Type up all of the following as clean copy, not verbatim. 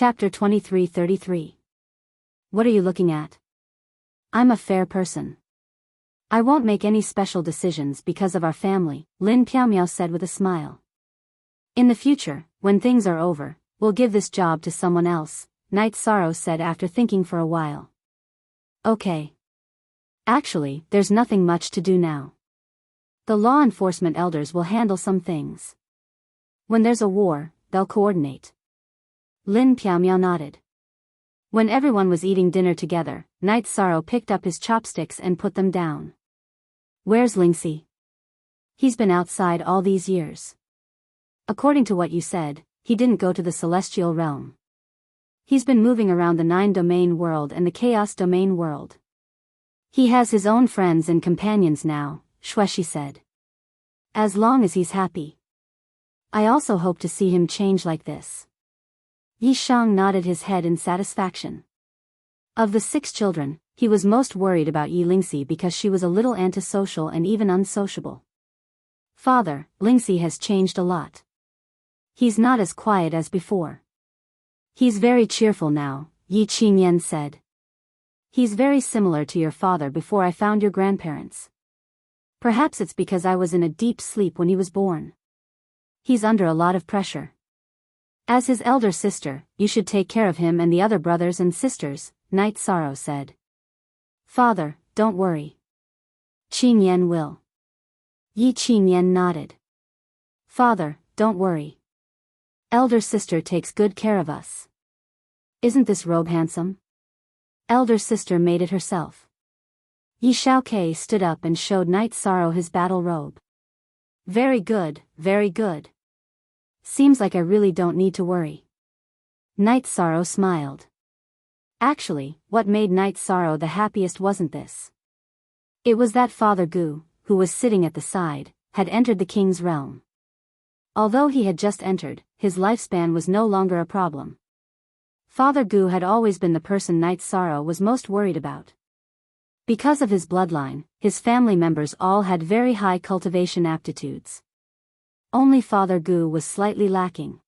Chapter 23:33. What are you looking at? I'm a fair person. I won't make any special decisions because of our family, Lin Piaomiao said with a smile. In the future, when things are over, we'll give this job to someone else, Night Sorrow said after thinking for a while. Okay. Actually, there's nothing much to do now. The law enforcement elders will handle some things. When there's a war, they'll coordinate. Lin Piaomiao nodded. When everyone was eating dinner together, Night Sorrow picked up his chopsticks and put them down. Where's Lingxi? He's been outside all these years. According to what you said, he didn't go to the celestial realm. He's been moving around the 9-domain world and the chaos domain world. He has his own friends and companions now, Shueshi said. As long as he's happy. I also hope to see him change like this. Yi Shang nodded his head in satisfaction. Of the 6 children, he was most worried about Yi Lingxi because she was a little antisocial and even unsociable. Father, Lingxi has changed a lot. He's not as quiet as before. He's very cheerful now, Yi Qingyan said. He's very similar to your father before I found your grandparents. Perhaps it's because I was in a deep sleep when he was born. He's under a lot of pressure. As his elder sister, you should take care of him and the other brothers and sisters, Night Sorrow said. Father, don't worry. Qingyan will. Yi Qingyan nodded. Father, don't worry. Elder sister takes good care of us. Isn't this robe handsome? Elder sister made it herself. Yi Shaokei stood up and showed Night Sorrow his battle robe. Very good, very good. Seems like I really don't need to worry. Night Sorrow smiled. Actually, what made Night Sorrow the happiest wasn't this. It was that Father Gu, who was sitting at the side, had entered the king's realm. Although he had just entered, his lifespan was no longer a problem. Father Gu had always been the person Night Sorrow was most worried about. Because of his bloodline, his family members all had very high cultivation aptitudes. Only Father Gu was slightly lacking.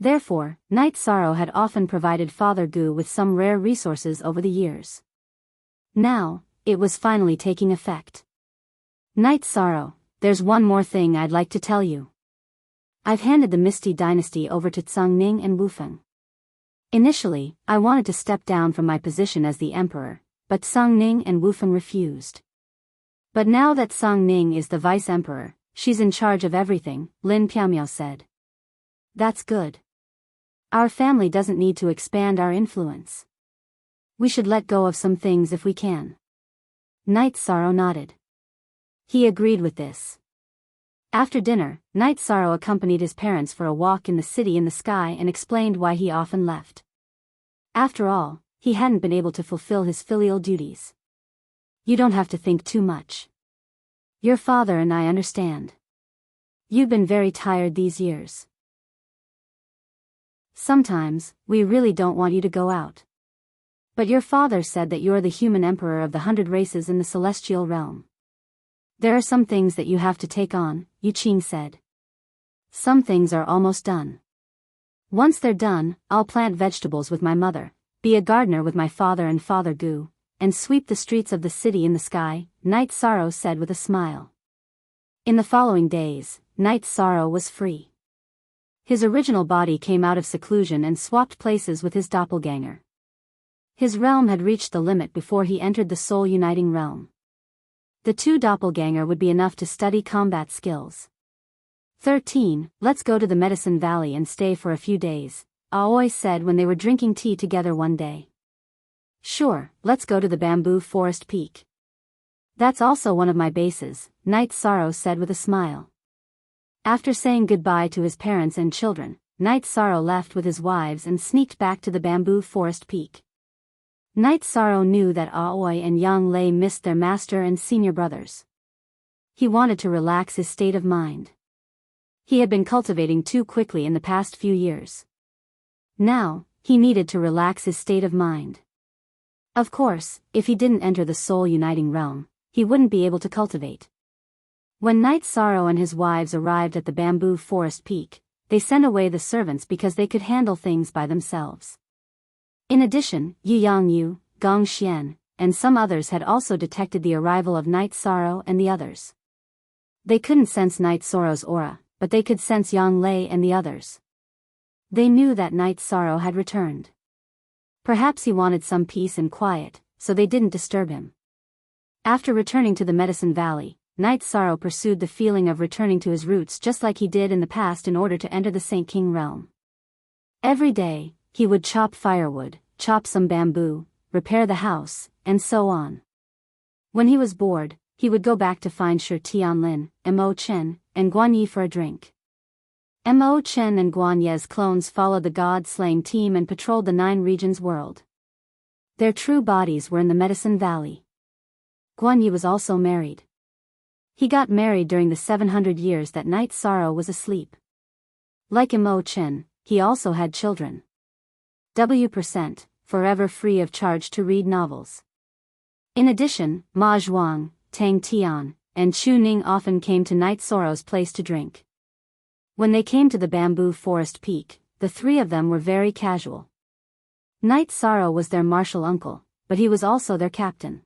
Therefore, Night Sorrow had often provided Father Gu with some rare resources over the years. Now, it was finally taking effect. Night Sorrow, there's one more thing I'd like to tell you. I've handed the Misty Dynasty over to Tsang Ning and Wu Feng. Initially, I wanted to step down from my position as the emperor, but Tsang Ning and Wu Feng refused. But now that Tsang Ning is the vice-emperor, she's in charge of everything, Lin Piaomiao said. That's good. Our family doesn't need to expand our influence. We should let go of some things if we can. Night Sorrow nodded. He agreed with this. After dinner, Night Sorrow accompanied his parents for a walk in the city in the sky and explained why he often left. After all, he hadn't been able to fulfill his filial duties. You don't have to think too much. Your father and I understand. You've been very tired these years. Sometimes, we really don't want you to go out. But your father said that you're the human emperor of the 100 races in the celestial realm. There are some things that you have to take on, Yu Qing said. Some things are almost done. Once they're done, I'll plant vegetables with my mother, be a gardener with my father and Father Gu, and sweep the streets of the city in the sky, Night Sorrow said with a smile. In the following days, Night Sorrow was free. His original body came out of seclusion and swapped places with his doppelganger. His realm had reached the limit before he entered the soul-uniting realm. The 2 doppelganger would be enough to study combat skills. 13. Let's go to the Medicine Valley and stay for a few days, Aoi said when they were drinking tea together one day. Sure, let's go to the Bamboo Forest Peak. That's also one of my bases, Night Sorrow said with a smile. After saying goodbye to his parents and children, Night Sorrow left with his wives and sneaked back to the Bamboo Forest Peak. Night Sorrow knew that Aoi and Yang Lei missed their master and senior brothers. He wanted to relax his state of mind. He had been cultivating too quickly in the past few years. Now, he needed to relax his state of mind. Of course, if he didn't enter the soul-uniting realm, he wouldn't be able to cultivate. When Night Sorrow and his wives arrived at the Bamboo Forest Peak, they sent away the servants because they could handle things by themselves. In addition, Yu Yangyu, Gong Xian, and some others had also detected the arrival of Night Sorrow and the others. They couldn't sense Night Sorrow's aura, but they could sense Yang Lei and the others. They knew that Night Sorrow had returned. Perhaps he wanted some peace and quiet, so they didn't disturb him. After returning to the Medicine Valley, Night Sorrow pursued the feeling of returning to his roots just like he did in the past in order to enter the Saint King realm. Every day, he would chop firewood, chop some bamboo, repair the house, and so on. When he was bored, he would go back to find Shi Tianlin, Mo Chen, and Guan Yi for a drink. Mo Chen and Guan Ye's clones followed the god-slaying team and patrolled the 9 regions world. Their true bodies were in the Medicine Valley. Guan Yi was also married. He got married during the 700 years that Night Sorrow was asleep. Like Mo Chen, he also had children. W%, forever free of charge to read novels. In addition, Ma Zhuang, Tang Tian, and Chu Ning often came to Night Sorrow's place to drink. When they came to the bamboo forest peak, the 3 of them were very casual. Night Sorrow was their martial uncle, but he was also their captain.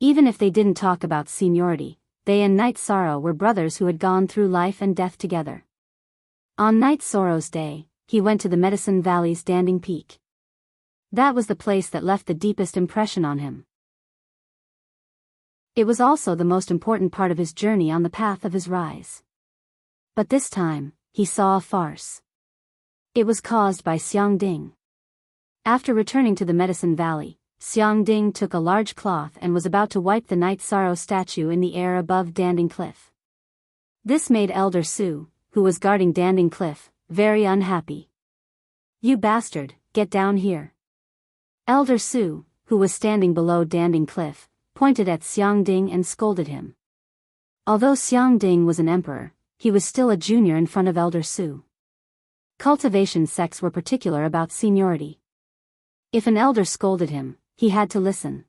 Even if they didn't talk about seniority, they and Night Sorrow were brothers who had gone through life and death together. On Night Sorrow's day, he went to the Medicine Valley's Danding Peak. That was the place that left the deepest impression on him. It was also the most important part of his journey on the path of his rise. But this time, he saw a farce. It was caused by Xiang Ding. After returning to the Medicine Valley, Xiang Ding took a large cloth and was about to wipe the Night Sorrow statue in the air above Danding Cliff. This made Elder Su, who was guarding Danding Cliff, very unhappy. "You bastard, get down here." Elder Su, who was standing below Danding Cliff, pointed at Xiang Ding and scolded him. Although Xiang Ding was an emperor, he was still a junior in front of Elder Su. Cultivation sects were particular about seniority. If an elder scolded him, he had to listen.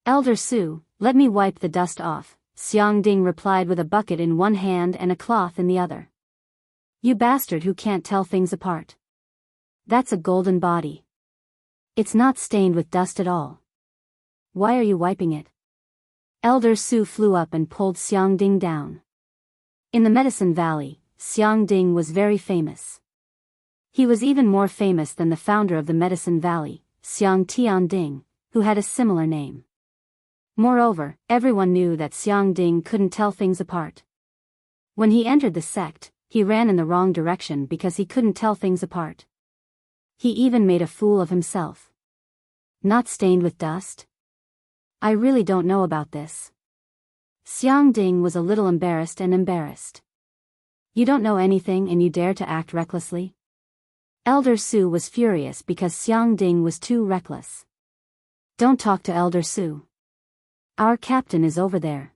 "Elder Su, let me wipe the dust off," Xiang Ding replied with a bucket in one hand and a cloth in the other. "You bastard who can't tell things apart. That's a golden body. It's not stained with dust at all. Why are you wiping it?" Elder Su flew up and pulled Xiang Ding down. In the Medicine Valley, Xiang Ding was very famous. He was even more famous than the founder of the Medicine Valley, Xiang Tian Ding, who had a similar name. Moreover, everyone knew that Xiang Ding couldn't tell things apart. When he entered the sect, he ran in the wrong direction because he couldn't tell things apart. He even made a fool of himself. Not stained with dust? I really don't know about this. Xiang Ding was a little embarrassed. "You don't know anything and you dare to act recklessly?" Elder Su was furious because Xiang Ding was too reckless. "Don't talk to Elder Su. Our captain is over there."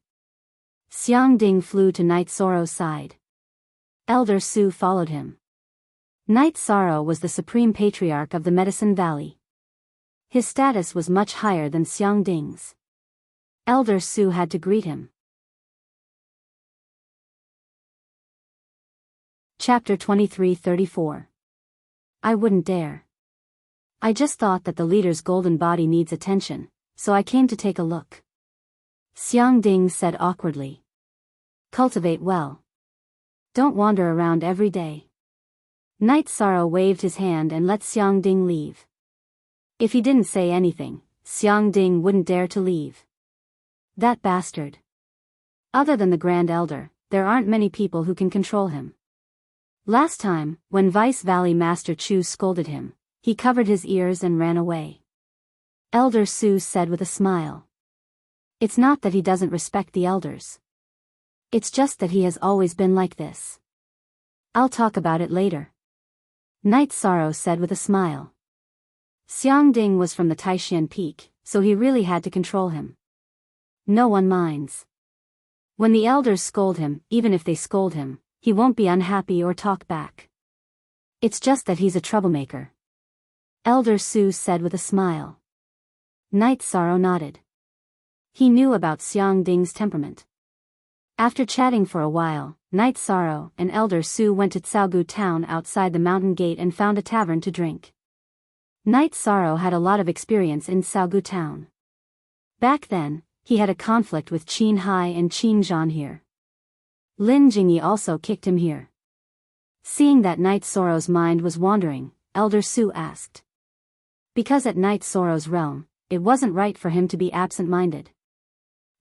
Xiang Ding flew to Night Sorrow's side. Elder Su followed him. Night Sorrow was the supreme patriarch of the Medicine Valley. His status was much higher than Xiang Ding's. Elder Su had to greet him. Chapter 23:34. I wouldn't dare. I just thought that the leader's golden body needs attention, so I came to take a look. Xiang Ding said awkwardly. Cultivate well. Don't wander around every day. Night Sorrow waved his hand and let Xiang Ding leave. If he didn't say anything, Xiang Ding wouldn't dare to leave. That bastard. Other than the Grand Elder, there aren't many people who can control him. Last time, when Vice Valley Master Chu scolded him, he covered his ears and ran away. Elder Su said with a smile. It's not that he doesn't respect the elders. It's just that he has always been like this. I'll talk about it later. Night Sorrow said with a smile. Xiang Ding was from the Taishan Peak, so he really had to control him. No one minds. When the elders scold him, even if they scold him, he won't be unhappy or talk back. It's just that he's a troublemaker. Elder Su said with a smile. Night Sorrow nodded. He knew about Xiang Ding's temperament. After chatting for a while, Night Sorrow and Elder Su went to Tsaogu town outside the mountain gate and found a tavern to drink. Night Sorrow had a lot of experience in Tsaogu town. Back then, he had a conflict with Qin Hai and Qin Zhan here. Lin Jingyi also kicked him here. Seeing that Night Sorrow's mind was wandering, Elder Su asked. Because at Night Sorrow's realm, it wasn't right for him to be absent-minded.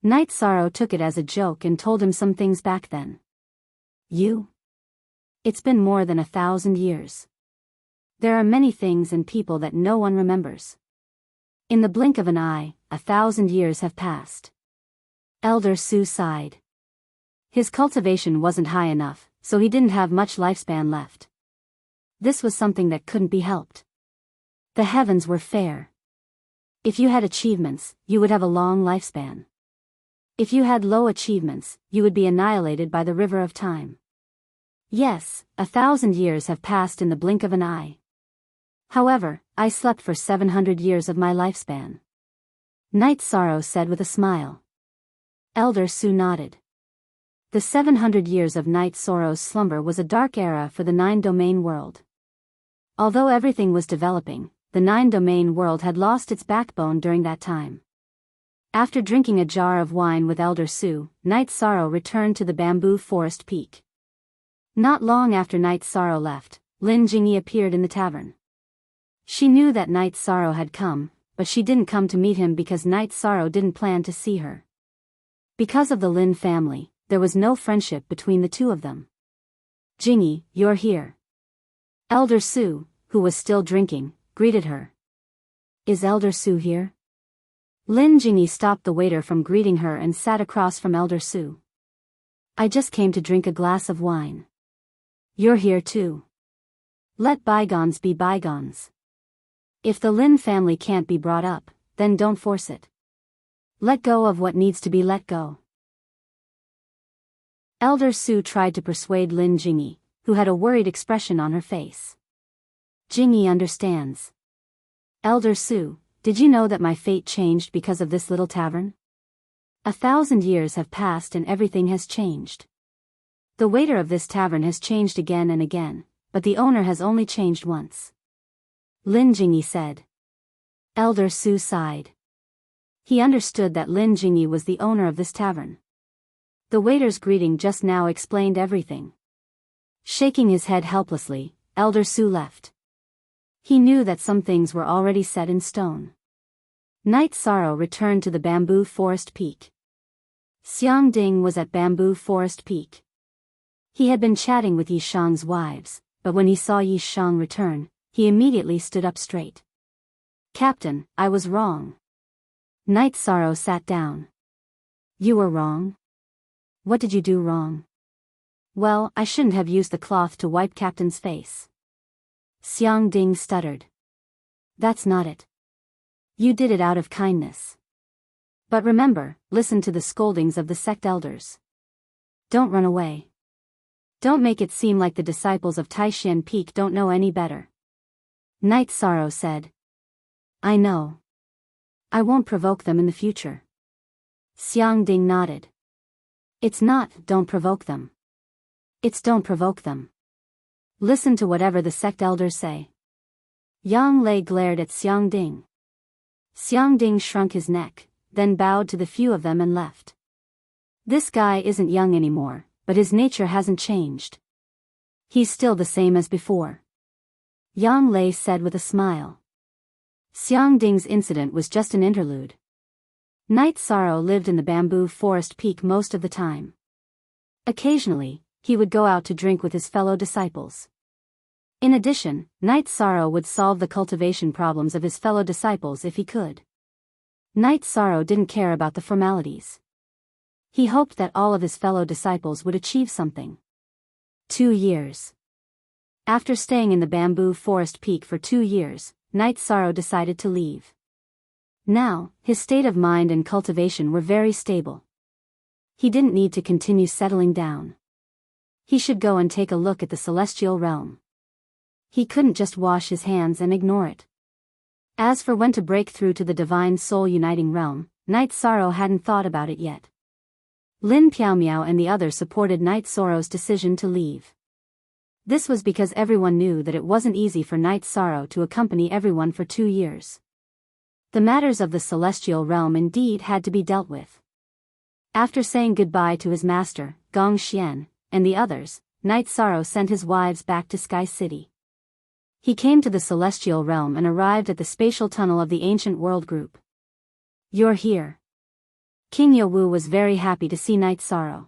Night Sorrow took it as a joke and told him some things back then. It's been more than 1,000 years. There are many things and people that no one remembers. In the blink of an eye, 1,000 years have passed. Elder Su sighed. His cultivation wasn't high enough, so he didn't have much lifespan left. This was something that couldn't be helped. The heavens were fair. If you had achievements, you would have a long lifespan. If you had low achievements, you would be annihilated by the river of time. Yes, 1,000 years have passed in the blink of an eye. However, I slept for 700 years of my lifespan. Night Sorrow said with a smile. Elder Su nodded. The 700 years of Night Sorrow's slumber was a dark era for the nine-domain world. Although everything was developing, the nine-domain world had lost its backbone during that time. After drinking a jar of wine with Elder Su, Night Sorrow returned to the bamboo forest peak. Not long after Night Sorrow left, Lin Jingyi appeared in the tavern. She knew that Night Sorrow had come, but she didn't come to meet him because Night Sorrow didn't plan to see her. Because of the Lin family, there was no friendship between the two of them. Jingyi, you're here. Elder Su, who was still drinking, greeted her. Is Elder Su here? Lin Jingyi stopped the waiter from greeting her and sat across from Elder Su. I just came to drink a glass of wine. You're here too. Let bygones be bygones. If the Lin family can't be brought up, then don't force it. Let go of what needs to be let go. Elder Su tried to persuade Lin Jingyi, who had a worried expression on her face. Jingyi understands. Elder Su, did you know that my fate changed because of this little tavern? 1,000 years have passed and everything has changed. The waiter of this tavern has changed again and again, but the owner has only changed once. Lin Jingyi said. Elder Su sighed. He understood that Lin Jingyi was the owner of this tavern. The waiter's greeting just now explained everything. Shaking his head helplessly, Elder Su left. He knew that some things were already set in stone. Night Sorrow returned to the bamboo forest peak. Xiang Ding was at bamboo forest peak. He had been chatting with Yi Shang's wives, but when he saw Yi Shang return, he immediately stood up straight. Captain, I was wrong. Night Sorrow sat down. You were wrong? What did you do wrong? Well, I shouldn't have used the cloth to wipe Captain's face. Xiang Ding stuttered. That's not it. You did it out of kindness. But remember, listen to the scoldings of the sect elders. Don't run away. Don't make it seem like the disciples of Taishan Peak don't know any better. Night Sorrow said. I know. I won't provoke them in the future. Xiang Ding nodded. It's not, don't provoke them. It's don't provoke them. Listen to whatever the sect elders say. Yang Lei glared at Xiang Ding. Xiang Ding shrunk his neck, then bowed to the few of them and left. This guy isn't young anymore, but his nature hasn't changed. He's still the same as before. Yang Lei said with a smile. Xiang Ding's incident was just an interlude. Night Sorrow lived in the bamboo forest peak most of the time. Occasionally, he would go out to drink with his fellow disciples. In addition, Night Sorrow would solve the cultivation problems of his fellow disciples if he could. Night Sorrow didn't care about the formalities. He hoped that all of his fellow disciples would achieve something. 2 years. After staying in the bamboo forest peak for 2 years, Night Sorrow decided to leave. Now, his state of mind and cultivation were very stable. He didn't need to continue settling down. He should go and take a look at the celestial realm. He couldn't just wash his hands and ignore it. As for when to break through to the divine soul uniting realm, Night Sorrow hadn't thought about it yet. Lin Piaomiao and the others supported Night Sorrow's decision to leave. This was because everyone knew that it wasn't easy for Night Sorrow to accompany everyone for 2 years. The matters of the celestial realm indeed had to be dealt with. After saying goodbye to his master, Gong Xian, and the others, Night Sorrow sent his wives back to Sky City. He came to the celestial realm and arrived at the spatial tunnel of the ancient world group. "You're here." King Yowu was very happy to see Night Sorrow.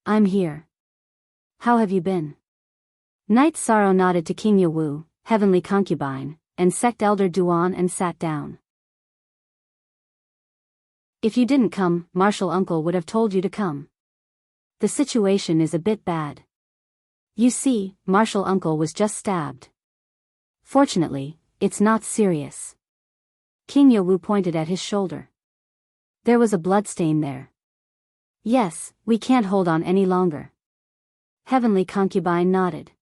"I'm here. How have you been?" Night Sorrow nodded to King Yowu, heavenly concubine, and sect elder Duan and sat down. "If you didn't come, Martial Uncle would have told you to come. The situation is a bit bad. You see, Martial Uncle was just stabbed. Fortunately, it's not serious." King Yowu pointed at his shoulder. "There was a bloodstain there." "Yes, we can't hold on any longer." Heavenly concubine nodded.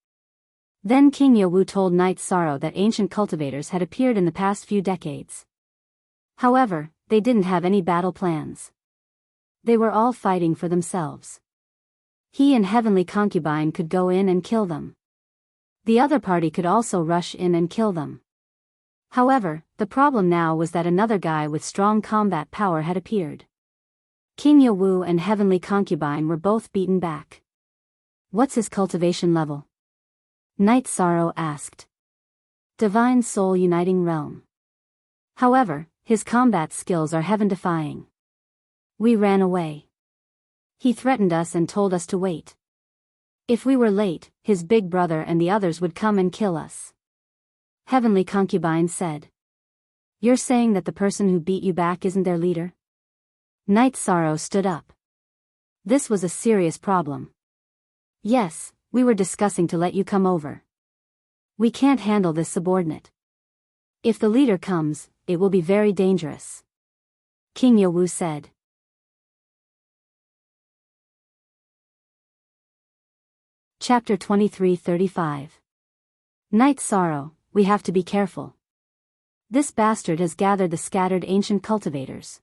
Then King Yowu told Night Sorrow that ancient cultivators had appeared in the past few decades. However, they didn't have any battle plans. They were all fighting for themselves. He and Heavenly Concubine could go in and kill them. The other party could also rush in and kill them. However, the problem now was that another guy with strong combat power had appeared. King Yowu and Heavenly Concubine were both beaten back. "What's his cultivation level?" Night Sorrow asked. "Divine Soul Uniting Realm. However, his combat skills are heaven-defying. We ran away. He threatened us and told us to wait. If we were late, his big brother and the others would come and kill us." Heavenly Concubine said. "You're saying that the person who beat you back isn't their leader?" Night Sorrow stood up. This was a serious problem. "Yes, we were discussing to let you come over. We can't handle this subordinate. If the leader comes, it will be very dangerous," King Yowu said. Chapter 23:35. Night Sorrow, we have to be careful. This bastard has gathered the scattered ancient cultivators.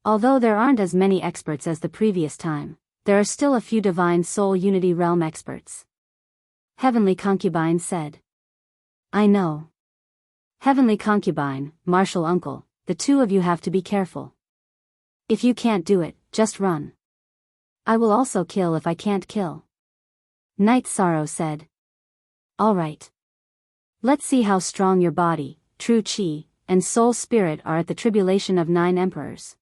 Although there aren't as many experts as the previous time, there are still a few Divine Soul Unity Realm experts. Heavenly Concubine said. "I know. Heavenly Concubine, Martial Uncle, the two of you have to be careful. If you can't do it, just run. I will also kill if I can't kill." Night Sorrow said. "All right. Let's see how strong your body, true chi, and soul spirit are at the tribulation of 9 emperors.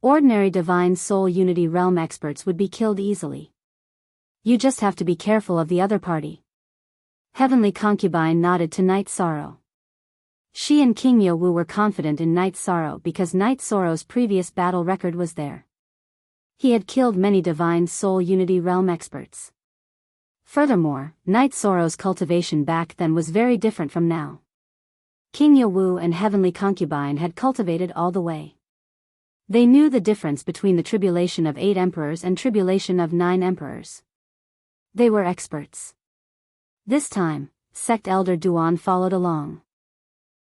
Ordinary Divine Soul Unity Realm experts would be killed easily. You just have to be careful of the other party." Heavenly Concubine nodded to Night Sorrow. She and King Yowu were confident in Night Sorrow because Night Sorrow's previous battle record was there. He had killed many Divine Soul Unity Realm experts. Furthermore, Night Sorrow's cultivation back then was very different from now. King Yowu and Heavenly Concubine had cultivated all the way. They knew the difference between the tribulation of 8 emperors and tribulation of 9 emperors. They were experts. This time, Sect Elder Duan followed along.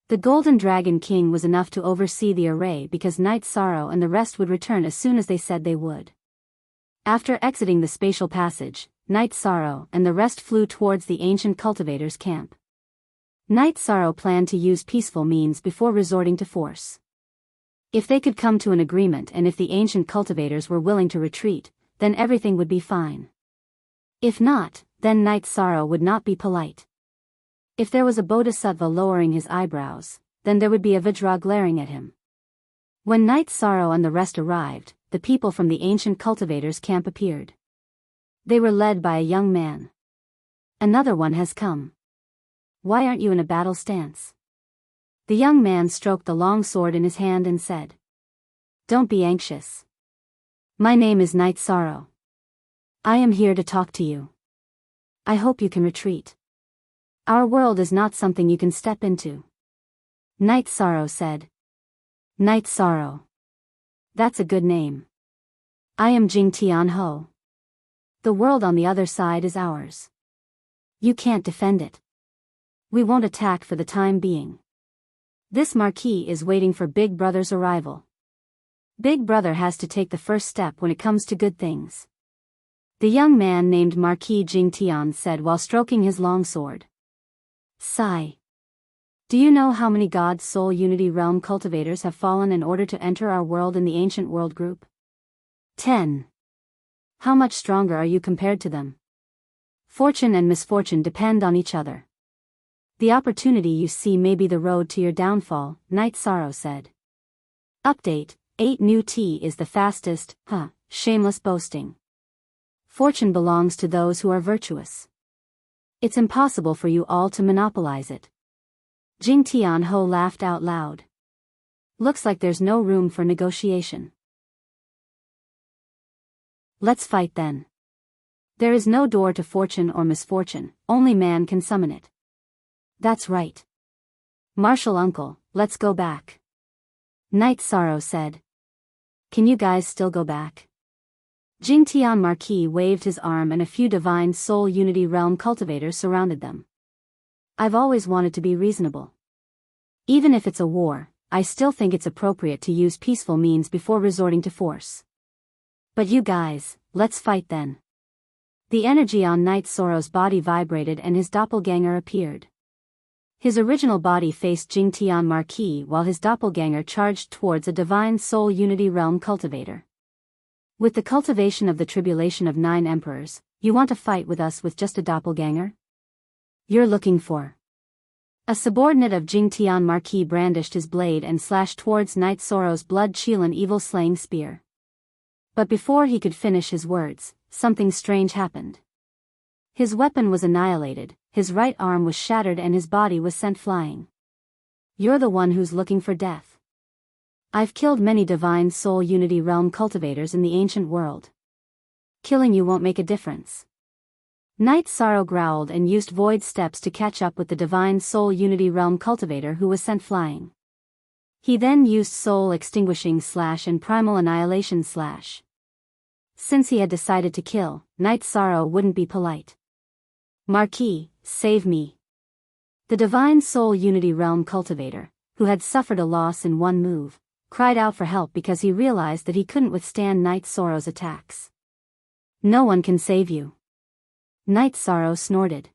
The Golden Dragon King was enough to oversee the array because Night Sorrow and the rest would return as soon as they said they would. After exiting the spatial passage, Night Sorrow and the rest flew towards the ancient cultivators' camp. Night Sorrow planned to use peaceful means before resorting to force. If they could come to an agreement and if the ancient cultivators were willing to retreat, then everything would be fine. If not, then Night Sorrow would not be polite. If there was a bodhisattva lowering his eyebrows, then there would be a Vajra glaring at him. When Night Sorrow and the rest arrived, the people from the ancient cultivators' camp appeared. They were led by a young man. "Another one has come. Why aren't you in a battle stance?" The young man stroked the long sword in his hand and said. "Don't be anxious. My name is Night Sorrow. I am here to talk to you. I hope you can retreat. Our world is not something you can step into." Night Sorrow said. "Night Sorrow. That's a good name. I am Jing Tian Ho. The world on the other side is ours. You can't defend it. We won't attack for the time being. This marquis is waiting for Big Brother's arrival. Big Brother has to take the first step when it comes to good things. The young man named Marquis Jingtian said while stroking his long sword. Sigh. Do you know how many God's Soul Unity Realm cultivators have fallen in order to enter our world in the ancient world group? 10. How much stronger are you compared to them? Fortune and misfortune depend on each other. The opportunity you see may be the road to your downfall, Night Sorrow said. Update, 8 new tea is the fastest, shameless boasting. Fortune belongs to those who are virtuous. It's impossible for you all to monopolize it. Jing Tianho laughed out loud. Looks like there's no room for negotiation. Let's fight then. There is no door to fortune or misfortune, only man can summon it. That's right. Martial uncle, let's go back. Night Sorrow said. Can you guys still go back? Jingtian Marquis waved his arm and a few Divine Soul Unity Realm cultivators surrounded them. I've always wanted to be reasonable. Even if it's a war, I still think it's appropriate to use peaceful means before resorting to force. But you guys, let's fight then. The energy on Night Sorrow's body vibrated and his doppelganger appeared. His original body faced Jingtian Marquis while his doppelganger charged towards a Divine Soul Unity Realm cultivator. With the cultivation of the tribulation of 9 emperors, you want to fight with us with just a doppelganger? You're looking for. A subordinate of Jingtian Marquis brandished his blade and slashed towards Night Sorrow's blood-chilling evil-slaying spear. But before he could finish his words, something strange happened. His weapon was annihilated, his right arm was shattered and his body was sent flying. You're the one who's looking for death. I've killed many Divine Soul Unity Realm cultivators in the ancient world. Killing you won't make a difference. Night Sorrow growled and used void steps to catch up with the Divine Soul Unity Realm cultivator who was sent flying. He then used Soul Extinguishing Slash and Primal Annihilation Slash. Since he had decided to kill, Night Sorrow wouldn't be polite. Marquis, save me. The Divine Soul Unity Realm cultivator, who had suffered a loss in one move, cried out for help because he realized that he couldn't withstand Night Sorrow's attacks. No one can save you. Night Sorrow snorted.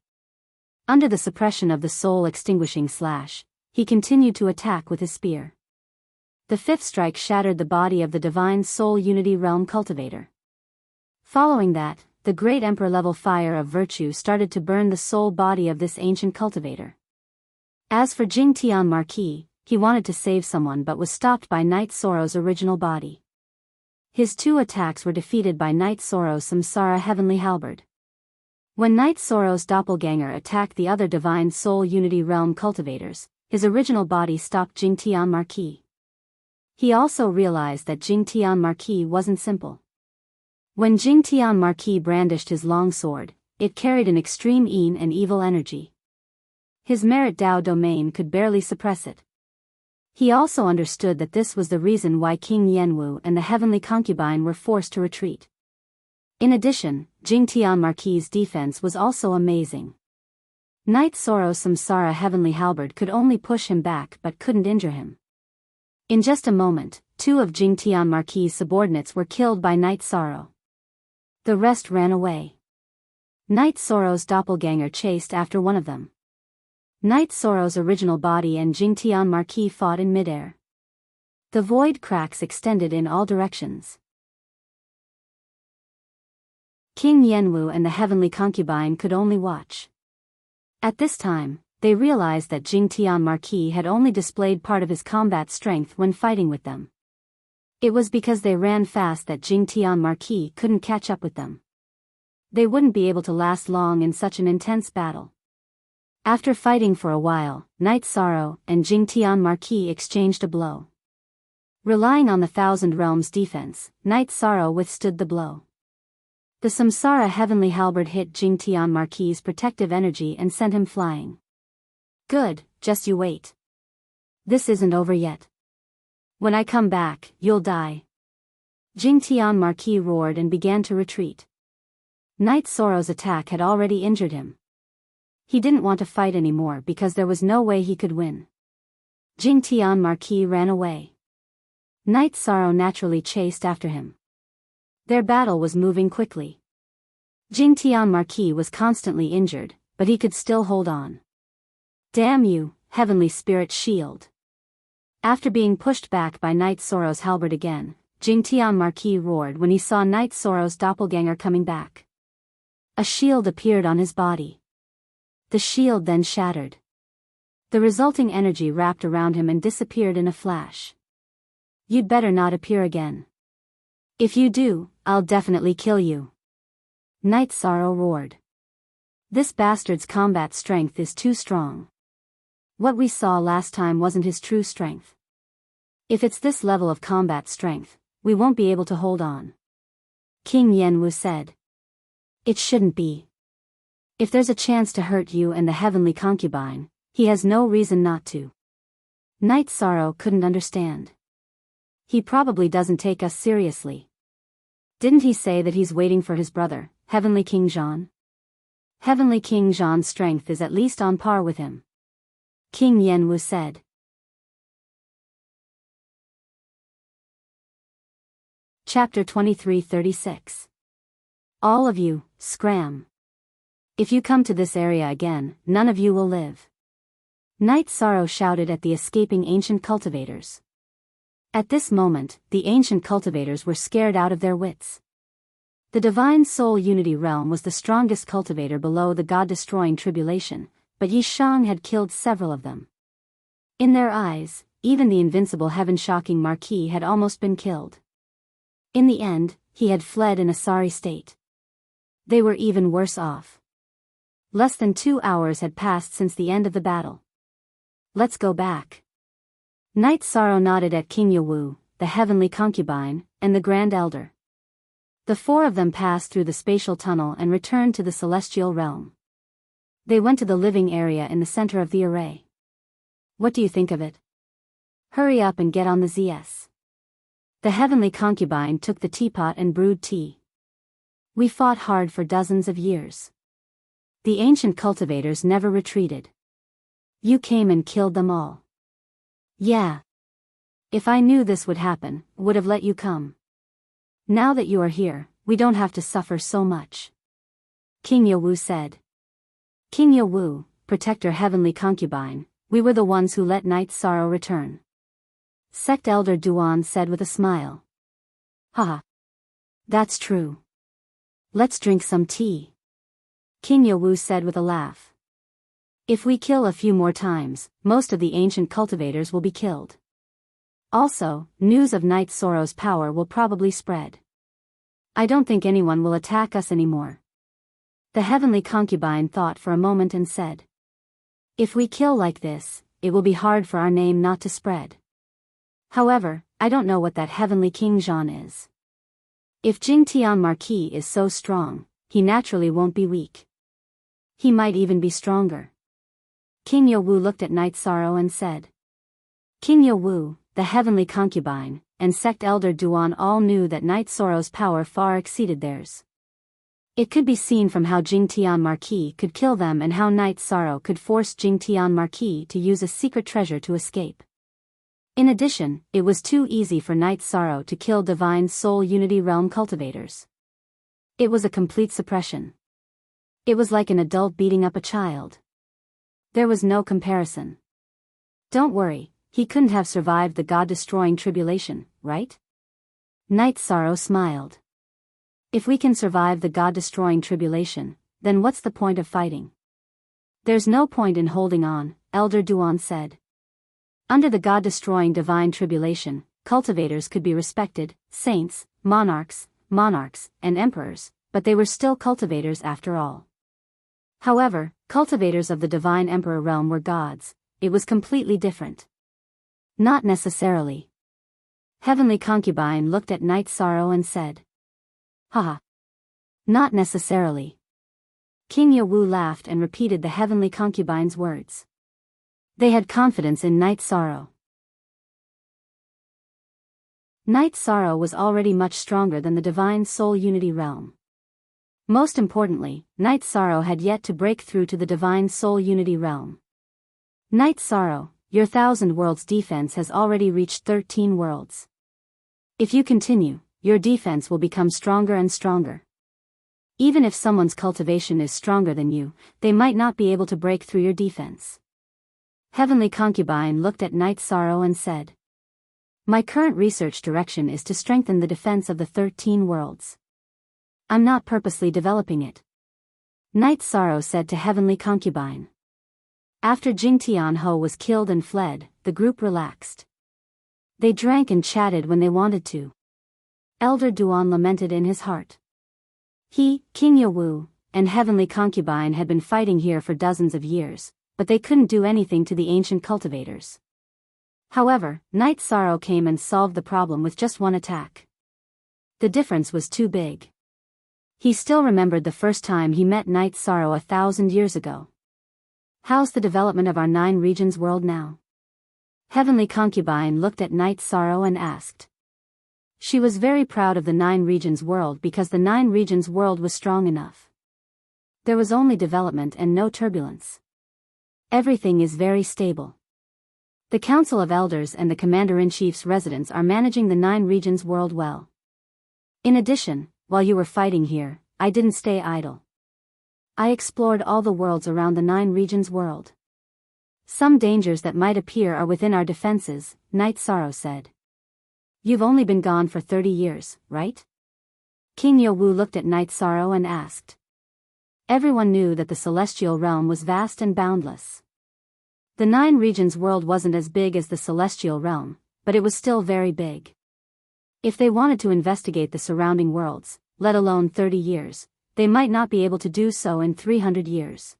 Under the suppression of the Soul Extinguishing Slash, he continued to attack with his spear. The 5th strike shattered the body of the Divine Soul Unity Realm cultivator. Following that, the great Emperor-level fire of virtue started to burn the soul body of this ancient cultivator. As for Jingtian Marquis, he wanted to save someone but was stopped by Night Sorrow's original body. His 2 attacks were defeated by Night Sorrow's Samsara Heavenly Halberd. When Night Sorrow's doppelganger attacked the other Divine Soul Unity Realm cultivators, his original body stopped Jingtian Marquis. He also realized that Jingtian Marquis wasn't simple. When Jingtian Marquis brandished his long sword, it carried an extreme yin and evil energy. His Merit Dao domain could barely suppress it. He also understood that this was the reason why King Yanwu and the Heavenly Concubine were forced to retreat. In addition, Jingtian Marquis' defense was also amazing. Night Sorrow's Samsara Heavenly Halberd could only push him back but couldn't injure him. In just a moment, 2 of Jingtian Marquis' subordinates were killed by Night Sorrow. The rest ran away. Night Sorrow's doppelganger chased after one of them. Night Sorrow's original body and Jingtian Marquis fought in midair. The void cracks extended in all directions. King Yanwu and the Heavenly Concubine could only watch. At this time, they realized that Jingtian Marquis had only displayed part of his combat strength when fighting with them. It was because they ran fast that Jingtian Marquis couldn't catch up with them. They wouldn't be able to last long in such an intense battle. After fighting for a while, Night Sorrow and Jingtian Marquis exchanged a blow. Relying on the Thousand Realms defense, Night Sorrow withstood the blow. The Samsara Heavenly Halberd hit Jingtian Marquis' protective energy and sent him flying. Good, just you wait. This isn't over yet. When I come back, you'll die. Jingtian Marquis roared and began to retreat. Night Sorrow's attack had already injured him. He didn't want to fight anymore because there was no way he could win. Jingtian Marquis ran away. Night Sorrow naturally chased after him. Their battle was moving quickly. Jingtian Marquis was constantly injured, but he could still hold on. Damn you, Heavenly Spirit Shield! After being pushed back by Night Sorrow's halberd again, Jingtian Marquis roared when he saw Night Sorrow's doppelganger coming back. A shield appeared on his body. The shield then shattered. The resulting energy wrapped around him and disappeared in a flash. You'd better not appear again. If you do, I'll definitely kill you. Night Sorrow roared. This bastard's combat strength is too strong. What we saw last time wasn't his true strength. If it's this level of combat strength, we won't be able to hold on. King Yenwu said. It shouldn't be. If there's a chance to hurt you and the heavenly concubine, he has no reason not to. Night Sorrow couldn't understand. He probably doesn't take us seriously. Didn't he say that he's waiting for his brother, Heavenly King Zhan? Heavenly King Zhan's strength is at least on par with him. King Yenwu said. Chapter 23:36. All of you, scram. If you come to this area again, none of you will live. Night Sorrow shouted at the escaping ancient cultivators. At this moment, the ancient cultivators were scared out of their wits. The Divine Soul Unity Realm was the strongest cultivator below the God-destroying tribulation, but Yi Shang had killed several of them. In their eyes, even the invincible heaven-shocking Marquis had almost been killed. In the end, he had fled in a sorry state. They were even worse off. Less than 2 hours had passed since the end of the battle. Let's go back. Night Sorrow nodded at King Yenwu, the heavenly concubine, and the Grand Elder. The four of them passed through the spatial tunnel and returned to the celestial realm. They went to the living area in the center of the array. What do you think of it? Hurry up and get on the ZS. The heavenly concubine took the teapot and brewed tea. We fought hard for dozens of years. The ancient cultivators never retreated. You came and killed them all. Yeah. If I knew this would happen, would have let you come. Now that you are here, we don't have to suffer so much. King Yenwu said. King Yenwu, protector heavenly concubine, we were the ones who let Night Sorrow return. Sect Elder Duan said with a smile. Haha. That's true. Let's drink some tea. King Yenwu said with a laugh. If we kill a few more times, most of the ancient cultivators will be killed. Also, news of Night Sorrow's power will probably spread. I don't think anyone will attack us anymore. The heavenly concubine thought for a moment and said. If we kill like this, it will be hard for our name not to spread. However, I don't know what that heavenly King Zhan is. If Jingtian Marquis is so strong, he naturally won't be weak. He might even be stronger. King Yenwu looked at Night Sorrow and said. King Yenwu, the heavenly concubine, and Sect Elder Duan all knew that Night Sorrow's power far exceeded theirs. It could be seen from how Jingtian Marquis could kill them and how Night Sorrow could force Jingtian Marquis to use a secret treasure to escape. In addition, it was too easy for Night Sorrow to kill Divine Soul Unity Realm cultivators. It was a complete suppression. It was like an adult beating up a child. There was no comparison. Don't worry, he couldn't have survived the God-destroying tribulation, right? Night Sorrow smiled. If we can survive the God-destroying tribulation, then what's the point of fighting? There's no point in holding on, Elder Duan said. Under the God-destroying divine tribulation, cultivators could be respected, saints, monarchs, and emperors, but they were still cultivators after all. However, cultivators of the Divine Emperor realm were gods. It was completely different. Not necessarily. Heavenly Concubine looked at Night Sorrow and said. Haha. Not necessarily. King Yenwu laughed and repeated the Heavenly Concubine's words. They had confidence in Night Sorrow. Night Sorrow was already much stronger than the Divine Soul Unity realm. Most importantly, Night Sorrow had yet to break through to the Divine Soul Unity realm. Night Sorrow, your 1,000 worlds defense has already reached 13 worlds. If you continue, your defense will become stronger and stronger. Even if someone's cultivation is stronger than you, they might not be able to break through your defense. Heavenly Concubine looked at Night Sorrow and said, "My current research direction is to strengthen the defense of the 13 worlds. I'm not purposely developing it." Night Sorrow said to Heavenly Concubine. After Jing Tianho was killed and fled, the group relaxed. They drank and chatted when they wanted to. Elder Duan lamented in his heart. He, King Yawu, and Heavenly Concubine had been fighting here for dozens of years, but they couldn't do anything to the ancient cultivators. However, Night Sorrow came and solved the problem with just one attack. The difference was too big. He still remembered the first time he met Night Sorrow 1,000 years ago. "How's the development of our 9 regions world now?" Heavenly Concubine looked at Night Sorrow and asked. She was very proud of the 9 regions world because the 9 regions world was strong enough. There was only development and no turbulence. Everything is very stable. The Council of Elders and the Commander-in-Chief's residence are managing the 9 regions world well. In addition, while you were fighting here, I didn't stay idle. I explored all the worlds around the 9 regions world. Some dangers that might appear are within our defenses, Night Sorrow said. You've only been gone for 30 years, right? King Yawu looked at Night Sorrow and asked. Everyone knew that the celestial realm was vast and boundless. The 9 regions world wasn't as big as the celestial realm, but it was still very big. If they wanted to investigate the surrounding worlds, let alone 30 years, they might not be able to do so in 300 years.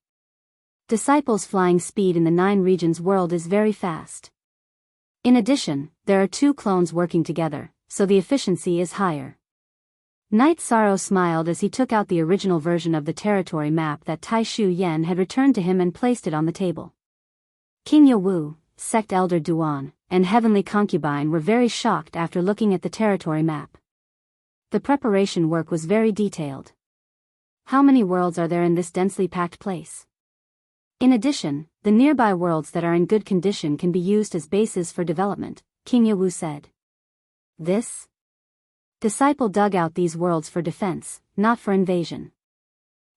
Disciples' flying speed in the 9 regions world is very fast. In addition, there are 2 clones working together, so the efficiency is higher. Night Sorrow smiled as he took out the original version of the territory map that Tai Shu Yen had returned to him and placed it on the table. King Yawu, Sect Elder Duan, and Heavenly Concubine were very shocked after looking at the territory map. The preparation work was very detailed. How many worlds are there in this densely packed place? In addition, the nearby worlds that are in good condition can be used as bases for development, King Yawu said. This disciple dug out these worlds for defense, not for invasion.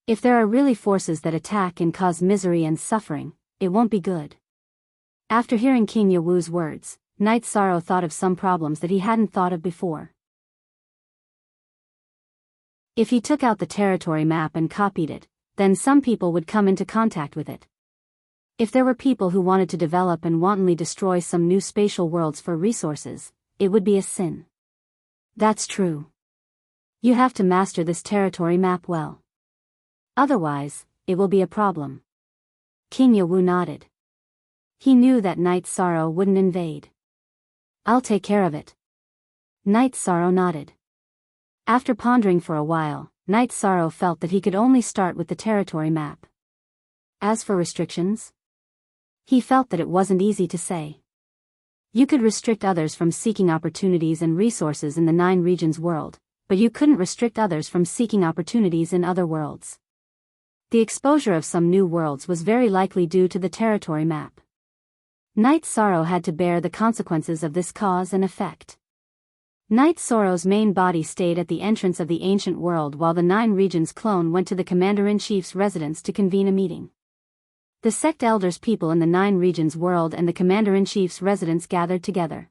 If there are really forces that attack and cause misery and suffering, it won't be good. After hearing King Yawu's words, Night Sorrow thought of some problems that he hadn't thought of before. If he took out the territory map and copied it, then some people would come into contact with it. If there were people who wanted to develop and wantonly destroy some new spatial worlds for resources, it would be a sin. That's true. You have to master this territory map well. Otherwise, it will be a problem. King Yawu nodded. He knew that Night Sorrow wouldn't invade. I'll take care of it. Night Sorrow nodded. After pondering for a while, Night Sorrow felt that he could only start with the territory map. As for restrictions, he felt that it wasn't easy to say. You could restrict others from seeking opportunities and resources in the 9 regions world, but you couldn't restrict others from seeking opportunities in other worlds. The exposure of some new worlds was very likely due to the territory map. Night Sorrow had to bear the consequences of this cause and effect. Night Sorrow's main body stayed at the entrance of the ancient world while the 9 regions clone went to the Commander-in-Chief's residence to convene a meeting. The sect elders people in the 9 regions world and the Commander-in-Chief's residence gathered together.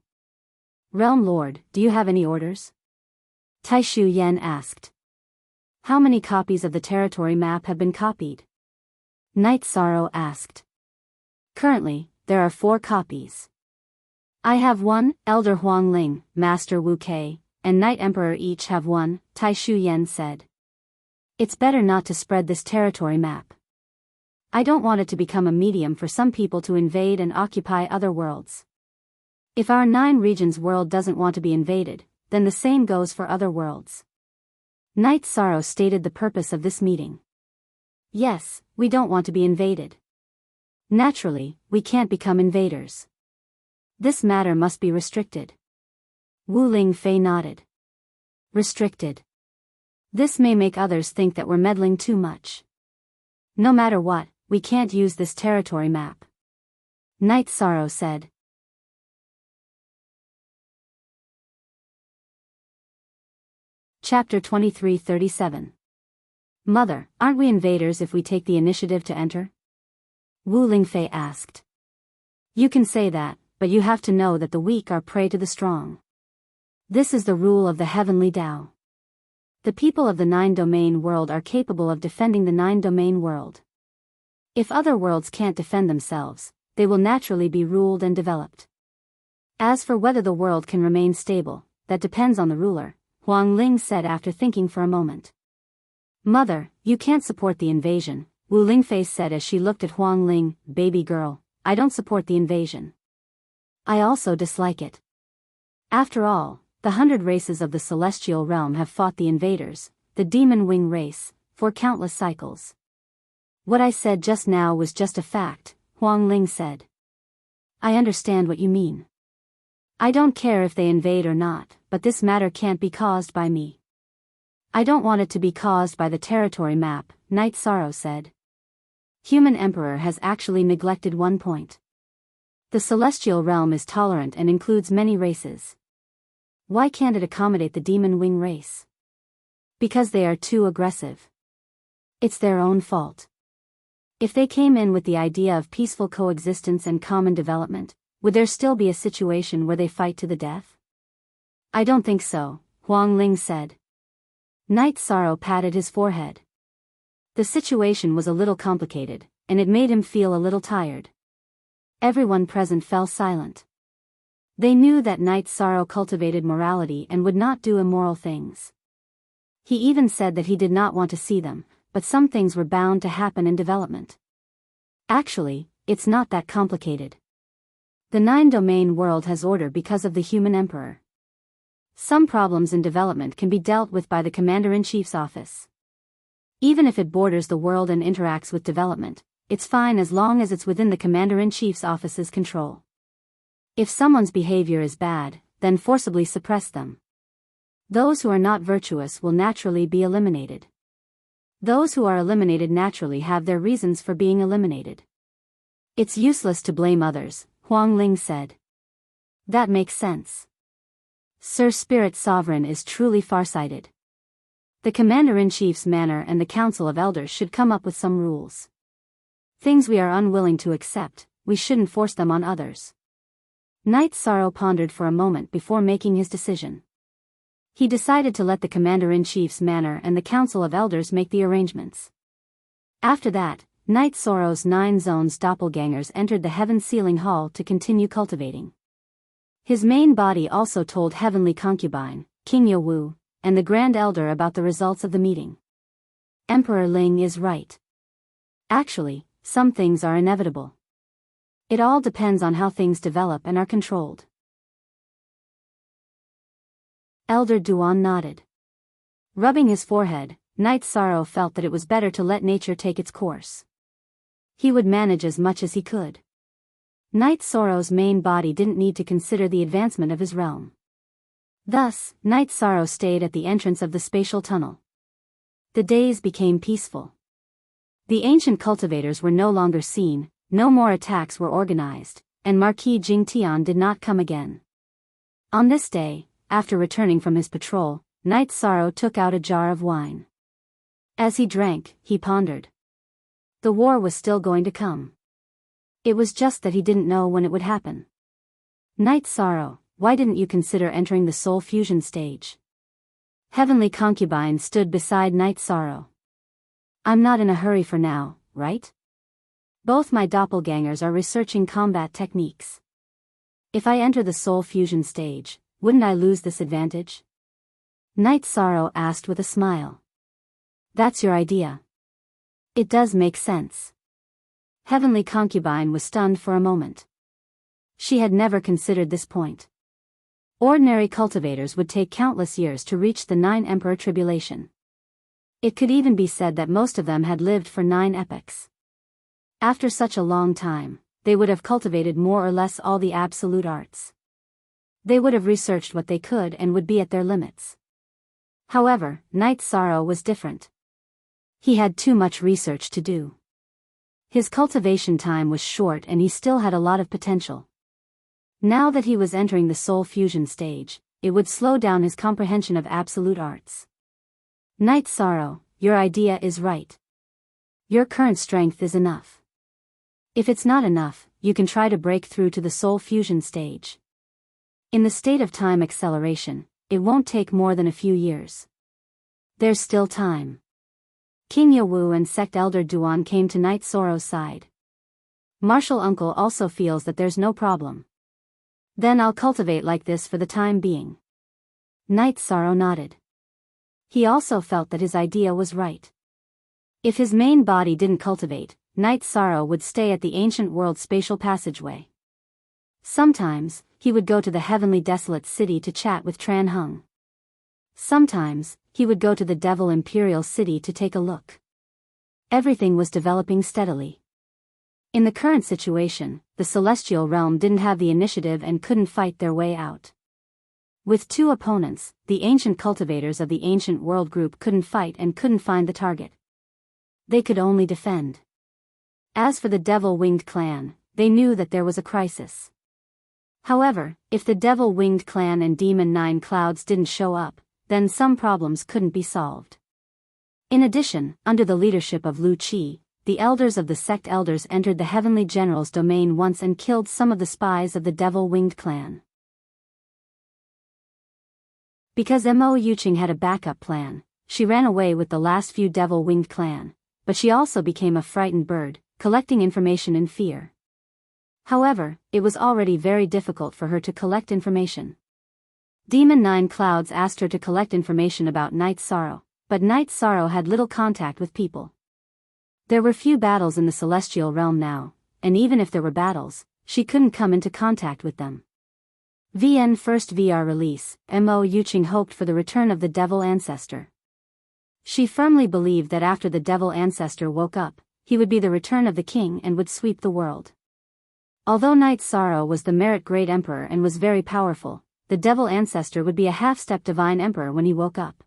Realm Lord, do you have any orders? Tai Shu Yen asked. How many copies of the territory map have been copied? Night Sorrow asked. Currently, there are 4 copies. I have 1, Elder Huang Ling, Master Wu Kei, and Night Emperor each have 1, Tai Shu Yen said. It's better not to spread this territory map. I don't want it to become a medium for some people to invade and occupy other worlds. If our 9 regions world doesn't want to be invaded, then the same goes for other worlds. Night Sorrow stated the purpose of this meeting. Yes, we don't want to be invaded. Naturally, we can't become invaders. This matter must be restricted. Wu Ling Fei nodded. Restricted. This may make others think that we're meddling too much. No matter what, we can't use this territory map. Night Sorrow said. Chapter 23:37. Mother, aren't we invaders if we take the initiative to enter? Wu Lingfei asked. You can say that, but you have to know that the weak are prey to the strong. This is the rule of the heavenly Tao. The people of the nine-domain world are capable of defending the nine-domain world. If other worlds can't defend themselves, they will naturally be ruled and developed. As for whether the world can remain stable, that depends on the ruler, Huang Ling said after thinking for a moment. Mother, you can't support the invasion, Wu Lingfei said as she looked at Huang Ling. Baby girl, I don't support the invasion. I also dislike it. After all, the 100 races of the celestial realm have fought the invaders, the demon wing race, for countless cycles. What I said just now was just a fact, Huang Ling said. I understand what you mean. I don't care if they invade or not, but this matter can't be caused by me. I don't want it to be caused by the territory map, Night Sorrow said. Human Emperor has actually neglected one point. The celestial realm is tolerant and includes many races. Why can't it accommodate the demon wing race? Because they are too aggressive. It's their own fault. If they came in with the idea of peaceful coexistence and common development, would there still be a situation where they fight to the death? I don't think so, Huang Ling said. Night Sorrow patted his forehead. The situation was a little complicated, and it made him feel a little tired. Everyone present fell silent. They knew that Night Sorrow cultivated morality and would not do immoral things. He even said that he did not want to see them, but some things were bound to happen in development. Actually, it's not that complicated. The nine-domain world has order because of the human emperor. Some problems in development can be dealt with by the Commander-in-Chief's office. Even if it borders the world and interacts with development, it's fine as long as it's within the Commander-in-Chief's office's control. If someone's behavior is bad, then forcibly suppress them. Those who are not virtuous will naturally be eliminated. Those who are eliminated naturally have their reasons for being eliminated. It's useless to blame others, Huang Ling said. That makes sense. Sir Spirit Sovereign is truly farsighted. The Commander-in-Chief's manor and the Council of Elders should come up with some rules. Things we are unwilling to accept, we shouldn't force them on others. Night Sorrow pondered for a moment before making his decision. He decided to let the Commander-in-Chief's manor and the Council of Elders make the arrangements. After that, Night Sorrow's 9 zones doppelgangers entered the Heaven Sealing Hall to continue cultivating. His main body also told Heavenly Concubine, King Yowu, and the Grand Elder about the results of the meeting. Emperor Ling is right. Actually, some things are inevitable. It all depends on how things develop and are controlled. Elder Duan nodded. Rubbing his forehead, Night Sorrow felt that it was better to let nature take its course. He would manage as much as he could. Night Sorrow's main body didn't need to consider the advancement of his realm. Thus, Night Sorrow stayed at the entrance of the spatial tunnel. The days became peaceful. The ancient cultivators were no longer seen, no more attacks were organized, and Marquis Jingtian did not come again. On this day, after returning from his patrol, Night Sorrow took out a jar of wine. As he drank, he pondered. The war was still going to come. It was just that he didn't know when it would happen. Night Sorrow, why didn't you consider entering the soul fusion stage? Heavenly Concubine stood beside Night Sorrow. I'm not in a hurry for now, right? Both my doppelgangers are researching combat techniques. If I enter the soul fusion stage, wouldn't I lose this advantage? Night Sorrow asked with a smile. That's your idea. It does make sense. Heavenly Concubine was stunned for a moment. She had never considered this point. Ordinary cultivators would take countless years to reach the 9 Emperor Tribulation. It could even be said that most of them had lived for 9 epochs. After such a long time, they would have cultivated more or less all the absolute arts. They would have researched what they could and would be at their limits. However, Night Sorrow was different. He had too much research to do. His cultivation time was short and he still had a lot of potential. Now that he was entering the soul fusion stage, it would slow down his comprehension of absolute arts. Night Sorrow, your idea is right. Your current strength is enough. If it's not enough, you can try to break through to the soul fusion stage. In the state of time acceleration, it won't take more than a few years. There's still time. King Yawu and sect elder Duan came to Night Sorrow's side. Martial uncle also feels that there's no problem. Then I'll cultivate like this for the time being. Night Sorrow nodded. He also felt that his idea was right. If his main body didn't cultivate, Night Sorrow would stay at the ancient world spatial passageway. Sometimes, he would go to the heavenly desolate city to chat with Tran Hung. Sometimes, he would go to the Devil Imperial City to take a look. Everything was developing steadily. In the current situation, the Celestial Realm didn't have the initiative and couldn't fight their way out. With two opponents, the ancient cultivators of the ancient world group couldn't fight and couldn't find the target. They could only defend. As for the Devil-Winged Clan, they knew that there was a crisis. However, if the Devil-Winged Clan and Demon Nine Clouds didn't show up, then some problems couldn't be solved. In addition, under the leadership of Lu Qi, the elders of the sect elders entered the Heavenly General's domain once and killed some of the spies of the Devil-Winged Clan. Because Mo Yuqing had a backup plan, she ran away with the last few Devil-Winged Clan, but she also became a frightened bird, collecting information in fear. However, it was already very difficult for her to collect information. Demon Nine Clouds asked her to collect information about Night Sorrow, but Night Sorrow had little contact with people. There were few battles in the celestial realm now, and even if there were battles, she couldn't come into contact with them. VN first VR release, Mo Yuqing hoped for the return of the Devil Ancestor. She firmly believed that after the Devil Ancestor woke up, he would be the return of the king and would sweep the world. Although Night Sorrow was the Merit Great Emperor and was very powerful, the Devil Ancestor would be a half-step Divine Emperor when he woke up.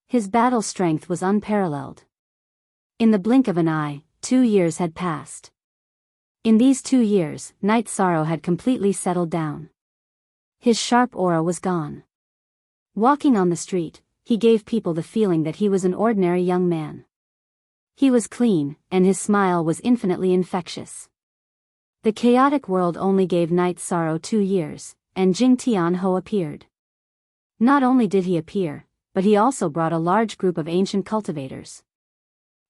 His battle strength was unparalleled. In the blink of an eye, 2 years had passed. In these 2 years, Night Sorrow had completely settled down. His sharp aura was gone. Walking on the street, he gave people the feeling that he was an ordinary young man. He was clean, and his smile was infinitely infectious. The chaotic world only gave Night Sorrow 2 years, and Jing Tianho appeared. Not only did he appear, but he also brought a large group of ancient cultivators.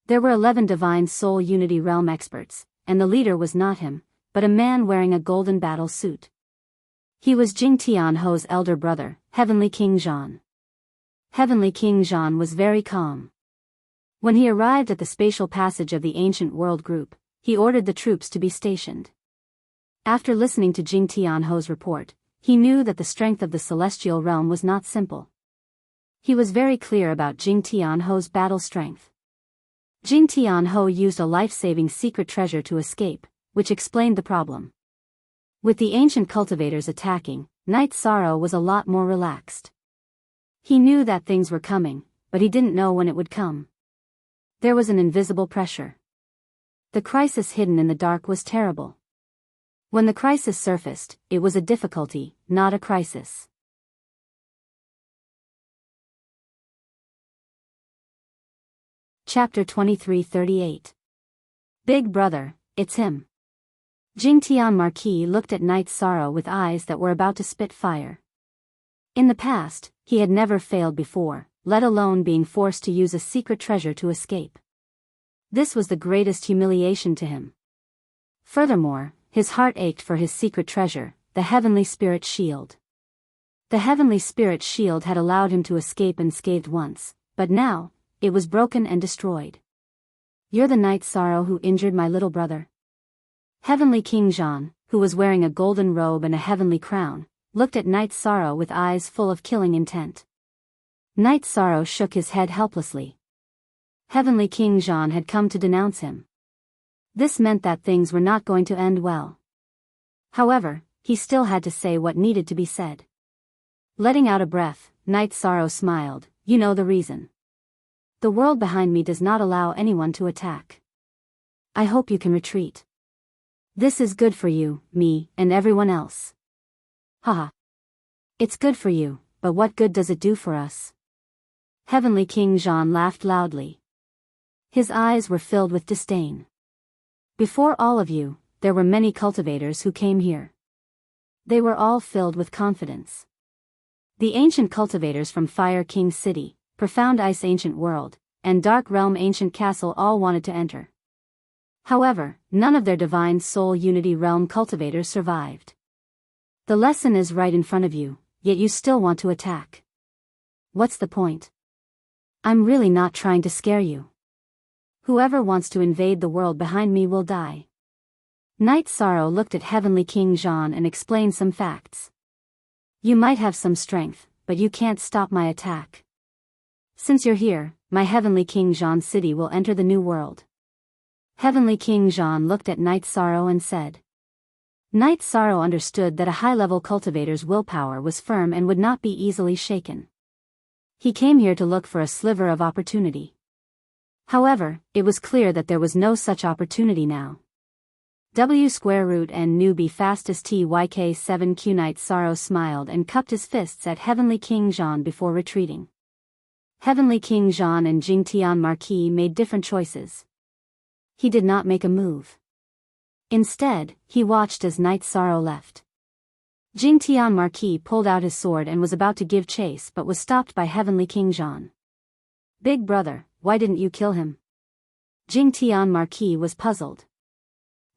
There were 11 Divine Soul Unity Realm experts, and the leader was not him, but a man wearing a golden battle suit. He was Jing Tianho's elder brother, Heavenly King Zhan. Heavenly King Zhan was very calm. When he arrived at the spatial passage of the ancient world group, he ordered the troops to be stationed. After listening to Jing Tianho's report, he knew that the strength of the celestial realm was not simple. He was very clear about Jing Tianho's battle strength. Jing Tianho used a life-saving secret treasure to escape, which explained the problem. With the ancient cultivators attacking, Night Sorrow was a lot more relaxed. He knew that things were coming, but he didn't know when it would come. There was an invisible pressure. The crisis hidden in the dark was terrible. When the crisis surfaced, it was a difficulty, not a crisis. Chapter 2338. Big Brother, it's him. Jing Tian Marquis looked at Night Sorrow with eyes that were about to spit fire. In the past, he had never failed before, let alone being forced to use a secret treasure to escape. This was the greatest humiliation to him. Furthermore, his heart ached for his secret treasure, the Heavenly Spirit Shield. The Heavenly Spirit Shield had allowed him to escape unscathed once, but now, it was broken and destroyed. You're the Night Sorrow who injured my little brother? Heavenly King Zhan, who was wearing a golden robe and a heavenly crown, looked at Night Sorrow with eyes full of killing intent. Night Sorrow shook his head helplessly. Heavenly King Zhan had come to denounce him. This meant that things were not going to end well. However, he still had to say what needed to be said. Letting out a breath, Night Sorrow smiled, you know the reason. The world behind me does not allow anyone to attack. I hope you can retreat. This is good for you, me, and everyone else. Haha. It's good for you, but what good does it do for us? Heavenly King Jean laughed loudly. His eyes were filled with disdain. Before all of you, there were many cultivators who came here. They were all filled with confidence. The ancient cultivators from Fire King City, Profound Ice Ancient World, and Dark Realm Ancient Castle all wanted to enter. However, none of their Divine Soul Unity Realm cultivators survived. The lesson is right in front of you, yet you still want to attack. What's the point? I'm really not trying to scare you. Whoever wants to invade the world behind me will die. Night Sorrow looked at Heavenly King Jean and explained some facts. You might have some strength, but you can't stop my attack. Since you're here, my Heavenly King Jean city will enter the new world. Heavenly King Jean looked at Night Sorrow and said. Night Sorrow understood that a high-level cultivator's willpower was firm and would not be easily shaken. He came here to look for a sliver of opportunity. However, it was clear that there was no such opportunity now. W square root and newbie fastest TYK 7Q. Night Sorrow smiled and cupped his fists at Heavenly King Jean before retreating. Heavenly King Jean and Jingtian Marquis made different choices. He did not make a move. Instead, he watched as Night Sorrow left. Jingtian Marquis pulled out his sword and was about to give chase but was stopped by Heavenly King Jean. Big brother, why didn't you kill him? Jingtian Marquis was puzzled.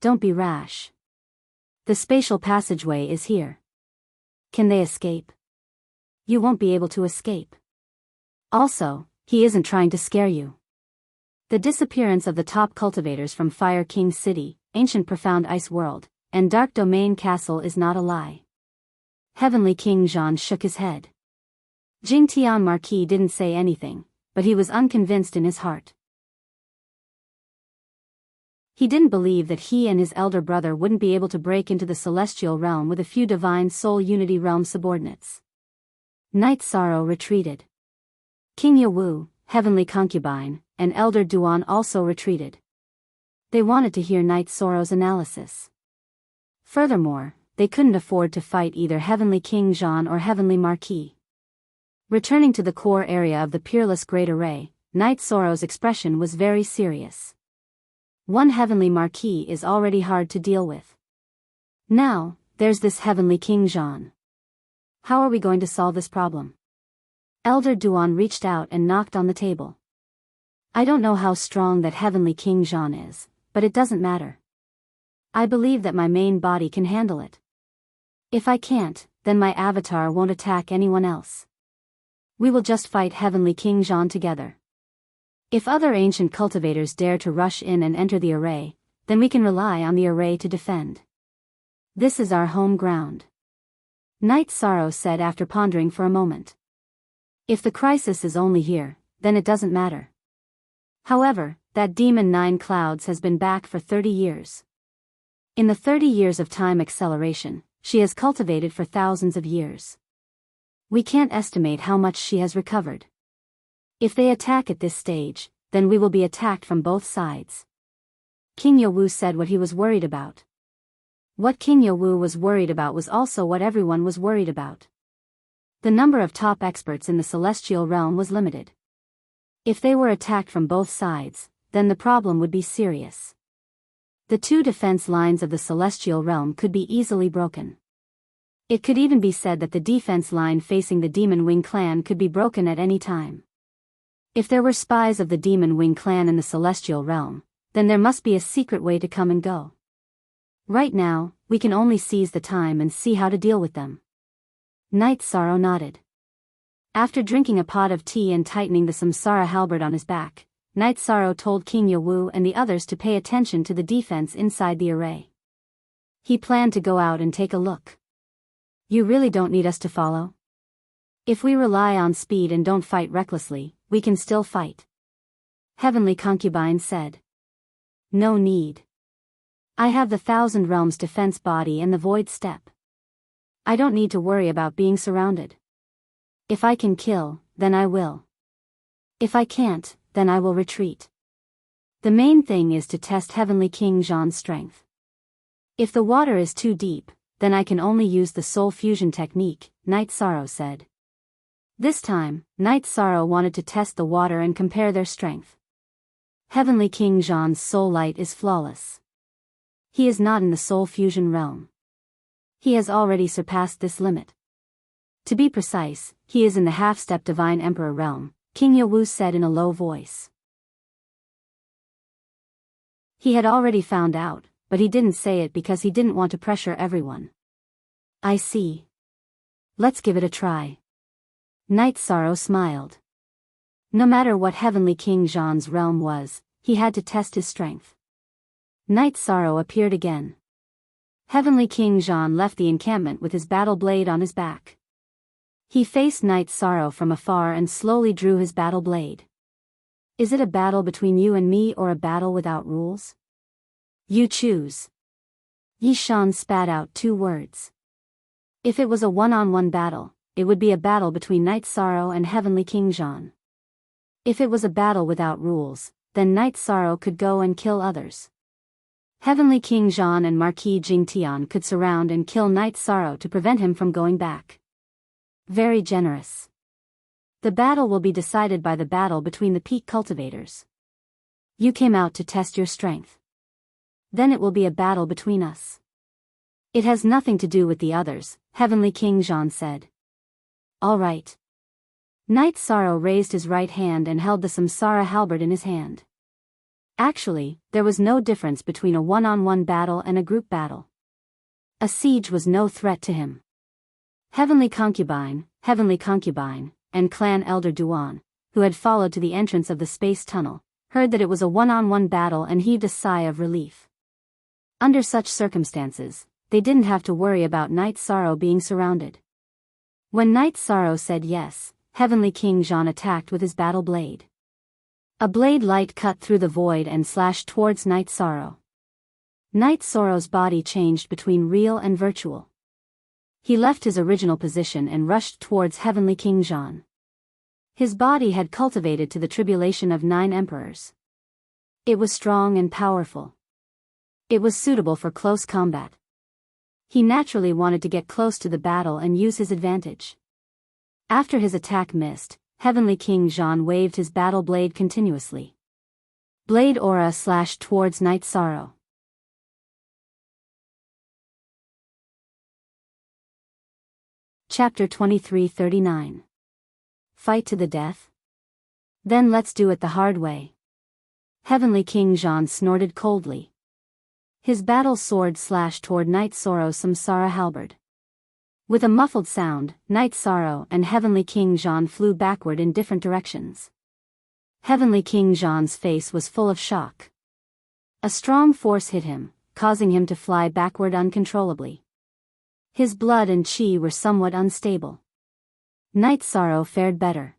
Don't be rash. The spatial passageway is here. Can they escape? You won't be able to escape. Also, he isn't trying to scare you. The disappearance of the top cultivators from Fire King City, Ancient Profound Ice World, and Dark Domain Castle is not a lie. Heavenly King Jean shook his head. Jingtian Marquis didn't say anything, but he was unconvinced in his heart. He didn't believe that he and his elder brother wouldn't be able to break into the celestial realm with a few Divine Soul Unity Realm subordinates. Night Sorrow retreated. King Yawu, Heavenly Concubine, and Elder Duan also retreated. They wanted to hear Night Sorrow's analysis. Furthermore, they couldn't afford to fight either Heavenly King Jean or Heavenly Marquis. Returning to the core area of the Peerless Great Array, Night Sorrow's expression was very serious. One Heavenly Marquis is already hard to deal with. Now, there's this Heavenly King Jean. How are we going to solve this problem? Elder Duan reached out and knocked on the table. I don't know how strong that Heavenly King Jean is, but it doesn't matter. I believe that my main body can handle it. If I can't, then my avatar won't attack anyone else. We will just fight Heavenly King Jean together. If other ancient cultivators dare to rush in and enter the array, then we can rely on the array to defend. This is our home ground. Night Sorrow said after pondering for a moment. If the crisis is only here, then it doesn't matter. However, that demon Nine Clouds has been back for 30 years. In the 30 years of time acceleration, she has cultivated for thousands of years. We can't estimate how much she has recovered. If they attack at this stage, then we will be attacked from both sides. King Yawu said what he was worried about. What King Yawu was worried about was also what everyone was worried about. The number of top experts in the celestial realm was limited. If they were attacked from both sides, then the problem would be serious. The two defense lines of the celestial realm could be easily broken. It could even be said that the defense line facing the Demon Wing clan could be broken at any time. If there were spies of the Demon Wing clan in the celestial realm, then there must be a secret way to come and go. Right now, we can only seize the time and see how to deal with them. Night Sorrow nodded. After drinking a pot of tea and tightening the samsara halberd on his back, Night Sorrow told King Yawu and the others to pay attention to the defense inside the array. He planned to go out and take a look. You really don't need us to follow? If we rely on speed and don't fight recklessly, we can still fight. Heavenly Concubine said. No need. I have the Thousand Realms defense body and the Void Step. I don't need to worry about being surrounded. If I can kill, then I will. If I can't, then I will retreat. The main thing is to test Heavenly King Jean's strength. If the water is too deep, then I can only use the soul fusion technique, Night Sorrow said. This time, Night Sorrow wanted to test the water and compare their strength. Heavenly King Jean's soul light is flawless. He is not in the soul fusion realm. He has already surpassed this limit. To be precise, he is in the half-step Divine Emperor realm, King Yawu said in a low voice. He had already found out, but he didn't say it because he didn't want to pressure everyone. I see. Let's give it a try. Night Sorrow smiled. No matter what Heavenly King Jean's realm was, he had to test his strength. Night Sorrow appeared again. Heavenly King Jean left the encampment with his battle blade on his back. He faced Night Sorrow from afar and slowly drew his battle blade. Is it a battle between you and me or a battle without rules? You choose. Yi Shan spat out 2 words. If it was a one-on-one battle, it would be a battle between Night Sorrow and Heavenly King Jean. If it was a battle without rules, then Night Sorrow could go and kill others. Heavenly King Jean and Marquis Jingtian could surround and kill Night Sorrow to prevent him from going back. Very generous. The battle will be decided by the battle between the peak cultivators. You came out to test your strength. Then it will be a battle between us. It has nothing to do with the others, Heavenly King Jean said. All right. Night Sorrow raised his right hand and held the Samsara halberd in his hand. Actually, there was no difference between a one-on-one battle and a group battle. A siege was no threat to him. Heavenly Concubine, and Clan Elder Duan, who had followed to the entrance of the space tunnel, heard that it was a one-on-one battle and heaved a sigh of relief. Under such circumstances, they didn't have to worry about Night Sorrow being surrounded. When Night Sorrow said yes, Heavenly King Jean attacked with his battle blade. A blade light cut through the void and slashed towards Night Sorrow. Night Sorrow's body changed between real and virtual. He left his original position and rushed towards Heavenly King Jean. His body had cultivated to the tribulation of 9 emperors. It was strong and powerful. It was suitable for close combat. He naturally wanted to get close to the battle and use his advantage. After his attack missed, Heavenly King Jean waved his battle blade continuously. Blade aura slashed towards Night Sorrow. Chapter 2339. Fight to the death? Then let's do it the hard way. Heavenly King Jean snorted coldly. His battle sword slashed toward Night Sorrow's Samsara halberd. With a muffled sound, Night Sorrow and Heavenly King Jean flew backward in different directions. Heavenly King Jean's face was full of shock. A strong force hit him, causing him to fly backward uncontrollably. His blood and chi were somewhat unstable. Night Sorrow fared better.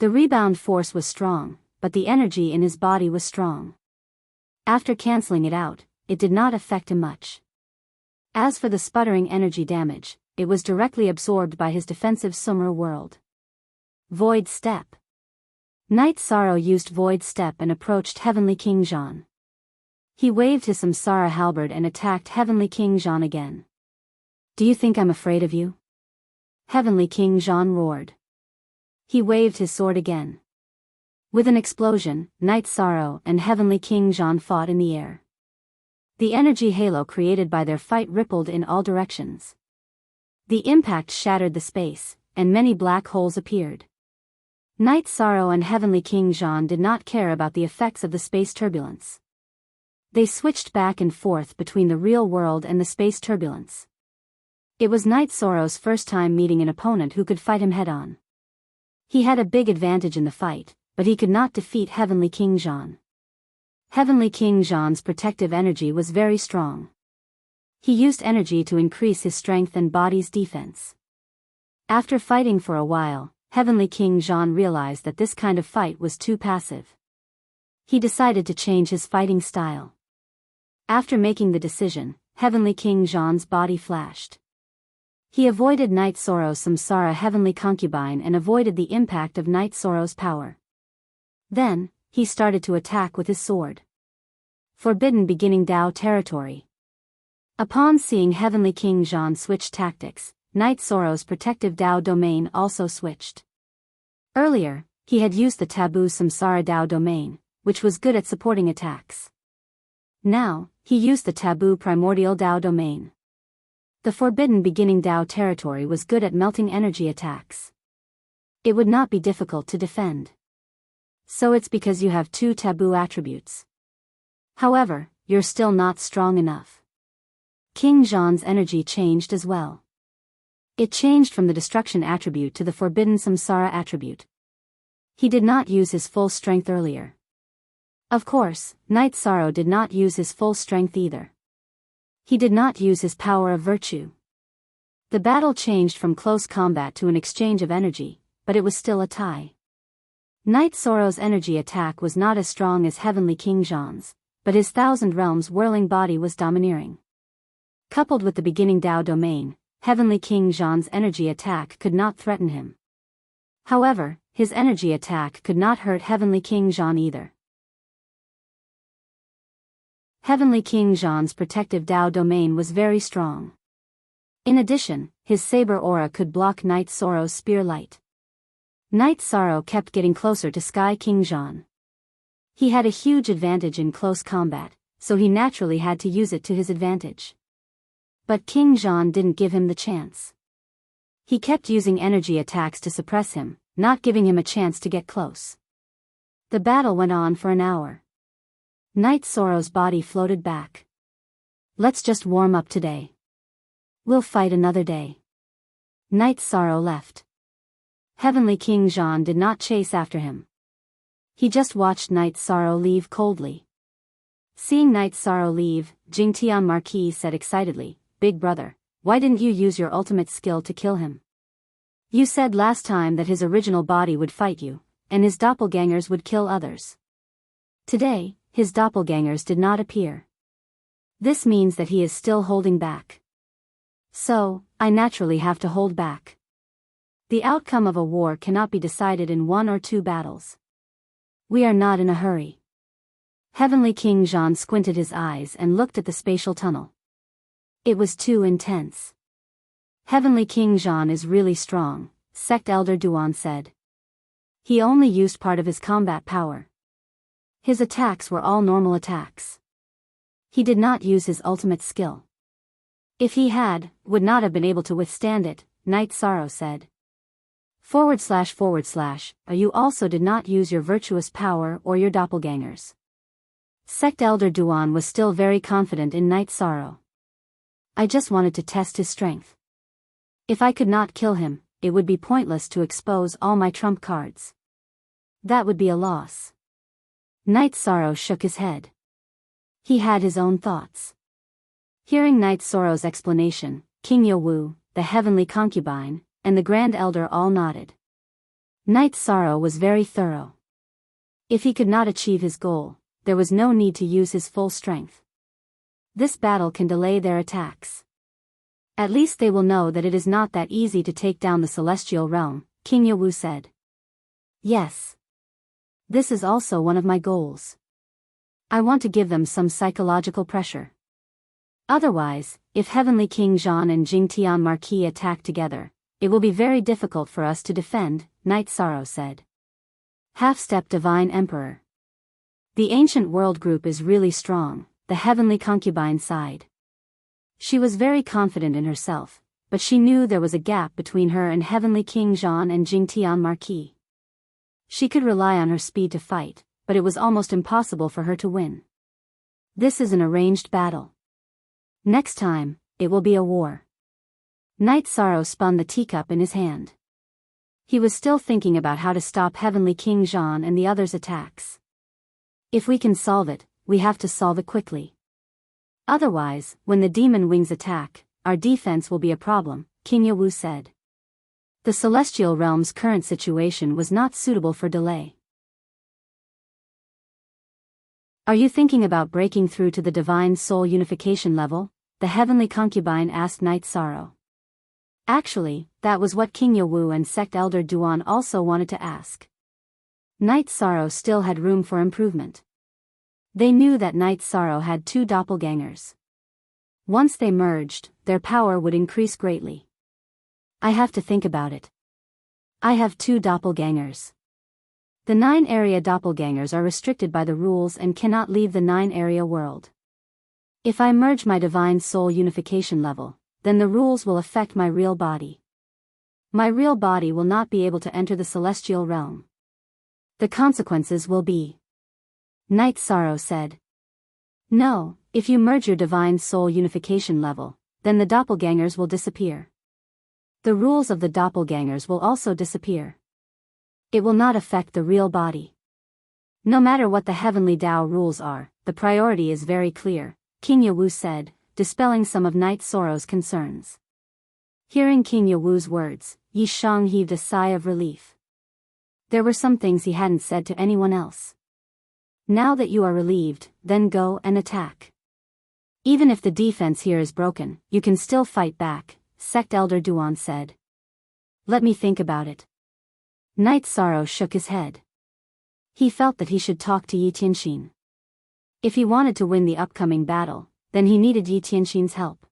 The rebound force was strong, but the energy in his body was strong. After canceling it out, it did not affect him much. As for the sputtering energy damage, it was directly absorbed by his defensive Summer world. Void Step. Night Sorrow used Void Step and approached Heavenly King Jean. He waved his Samsara halberd and attacked Heavenly King Jean again. Do you think I'm afraid of you? Heavenly King Jean roared. He waved his sword again. With an explosion, Night Sorrow and Heavenly King Jean fought in the air. The energy halo created by their fight rippled in all directions. The impact shattered the space, and many black holes appeared. Night Sorrow and Heavenly King Jean did not care about the effects of the space turbulence. They switched back and forth between the real world and the space turbulence. It was Night Sorrow's first time meeting an opponent who could fight him head-on. He had a big advantage in the fight, but he could not defeat Heavenly King Jean. Heavenly King Jean's protective energy was very strong. He used energy to increase his strength and body's defense. After fighting for a while, Heavenly King Jean realized that this kind of fight was too passive. He decided to change his fighting style. After making the decision, Heavenly King Jean's body flashed. He avoided Night Sorrow's Samsara Heavenly Concubine and avoided the impact of Night Sorrow's power. Then, he started to attack with his sword. Forbidden Beginning Dao territory. Upon seeing Heavenly King Jean switch tactics, Night Sorrow's protective Dao domain also switched. Earlier, he had used the taboo Samsara Dao domain, which was good at supporting attacks. Now, he used the taboo primordial Dao domain. The forbidden beginning Dao territory was good at melting energy attacks. It would not be difficult to defend. So it's because you have two taboo attributes. However, you're still not strong enough. King Zhan's energy changed as well. It changed from the destruction attribute to the forbidden samsara attribute. He did not use his full strength earlier. Of course, Night Sorrow did not use his full strength either. He did not use his power of virtue. The battle changed from close combat to an exchange of energy, but it was still a tie. Night Sorrow's energy attack was not as strong as Heavenly King Zhan's, but his Thousand Realms whirling body was domineering. Coupled with the beginning Dao domain, Heavenly King Zhan's energy attack could not threaten him. However, his energy attack could not hurt Heavenly King Zhan either. Heavenly King Zhan's protective Dao domain was very strong. In addition, his saber aura could block Night Sorrow's spear light. Night Sorrow kept getting closer to Sky King Zhan. He had a huge advantage in close combat, so he naturally had to use it to his advantage. But King Zhan didn't give him the chance. He kept using energy attacks to suppress him, not giving him a chance to get close. The battle went on for an hour. Night Sorrow's body floated back. Let's just warm up today. We'll fight another day. Night Sorrow left. Heavenly King Zhan did not chase after him. He just watched Night Sorrow leave coldly. Seeing Night Sorrow leave, Jingtian Marquis said excitedly, "Big brother, why didn't you use your ultimate skill to kill him? You said last time that his original body would fight you, and his doppelgangers would kill others. Today, his doppelgangers did not appear. This means that he is still holding back. So, I naturally have to hold back. The outcome of a war cannot be decided in 1 or 2 battles. We are not in a hurry." Heavenly King Zhan squinted his eyes and looked at the spatial tunnel. It was too intense. Heavenly King Zhan is really strong, Sect Elder Duan said. He only used part of his combat power. His attacks were all normal attacks. He did not use his ultimate skill. If he had, would not have been able to withstand it, Night Sorrow said. // you also did not use your virtuous power or your doppelgangers. Sect Elder Duan was still very confident in Night Sorrow. I just wanted to test his strength. If I could not kill him, it would be pointless to expose all my trump cards. That would be a loss. Night Sorrow shook his head. He had his own thoughts. Hearing Night Sorrow's explanation, King Yowu, the heavenly concubine, and the Grand Elder all nodded. Night Sorrow was very thorough. If he could not achieve his goal, there was no need to use his full strength. This battle can delay their attacks. At least they will know that it is not that easy to take down the celestial realm, King Yowu said. Yes. This is also one of my goals. I want to give them some psychological pressure. Otherwise, if Heavenly King Zhan and Jingtian Marquis attack together, it will be very difficult for us to defend, Night Sorrow said. Half-step Divine Emperor. The ancient world group is really strong, the heavenly concubine sighed. She was very confident in herself, but she knew there was a gap between her and Heavenly King Zhan and Jingtian Marquis. She could rely on her speed to fight, but it was almost impossible for her to win. This is an arranged battle. Next time, it will be a war. Night Sorrow spun the teacup in his hand. He was still thinking about how to stop Heavenly King Zhan and the others' attacks. If we can solve it, we have to solve it quickly. Otherwise, when the demon wings attack, our defense will be a problem, King Yowu said. The celestial realm's current situation was not suitable for delay. Are you thinking about breaking through to the divine soul unification level? The heavenly concubine asked Night Sorrow. Actually, that was what King Yowu and Sect Elder Duan also wanted to ask. Night Sorrow still had room for improvement. They knew that Night Sorrow had 2 doppelgangers. Once they merged, their power would increase greatly. I have to think about it. I have 2 doppelgangers. The 9-area doppelgangers are restricted by the rules and cannot leave the 9-area world. If I merge my divine soul unification level, then the rules will affect my real body. My real body will not be able to enter the celestial realm. The consequences will be. Night Sorrow said. No, if you merge your divine soul unification level, then the doppelgangers will disappear. The rules of the doppelgangers will also disappear. It will not affect the real body. No matter what the heavenly Tao rules are, the priority is very clear, King Yawu said, dispelling some of Night Sorrow's concerns. Hearing King Yawu's words, Yi Shang heaved a sigh of relief. There were some things he hadn't said to anyone else. Now that you are relieved, then go and attack. Even if the defense here is broken, you can still fight back, Sect Elder Duan said. Let me think about it. Night Sorrow shook his head. He felt that he should talk to Yi Tianxin. If he wanted to win the upcoming battle, then he needed Yi Tianxin's help.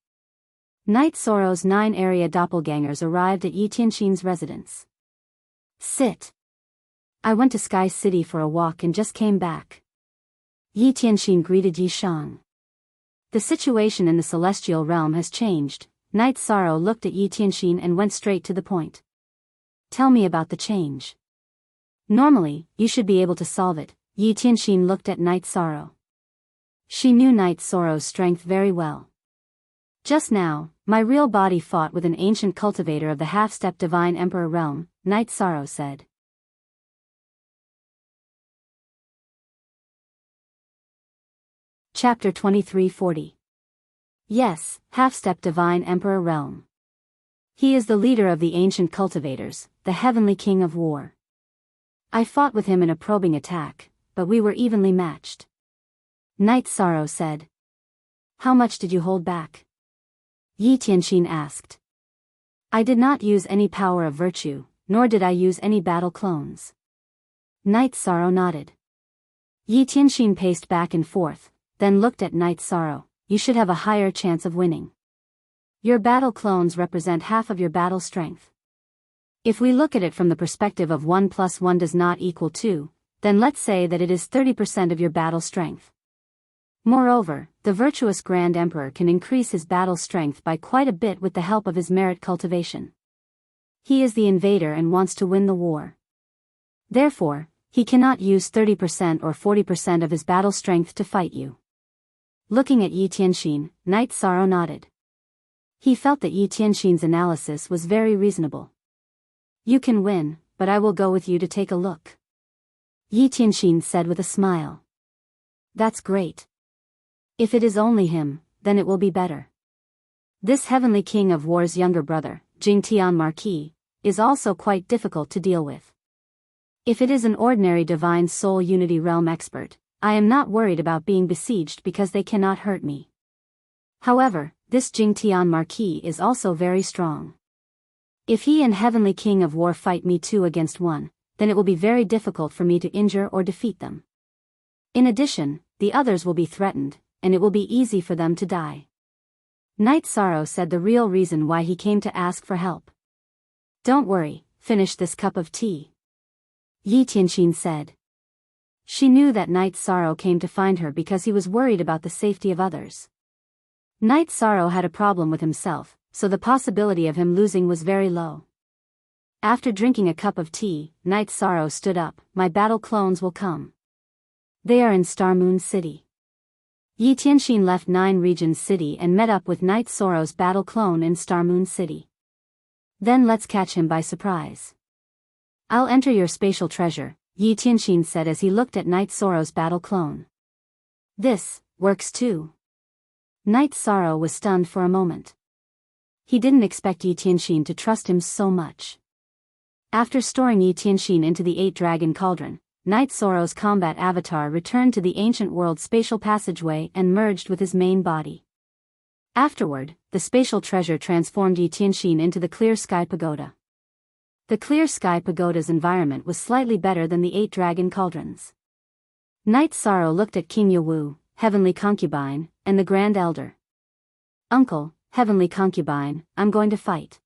Night Sorrow's 9-area doppelgangers arrived at Yi Tianxin's residence. Sit. I went to Sky City for a walk and just came back. Yi Tianxin greeted Yi Shang. The situation in the celestial realm has changed. Night Sorrow looked at Yi Tianxin and went straight to the point. Tell me about the change. Normally, you should be able to solve it. Yi Tianxin looked at Night Sorrow. She knew Night Sorrow's strength very well. Just now, my real body fought with an ancient cultivator of the half-step divine emperor realm, Night Sorrow said. Chapter 2340. Yes, half-step divine emperor realm. He is the leader of the ancient cultivators, the heavenly king of war. I fought with him in a probing attack, but we were evenly matched. Night Sorrow said. How much did you hold back? Yi Tianxin asked. I did not use any power of virtue, nor did I use any battle clones. Night Sorrow nodded. Yi Tianxin paced back and forth, then looked at Night Sorrow. You should have a higher chance of winning. Your battle clones represent half of your battle strength. If we look at it from the perspective of 1 + 1 does not equal 2, then let's say that it is 30% of your battle strength. Moreover, the virtuous Grand Emperor can increase his battle strength by quite a bit with the help of his merit cultivation. He is the invader and wants to win the war. Therefore, he cannot use 30% or 40% of his battle strength to fight you. Looking at Yi Tianxin, Night Sorrow nodded. He felt that Yi Tianxin's analysis was very reasonable. You can win, but I will go with you to take a look. Yi Tianxin said with a smile. That's great. If it is only him, then it will be better. This heavenly king of war's younger brother, Jingtian Marquis, is also quite difficult to deal with. If it is an ordinary divine soul unity realm expert, I am not worried about being besieged because they cannot hurt me. However, this Jingtian Marquis is also very strong. If he and Heavenly King of War fight me 2 against 1, then it will be very difficult for me to injure or defeat them. In addition, the others will be threatened, and it will be easy for them to die. Night Sorrow said the real reason why he came to ask for help. Don't worry, finish this cup of tea. Yi Tianxin said. She knew that Night Sorrow came to find her because he was worried about the safety of others. Night Sorrow had a problem with himself, so the possibility of him losing was very low. After drinking a cup of tea, Night Sorrow stood up. My battle clones will come. They are in Star Moon City. Yi Tianxin left 9 Regions City and met up with Night Sorrow's battle clone in Star Moon City. Then let's catch him by surprise. I'll enter your spatial treasure, Yi Tianxin said as he looked at Night Sorrow's battle clone. This works too. Night Sorrow was stunned for a moment. He didn't expect Yi Tianxin to trust him so much. After storing Yi Tianxin into the 8-dragon cauldron, Night Sorrow's combat avatar returned to the ancient world spatial passageway and merged with his main body. Afterward, the spatial treasure transformed Yi Tianxin into the Clear Sky Pagoda. The Clear Sky Pagoda's environment was slightly better than the 8-dragon cauldrons. Night Sorrow looked at King Yawu, Heavenly Concubine, and the Grand Elder. Uncle, Heavenly Concubine, I'm going to fight.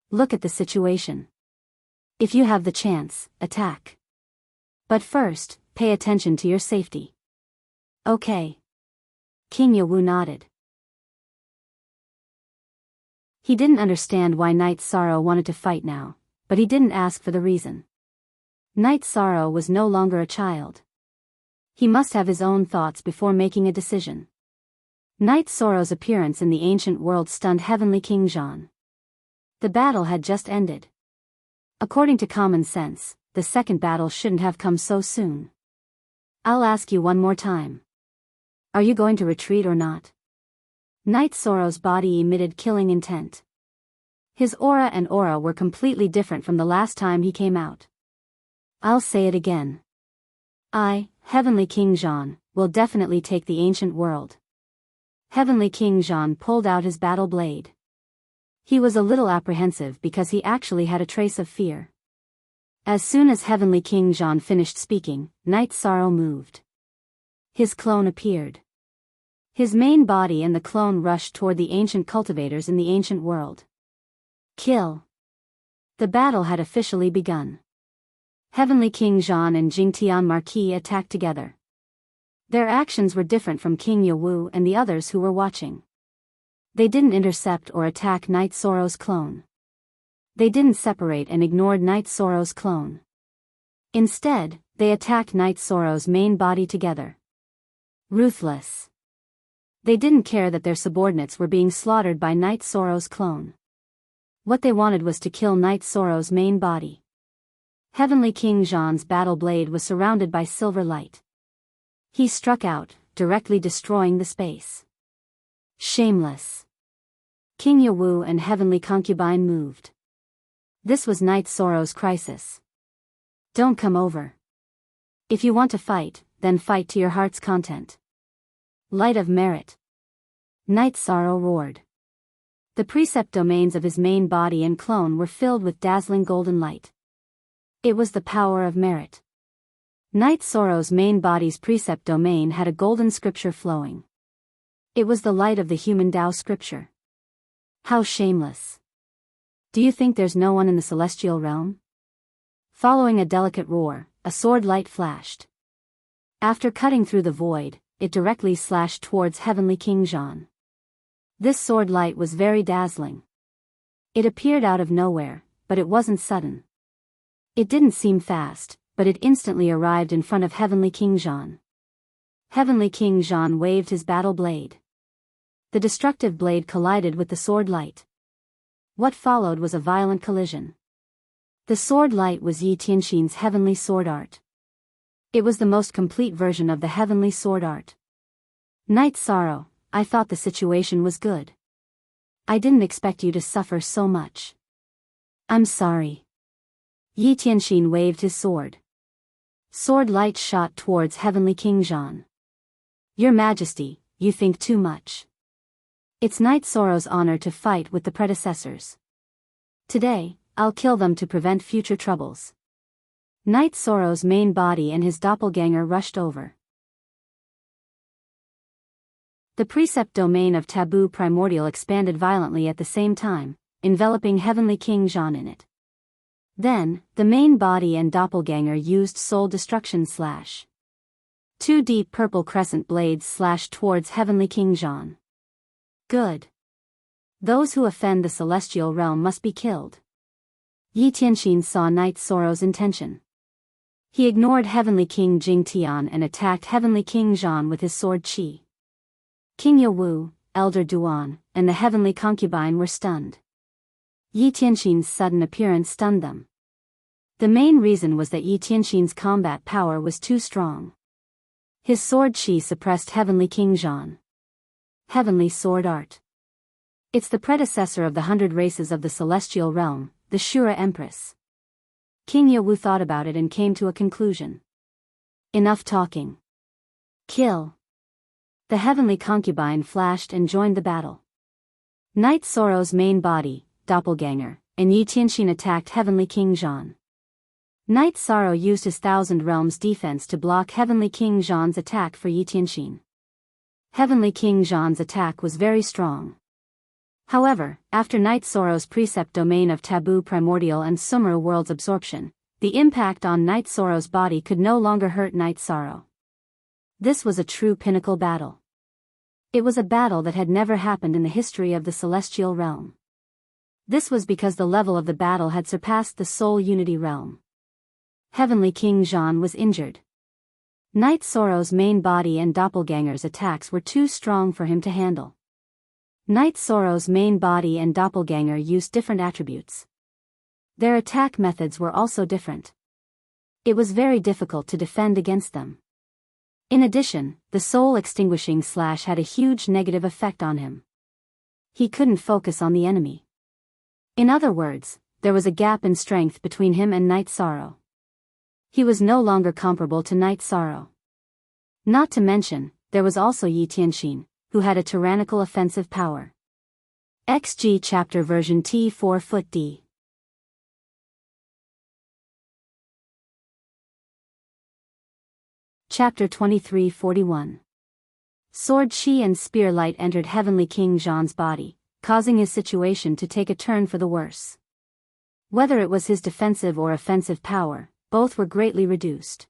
Look at the situation. If you have the chance, attack. But first, pay attention to your safety. Okay. King Yawu nodded. He didn't understand why Knight Sorrow wanted to fight now, but he didn't ask for the reason. Knight Sorrow was no longer a child. He must have his own thoughts before making a decision. Knight Sorrow's appearance in the ancient world stunned Heavenly King Jean. The battle had just ended. According to common sense, the second battle shouldn't have come so soon. I'll ask you one more time. Are you going to retreat or not? Knight Sorrow's body emitted killing intent. His aura and aura were completely different from the last time he came out. I'll say it again. I, Heavenly King Jean, will definitely take the ancient world. Heavenly King Jean pulled out his battle blade. He was a little apprehensive because he actually had a trace of fear. As soon as Heavenly King Jean finished speaking, Knight Sorrow moved. His clone appeared. His main body and the clone rushed toward the ancient cultivators in the ancient world. Kill. The battle had officially begun. Heavenly King Jean and Jingtian Marquis attacked together. Their actions were different from King Yawu and the others who were watching. They didn't intercept or attack Knight Sorrow's clone. They didn't separate and ignored Knight Sorrow's clone. Instead, they attacked Knight Sorrow's main body together. Ruthless. They didn't care that their subordinates were being slaughtered by Knight Sorrow's clone. What they wanted was to kill Knight Sorrow's main body. Heavenly King Jean's battle blade was surrounded by silver light. He struck out, directly destroying the space. Shameless. King Yawu and Heavenly Concubine moved. This was Knight Sorrow's crisis. Don't come over. If you want to fight, then fight to your heart's content. Light of merit. Knight Sorrow roared. The precept domains of his main body and clone were filled with dazzling golden light. It was the power of merit. Knight Sorrow's main body's precept domain had a golden scripture flowing. It was the light of the human Tao scripture. How shameless. Do you think there's no one in the celestial realm? Following a delicate roar, a sword light flashed. After cutting through the void, it directly slashed towards Heavenly King Jean. This sword light was very dazzling. It appeared out of nowhere, but it wasn't sudden. It didn't seem fast, but it instantly arrived in front of Heavenly King Jean. Heavenly King Jean waved his battle blade. The destructive blade collided with the sword light. What followed was a violent collision. The sword light was Yi Tianxin's heavenly sword art. It was the most complete version of the heavenly sword art. Knight Sorrow, I thought the situation was good. I didn't expect you to suffer so much. I'm sorry. Yi Tianxin waved his sword. Sword light shot towards Heavenly King Jean. Your Majesty, you think too much. It's Knight Sorrow's honor to fight with the predecessors. Today, I'll kill them to prevent future troubles. Knight Sorrow's main body and his doppelganger rushed over. The precept domain of Taboo Primordial expanded violently at the same time, enveloping Heavenly King Jean in it. Then, the main body and doppelganger used soul destruction slash. Two deep purple crescent blades slashed towards Heavenly King Jean. Good. Those who offend the celestial realm must be killed. Yi Tianxin saw Knight Sorrow's intention. He ignored Heavenly King Jingtian and attacked Heavenly King Jean with his sword Qi. King Yawu, Elder Duan, and the Heavenly Concubine were stunned. Yi Tianxin's sudden appearance stunned them. The main reason was that Yi Tianxin's combat power was too strong. His sword Qi suppressed Heavenly King Jean. Heavenly Sword Art. It's the predecessor of the 100 races of the celestial realm, the Shura Empress. King Yawu thought about it and came to a conclusion. Enough talking. Kill. The Heavenly Concubine flashed and joined the battle. Knight Sorrow's main body, doppelganger, and Yi Tianxin attacked Heavenly King Jean. Knight Sorrow used his Thousand Realms defense to block Heavenly King Jean's attack for Yi Tianxin. Heavenly King Jean's attack was very strong. However, after Night Sorrow's precept domain of taboo primordial and Sumeru world's absorption, the impact on Night Sorrow's body could no longer hurt Night Sorrow. This was a true pinnacle battle. It was a battle that had never happened in the history of the celestial realm. This was because the level of the battle had surpassed the soul unity realm. Heavenly King Jean was injured. Night Sorrow's main body and doppelganger's attacks were too strong for him to handle. Night Sorrow's main body and doppelganger used different attributes. Their attack methods were also different. It was very difficult to defend against them. In addition, the soul extinguishing slash had a huge negative effect on him. He couldn't focus on the enemy. In other words, there was a gap in strength between him and Night Sorrow. He was no longer comparable to Night Sorrow. Not to mention, there was also Yi Tianxin, who had a tyrannical offensive power. XG Chapter Version T4 Foot D. Chapter 2341. Sword Chi and Spear Light entered Heavenly King Jean's body, causing his situation to take a turn for the worse. Whether it was his defensive or offensive power, both were greatly reduced.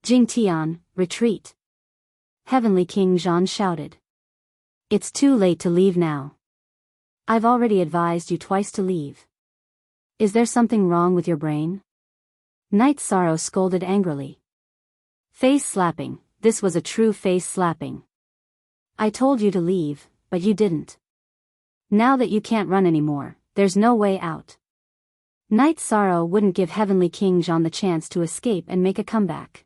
Jing Tian, retreat! Heavenly King Jean shouted. It's too late to leave now. I've already advised you twice to leave. Is there something wrong with your brain? Night Sorrow scolded angrily. Face slapping, this was a true face slapping. I told you to leave, but you didn't. Now that you can't run anymore, there's no way out. Night Sorrow wouldn't give Heavenly King Jean the chance to escape and make a comeback.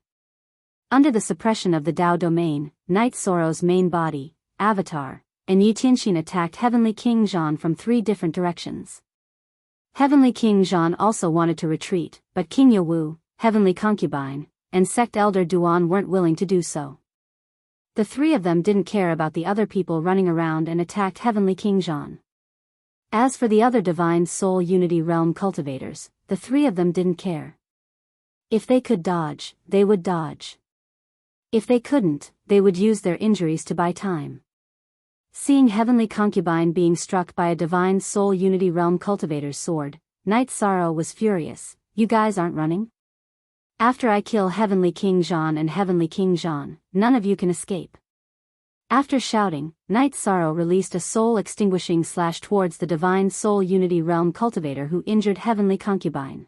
Under the suppression of the Tao domain, Night Sorrow's main body, Avatar, and Yi Tianxin attacked Heavenly King Jean from 3 different directions. Heavenly King Jean also wanted to retreat, but King Yawu, Heavenly Concubine, and Sect Elder Duan weren't willing to do so. The 3 of them didn't care about the other people running around and attacked Heavenly King Jean. As for the other Divine Soul Unity Realm cultivators, the 3 of them didn't care. If they could dodge, they would dodge. If they couldn't, they would use their injuries to buy time. Seeing Heavenly Concubine being struck by a Divine Soul Unity Realm cultivator's sword, Night Sorrow was furious. You guys aren't running? After I kill Heavenly King Jean and Heavenly King Jean, none of you can escape. After shouting, Night Sorrow released a soul extinguishing slash towards the Divine Soul Unity Realm cultivator who injured Heavenly Concubine.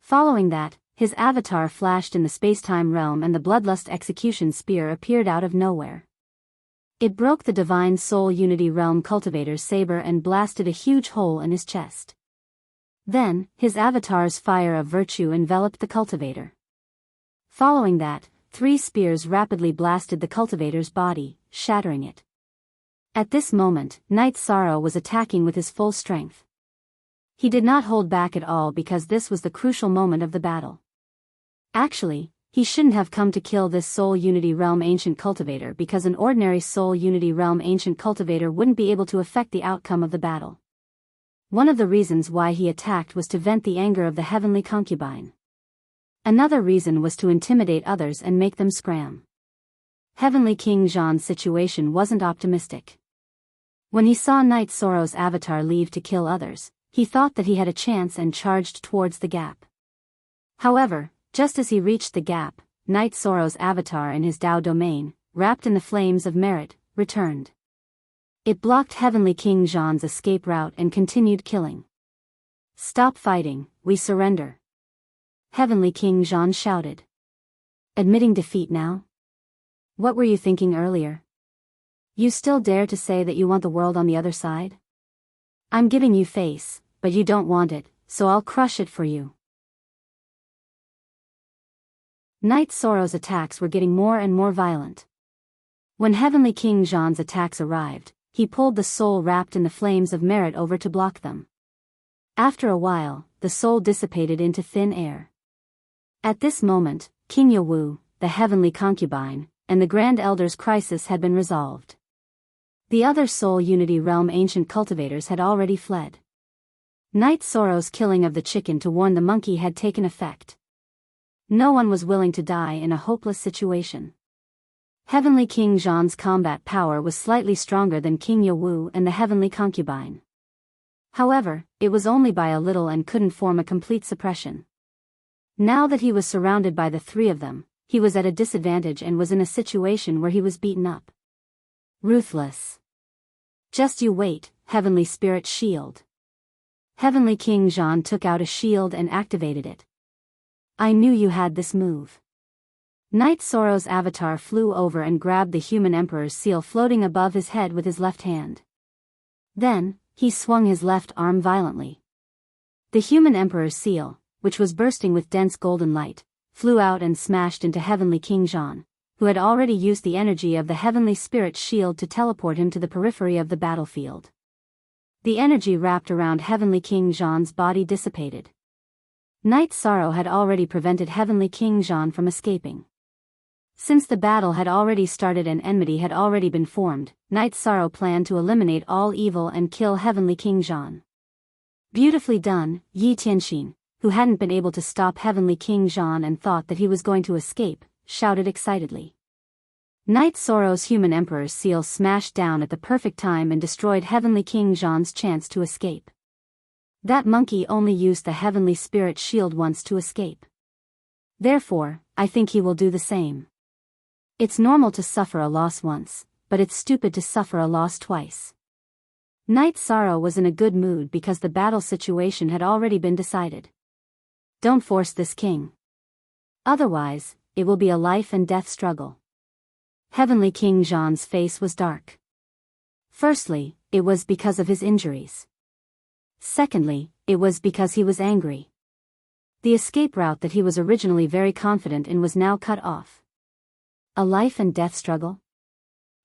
Following that, his avatar flashed in the spacetime realm and the Bloodlust Execution Spear appeared out of nowhere. It broke the Divine Soul Unity Realm cultivator's saber and blasted a huge hole in his chest. Then, his avatar's fire of virtue enveloped the cultivator. Following that, 3 spears rapidly blasted the cultivator's body, shattering it. At this moment, Night Sorrow was attacking with his full strength. He did not hold back at all because this was the crucial moment of the battle. Actually, he shouldn't have come to kill this Soul Unity Realm Ancient Cultivator because an ordinary Soul Unity Realm Ancient Cultivator wouldn't be able to affect the outcome of the battle. One of the reasons why he attacked was to vent the anger of the Heavenly Concubine. Another reason was to intimidate others and make them scram. Heavenly King Jean's situation wasn't optimistic. When he saw Night Sorrow's avatar leave to kill others, he thought that he had a chance and charged towards the gap. However, just as he reached the gap, Night Sorrow's avatar in his Tao domain, wrapped in the flames of merit, returned. It blocked Heavenly King Jean's escape route and continued killing. Stop fighting, we surrender. Heavenly King Jean shouted. Admitting defeat now? What were you thinking earlier? You still dare to say that you want the world on the other side? I'm giving you face, but you don't want it, so I'll crush it for you. Night Sorrow's attacks were getting more and more violent. When Heavenly King Jean's attacks arrived, he pulled the soul wrapped in the flames of merit over to block them. After a while, the soul dissipated into thin air. At this moment, King Yawu, the Heavenly Concubine, and the Grand Elder's crisis had been resolved. The other Soul Unity Realm Ancient Cultivators had already fled. Night Sorrow's killing of the chicken to warn the monkey had taken effect. No one was willing to die in a hopeless situation. Heavenly King Zhan's combat power was slightly stronger than King Yawu and the Heavenly Concubine. However, it was only by a little and couldn't form a complete suppression. Now that he was surrounded by the three of them, he was at a disadvantage and was in a situation where he was beaten up. Ruthless. Just you wait, Heavenly Spirit Shield. Heavenly King Zhan took out a shield and activated it. I knew you had this move. Knight Soro's avatar flew over and grabbed the human emperor's seal floating above his head with his left hand. Then, he swung his left arm violently. The human emperor's seal, which was bursting with dense golden light, flew out and smashed into Heavenly King Zhan, who had already used the energy of the Heavenly Spirit Shield to teleport him to the periphery of the battlefield. The energy wrapped around Heavenly King Zhan's body dissipated. Knight Soro had already prevented Heavenly King Zhan from escaping. Since the battle had already started and enmity had already been formed, Knight Soro planned to eliminate all evil and kill Heavenly King Zhan. Beautifully done, Yi Tianxin, who hadn't been able to stop Heavenly King Zhan and thought that he was going to escape, shouted excitedly. Knight Soro's human emperor's seal smashed down at the perfect time and destroyed Heavenly King Zhan's chance to escape. That monkey only used the Heavenly Spirit Shield once to escape. Therefore, I think he will do the same. It's normal to suffer a loss once, but it's stupid to suffer a loss twice. Knight Soro was in a good mood because the battle situation had already been decided. Don't force this king. Otherwise, it will be a life and death struggle. Heavenly King Zhan's face was dark. Firstly, it was because of his injuries. Secondly, it was because he was angry. The escape route that he was originally very confident in was now cut off. A life and death struggle?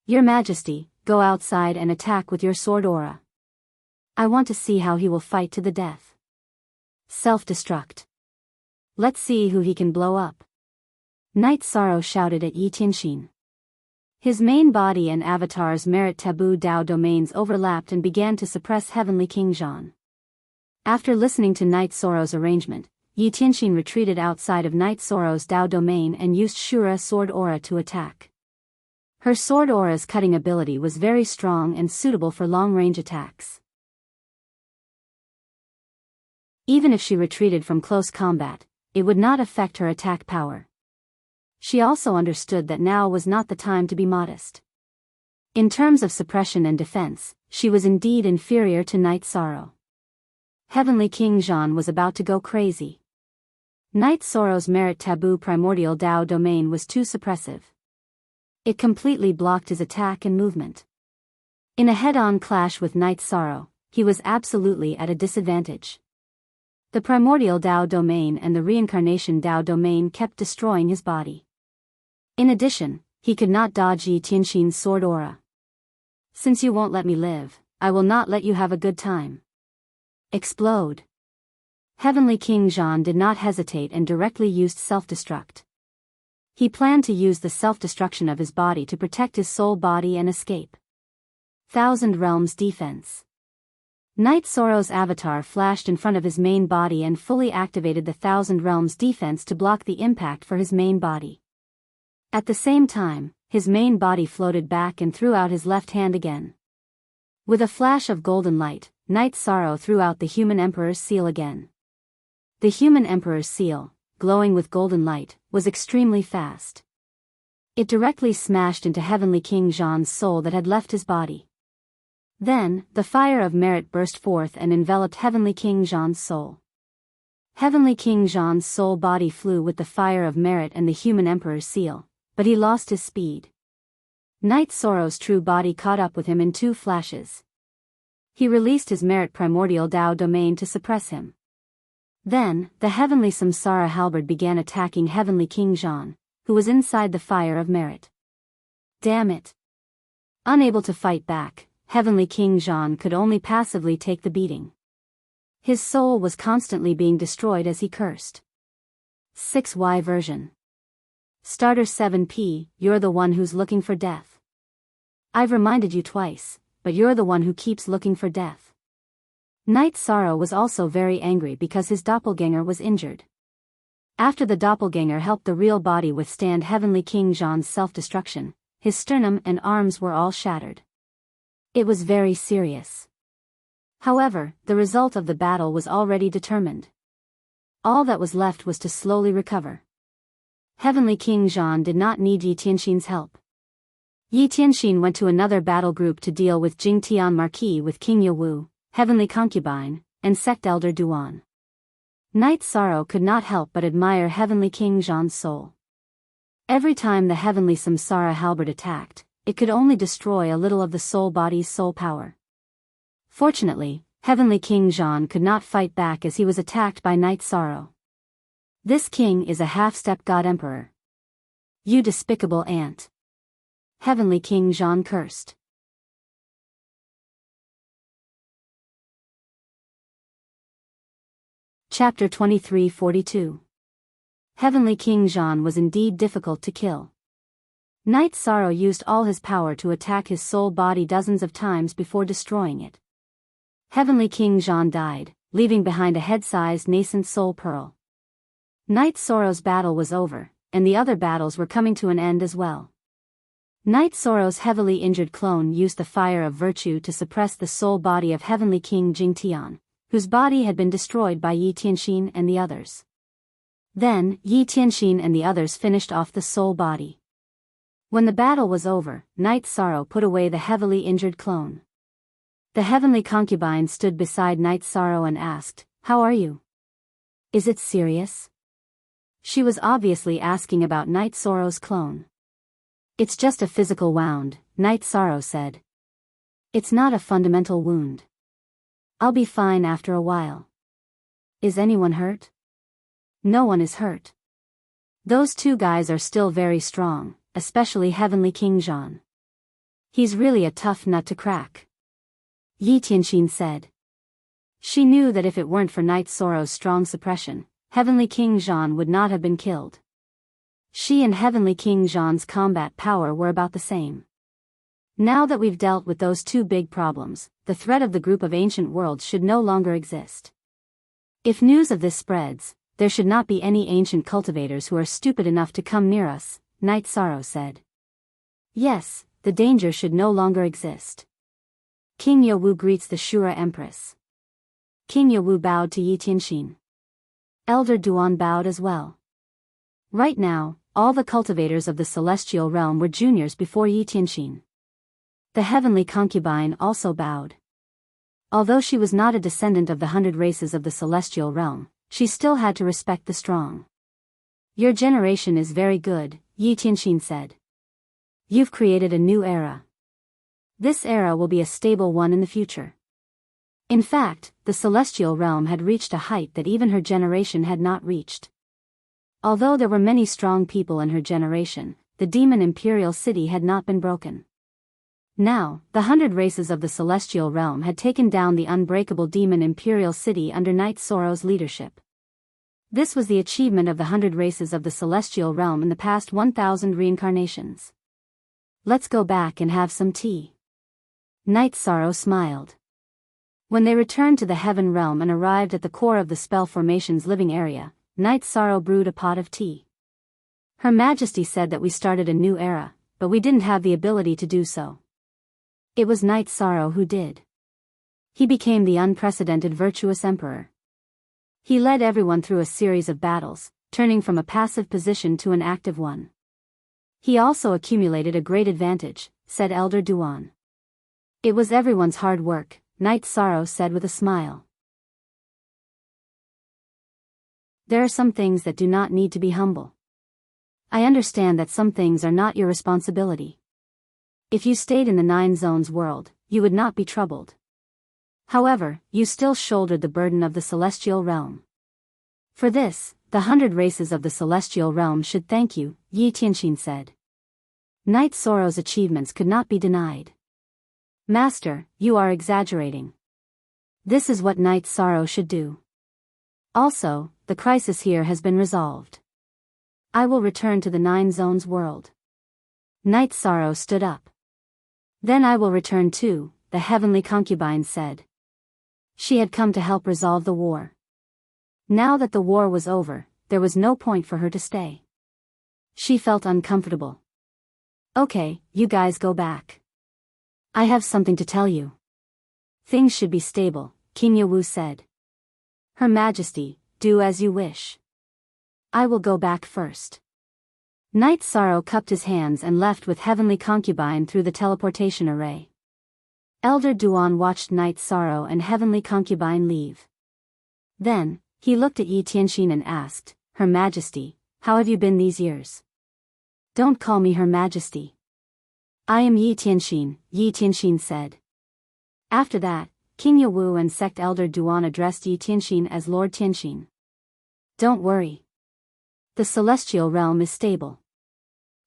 Your Majesty, go outside and attack with your sword aura. I want to see how he will fight to the death. Self-destruct. Let's see who he can blow up. Knight Soro shouted at Yi Tianxin. His main body and avatar's merit taboo Dao domains overlapped and began to suppress Heavenly King Zhan. After listening to Knight Soro's arrangement, Yi Tianxin retreated outside of Knight Soro's Dao domain and used Shura sword aura to attack. Her sword aura's cutting ability was very strong and suitable for long-range attacks. Even if she retreated from close combat, it would not affect her attack power. She also understood that now was not the time to be modest. In terms of suppression and defense, she was indeed inferior to Knight Soro. Heavenly King Zhan was about to go crazy. Knight Soro's merit taboo primordial Dao domain was too suppressive. It completely blocked his attack and movement. In a head-on clash with Knight Soro, he was absolutely at a disadvantage. The primordial Dao domain and the reincarnation Dao domain kept destroying his body. In addition, he could not dodge Yi Tianxin's sword aura. Since you won't let me live, I will not let you have a good time. Explode. Heavenly King Zhan did not hesitate and directly used self-destruct. He planned to use the self-destruction of his body to protect his soul body and escape. Thousand Realms Defense. Knight Soro's avatar flashed in front of his main body and fully activated the Thousand Realms Defense to block the impact for his main body. At the same time, his main body floated back and threw out his left hand again. With a flash of golden light, Knight Soro threw out the human emperor's seal again. The human emperor's seal, glowing with golden light, was extremely fast. It directly smashed into Heavenly King Zhan's soul that had left his body. Then, the fire of merit burst forth and enveloped Heavenly King Zhan's soul. Heavenly King Zhan's soul body flew with the fire of merit and the human emperor's seal, but he lost his speed. Knight Soro's true body caught up with him in 2 flashes. He released his merit primordial Dao domain to suppress him. Then, the heavenly Samsara halberd began attacking Heavenly King Zhan, who was inside the fire of merit. Damn it! Unable to fight back, Heavenly King Zhan could only passively take the beating. His soul was constantly being destroyed as he cursed. 6Y version. Starter 7P, you're the one who's looking for death. I've reminded you twice, but you're the one who keeps looking for death. Knight Soro was also very angry because his doppelganger was injured. After the doppelganger helped the real body withstand Heavenly King Zhan's self-destruction, his sternum and arms were all shattered. It was very serious. However, the result of the battle was already determined. All that was left was to slowly recover. Heavenly King Zhan did not need Yi Tianxin's help. Yi Tianxin went to another battle group to deal with Jing Tian Marquis with King Yawu, Heavenly Concubine, and Sect Elder Duan. Night Sorrow could not help but admire Heavenly King Zhan's soul. Every time the Heavenly Samsara halberd attacked, it could only destroy a little of the soul body's soul power. Fortunately, Heavenly King Zhan could not fight back as he was attacked by Night Sorrow. This king is a half-step god emperor. You despicable ant. Heavenly King Zhan cursed. Chapter 2342. Heavenly King Zhan was indeed difficult to kill. Night Sorrow used all his power to attack his soul body dozens of times before destroying it. Heavenly King Zhan died, leaving behind a head-sized nascent soul pearl. Night Sorrow's battle was over, and the other battles were coming to an end as well. Night Sorrow's heavily injured clone used the fire of virtue to suppress the soul body of Heavenly King Jing Tian, whose body had been destroyed by Yi Tianxin and the others. Then, Yi Tianxin and the others finished off the soul body. When the battle was over, Night Sorrow put away the heavily injured clone. The Heavenly Concubine stood beside Night Sorrow and asked, "How are you? Is it serious?" She was obviously asking about Night Sorrow's clone. "It's just a physical wound," Night Sorrow said. "It's not a fundamental wound. I'll be fine after a while." "Is anyone hurt?" "No one is hurt. Those two guys are still very strong, especially Heavenly King Zhan. He's really a tough nut to crack," Yi Tianxin said. She knew that if it weren't for Night Sorrow's strong suppression, Heavenly King Zhan would not have been killed. She and Heavenly King Zhan's combat power were about the same. Now that we've dealt with those two big problems, the threat of the group of ancient worlds should no longer exist. If news of this spreads, there should not be any ancient cultivators who are stupid enough to come near us, Night Sorrow said. Yes, the danger should no longer exist. King Yawu greets the Shura Empress. King Yawu bowed to Yi Tianxin. Elder Duan bowed as well. Right now, all the cultivators of the celestial realm were juniors before Yi Tianxin. The Heavenly Concubine also bowed. Although she was not a descendant of the 100 races of the celestial realm, she still had to respect the strong. "Your generation is very good," Yi Tianxin said. "You've created a new era. This era will be a stable one in the future." In fact, the celestial realm had reached a height that even her generation had not reached. Although there were many strong people in her generation, the demon imperial city had not been broken. Now, the 100 races of the celestial realm had taken down the unbreakable demon imperial city under Night Sorrow's leadership. This was the achievement of the 100 races of the celestial realm in the past 1,000 reincarnations. "Let's go back and have some tea." Night Sorrow smiled. When they returned to the heaven realm and arrived at the core of the spell formation's living area, Night Sorrow brewed a pot of tea. "Her Majesty said that we started a new era, but we didn't have the ability to do so. It was Night Sorrow who did. He became the unprecedented virtuous emperor. He led everyone through a series of battles, turning from a passive position to an active one. He also accumulated a great advantage," said Elder Duan. "It was everyone's hard work," Night Sorrow said with a smile. "There are some things that do not need to be humble. I understand that some things are not your responsibility. If you stayed in the 9 zones world, you would not be troubled. However, you still shouldered the burden of the celestial realm. For this, the 100 races of the celestial realm should thank you," Yi Tianxin said. Night Sorrow's achievements could not be denied. "Master, you are exaggerating. This is what Night Sorrow should do. Also, the crisis here has been resolved. I will return to the 9 zones world." Night Sorrow stood up. "Then I will return too," the Heavenly Concubine said. She had come to help resolve the war. Now that the war was over, there was no point for her to stay. She felt uncomfortable. Okay, you guys go back. I have something to tell you. Things should be stable, King Yewu said. Her Majesty, do as you wish. I will go back first. Knight Sorrow cupped his hands and left with Heavenly Concubine through the teleportation array. Elder Duan watched Knight Sorrow and Heavenly Concubine leave. Then, he looked at Yi Tianxin and asked, Her Majesty, how have you been these years? Don't call me Her Majesty. I am Yi Tianxin said. After that, King Yewu and Sect Elder Duan addressed Yi Tianxin as Lord Tianxin. Don't worry. The celestial realm is stable.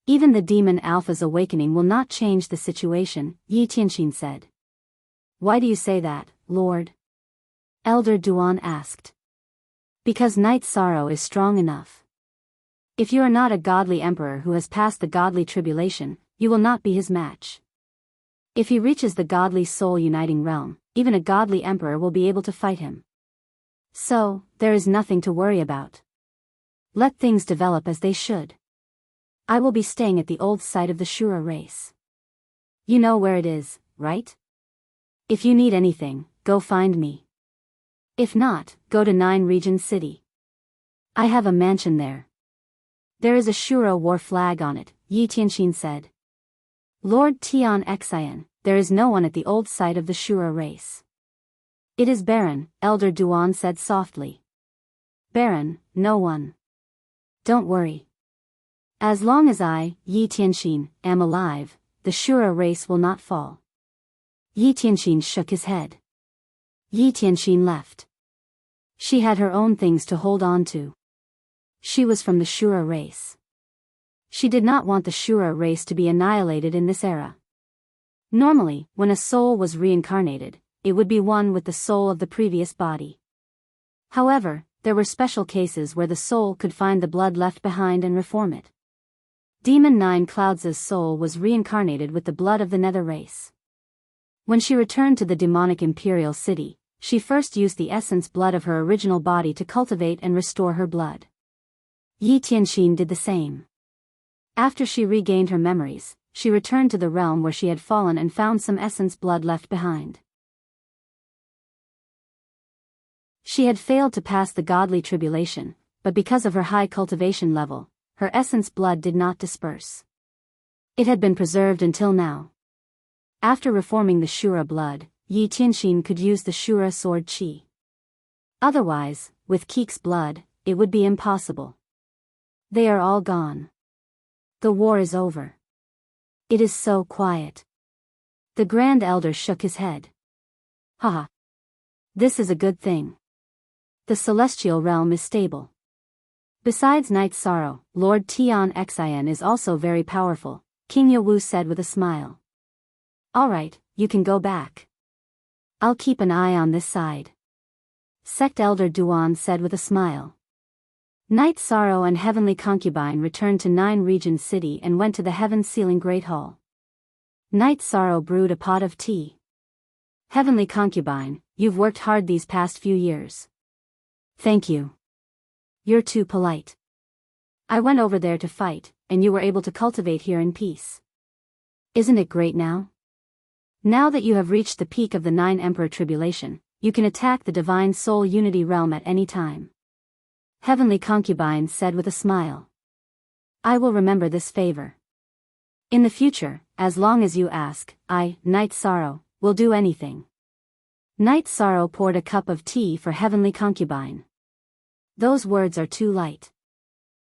Even the demon Alpha's awakening will not change the situation, Yi Tianxin said. Why do you say that, Lord? Elder Duan asked. Because Knight Sorrow is strong enough. If you are not a godly emperor who has passed the godly tribulation, you will not be his match. If he reaches the godly soul-uniting realm, even a godly emperor will be able to fight him. So, there is nothing to worry about. Let things develop as they should. I will be staying at the old site of the Shura race. You know where it is, right? If you need anything, go find me. If not, go to 9 Region City. I have a mansion there. There is a Shura war flag on it, Yi Tianxin said. Lord Tian Xian, there is no one at the old site of the Shura race. It is barren, Elder Duan said softly. Barren, no one. Don't worry. As long as I, Yi Tianxin, am alive, the Shura race will not fall. Yi Tianxin shook his head. Yi Tianxin left. She had her own things to hold on to. She was from the Shura race. She did not want the Shura race to be annihilated in this era. Normally, when a soul was reincarnated, it would be one with the soul of the previous body. However, there were special cases where the soul could find the blood left behind and reform it. Demon Nine Clouds' soul was reincarnated with the blood of the Nether race. When she returned to the demonic imperial city, she first used the essence blood of her original body to cultivate and restore her blood. Yi Tianxin did the same. After she regained her memories, she returned to the realm where she had fallen and found some essence blood left behind. She had failed to pass the godly tribulation, but because of her high cultivation level, her essence blood did not disperse. It had been preserved until now. After reforming the Shura blood, Yi Tianxin could use the Shura sword qi. Otherwise, with Keek's blood, it would be impossible. They are all gone. The war is over. It is so quiet. The Grand Elder shook his head. Haha. This is a good thing. The celestial realm is stable. Besides Knight Sorrow, Lord Tian Xian is also very powerful, King Yewu said with a smile. Alright, you can go back. I'll keep an eye on this side. Sect Elder Duan said with a smile. Knight Sorrow and Heavenly Concubine returned to 9 Region City and went to the Heaven-Sealing Great Hall. Knight Sorrow brewed a pot of tea. Heavenly Concubine, you've worked hard these past few years. Thank you. You're too polite. I went over there to fight, and you were able to cultivate here in peace. Isn't it great now? Now that you have reached the peak of the 9 Emperor Tribulation, you can attack the Divine Soul Unity Realm at any time. Heavenly Concubine said with a smile. I will remember this favor. In the future, as long as you ask, I, Knight Sorrow, will do anything. Knight Sorrow poured a cup of tea for Heavenly Concubine. Those words are too light.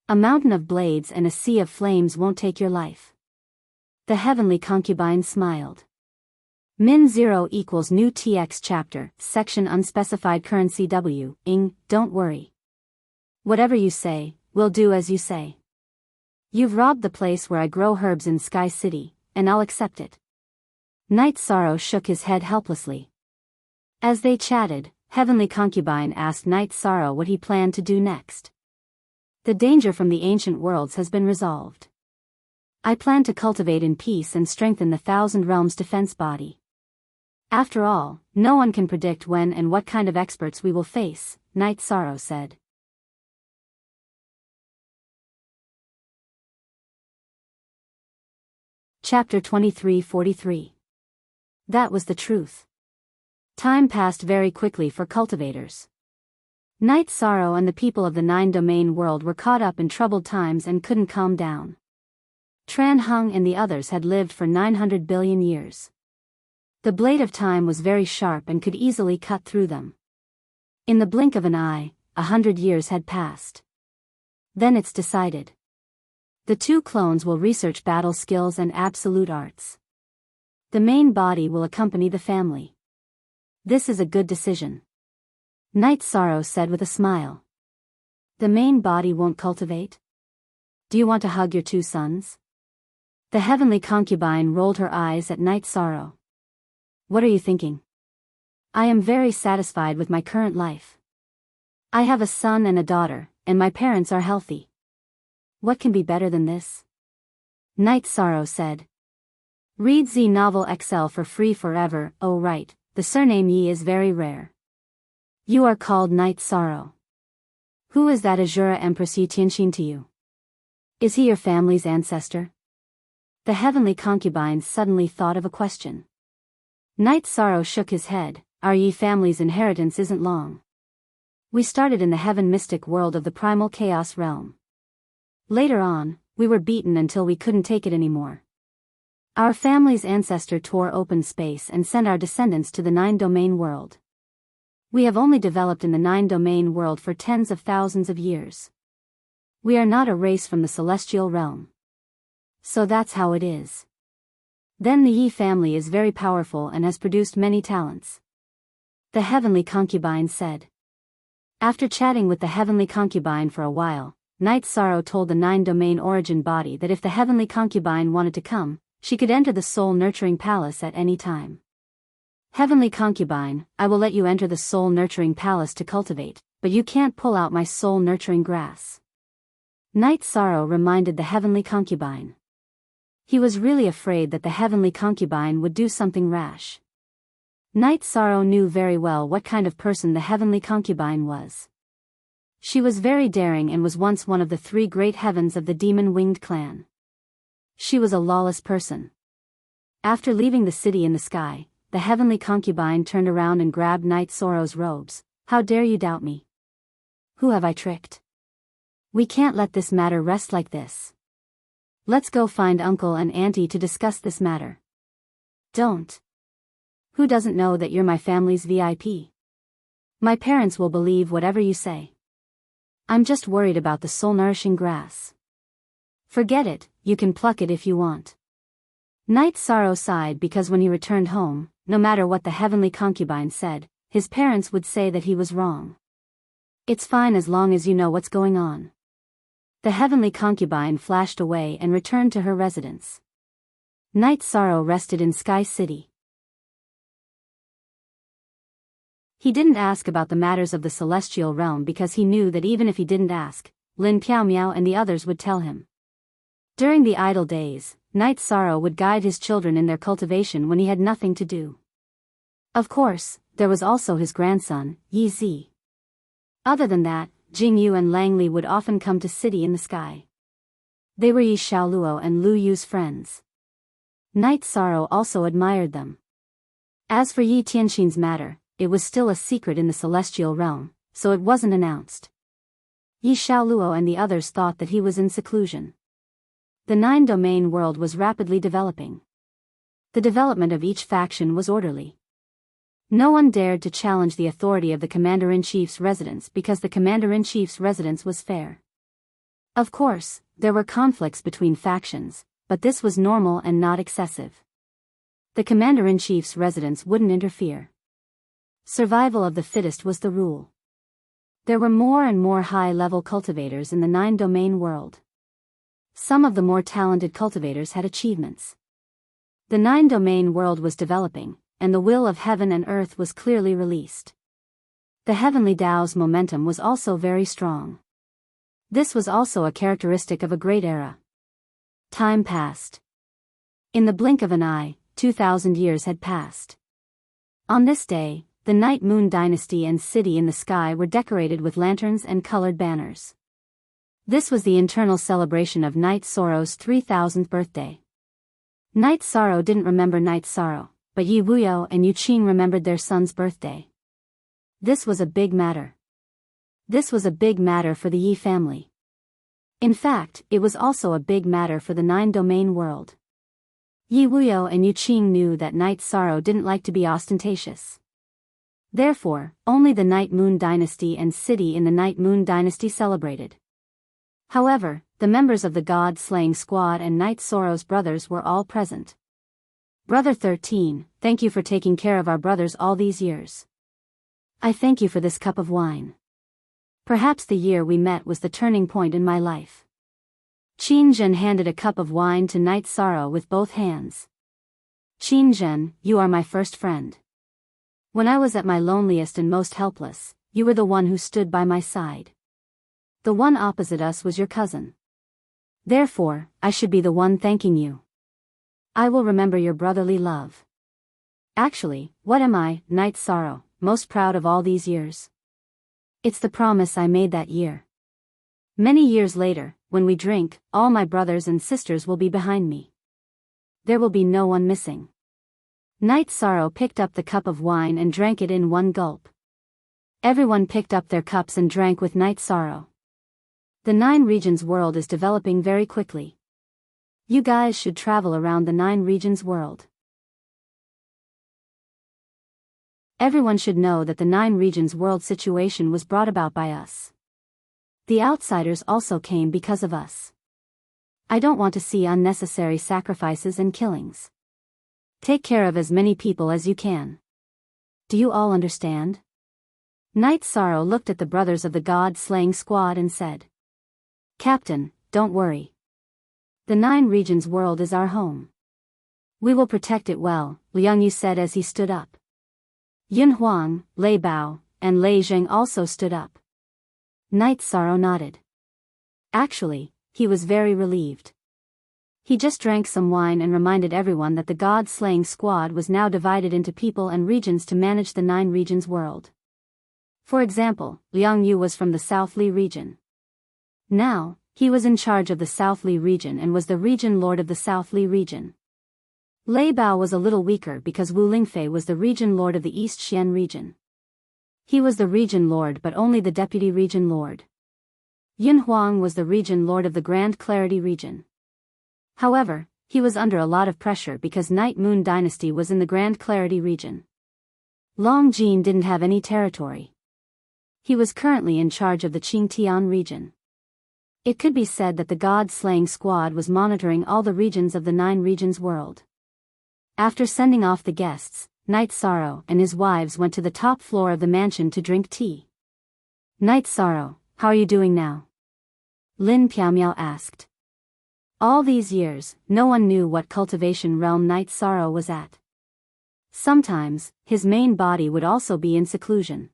A mountain of blades and a sea of flames won't take your life. The Heavenly Concubine smiled. Min 0 equals new TX chapter, section unspecified currency W, ing, don't worry. Whatever you say, we'll do as you say. You've robbed the place where I grow herbs in Sky City, and I'll accept it. Knight Sorrow shook his head helplessly. As they chatted, Heavenly Concubine asked Knight Sorrow what he planned to do next. The danger from the ancient worlds has been resolved. I plan to cultivate in peace and strengthen the Thousand Realms defense body. After all, no one can predict when and what kind of experts we will face, Knight Sorrow said. Chapter 23:43. That was the truth. Time passed very quickly for cultivators. Night Sorrow and the people of the nine-domain world were caught up in troubled times and couldn't calm down. Tran Hung and the others had lived for 900 billion years. The blade of time was very sharp and could easily cut through them. In the blink of an eye, 100 years had passed. Then it's decided. The two clones will research battle skills and absolute arts. The main body will accompany the family. This is a good decision. Night Sorrow said with a smile. The main body won't cultivate? Do you want to hug your two sons? The heavenly concubine rolled her eyes at Night Sorrow. What are you thinking? I am very satisfied with my current life. I have a son and a daughter, and my parents are healthy. What can be better than this? Night Sorrow said. Read Z Novel XL for free forever. Oh right, the surname Yi is very rare. You are called Night Sorrow. Who is that Azura Empress Yi Tianxin to you? Is he your family's ancestor? The heavenly concubine suddenly thought of a question. Night Sorrow shook his head. Our Yi family's inheritance isn't long. We started in the heaven mystic world of the primal chaos realm. Later on, we were beaten until we couldn't take it anymore. Our family's ancestor tore open space and sent our descendants to the nine-domain world. We have only developed in the nine-domain world for tens of thousands of years. We are not a race from the celestial realm. So that's how it is. Then the Yi family is very powerful and has produced many talents. The heavenly concubine said. After chatting with the heavenly concubine for a while, Night Sorrow told the nine-domain origin body that if the heavenly concubine wanted to come, she could enter the soul-nurturing palace at any time. Heavenly concubine, I will let you enter the soul-nurturing palace to cultivate, but you can't pull out my soul-nurturing grass. Night Sorrow reminded the heavenly concubine. He was really afraid that the heavenly concubine would do something rash. Night Sorrow knew very well what kind of person the heavenly concubine was. She was very daring and was once one of the three great heavens of the demon-winged clan. She was a lawless person. After leaving the city in the sky, the heavenly concubine turned around and grabbed Night Sorrow's robes. How dare you doubt me? Who have I tricked? We can't let this matter rest like this. Let's go find uncle and auntie to discuss this matter. Don't. Who doesn't know that you're my family's VIP? My parents will believe whatever you say. I'm just worried about the soul-nourishing grass. Forget it, you can pluck it if you want. Night Sorrow sighed because when he returned home, no matter what the heavenly concubine said, his parents would say that he was wrong. It's fine as long as you know what's going on. The heavenly concubine flashed away and returned to her residence. Night Sorrow rested in Sky City. He didn't ask about the matters of the celestial realm because he knew that even if he didn't ask, Lin Piao Miao and the others would tell him. During the idle days, Night Sorrow would guide his children in their cultivation when he had nothing to do. Of course, there was also his grandson, Yi Zi. Other than that, Jing Yu and Lang Li would often come to city in the sky. They were Yi Xiaoluo and Lu Yu's friends. Night Sorrow also admired them. As for Yi Tianxin's matter, it was still a secret in the celestial realm, so it wasn't announced. Yi Xiaoluo and the others thought that he was in seclusion. The nine-domain world was rapidly developing. The development of each faction was orderly. No one dared to challenge the authority of the Commander-in-Chief's residence because the Commander-in-Chief's residence was fair. Of course, there were conflicts between factions, but this was normal and not excessive. The Commander-in-Chief's residence wouldn't interfere. Survival of the fittest was the rule. There were more and more high-level cultivators in the nine-domain world. Some of the more talented cultivators had achievements. The nine-domain world was developing, and the will of heaven and earth was clearly released. The heavenly Tao's momentum was also very strong. This was also a characteristic of a great era. Time passed. In the blink of an eye, 2,000 years had passed. On this day, the Night Moon Dynasty and city in the sky were decorated with lanterns and colored banners. This was the internal celebration of Night Sorrow's 3000th birthday. Night Sorrow didn't remember Night Sorrow, but Yi Wuyo and Yu Qing remembered their son's birthday. This was a big matter. This was a big matter for the Yi family. In fact, it was also a big matter for the nine-domain world. Yi Wuyo and Yu Qing knew that Night Sorrow didn't like to be ostentatious. Therefore, only the Night Moon Dynasty and city in the Night Moon Dynasty celebrated. However, the members of the God-slaying squad and Night Sorrow's brothers were all present. Brother 13, thank you for taking care of our brothers all these years. I thank you for this cup of wine. Perhaps the year we met was the turning point in my life. Qin Zhen handed a cup of wine to Night Sorrow with both hands. Qin Zhen, you are my first friend. When I was at my loneliest and most helpless, you were the one who stood by my side. The one opposite us was your cousin. Therefore, I should be the one thanking you. I will remember your brotherly love. Actually, what am I, Night Sorrow, most proud of all these years? It's the promise I made that year. Many years later, when we drink, all my brothers and sisters will be behind me. There will be no one missing. Night Sorrow picked up the cup of wine and drank it in one gulp. Everyone picked up their cups and drank with Night Sorrow. The Nine Regions world is developing very quickly. You guys should travel around the Nine Regions world. Everyone should know that the Nine Regions world situation was brought about by us. The outsiders also came because of us. I don't want to see unnecessary sacrifices and killings. Take care of as many people as you can. Do you all understand? Night Sorrow looked at the brothers of the God-slaying squad and said, Captain, don't worry. The Nine Regions world is our home. We will protect it well, Liang Yu said as he stood up. Yun Huang, Lei Bao, and Lei Zheng also stood up. Night Sorrow nodded. Actually, he was very relieved. He just drank some wine and reminded everyone that the God-slaying squad was now divided into people and regions to manage the Nine Regions world. For example, Liang Yu was from the South Li region. Now, he was in charge of the South Li region and was the region lord of the South Li region. Lei Bao was a little weaker because Wu Lingfei was the region lord of the East Xian region. He was the region lord but only the deputy region lord. Yun Huang was the region lord of the Grand Clarity region. However, he was under a lot of pressure because Night Moon Dynasty was in the Grand Clarity region. Long Jin didn't have any territory. He was currently in charge of the Qingtian region. It could be said that the God-slaying squad was monitoring all the regions of the Nine Regions world. After sending off the guests, Night Sorrow and his wives went to the top floor of the mansion to drink tea. Night Sorrow, how are you doing now? Lin Piaomiao asked. All these years, no one knew what cultivation realm Night Sorrow was at. Sometimes, his main body would also be in seclusion.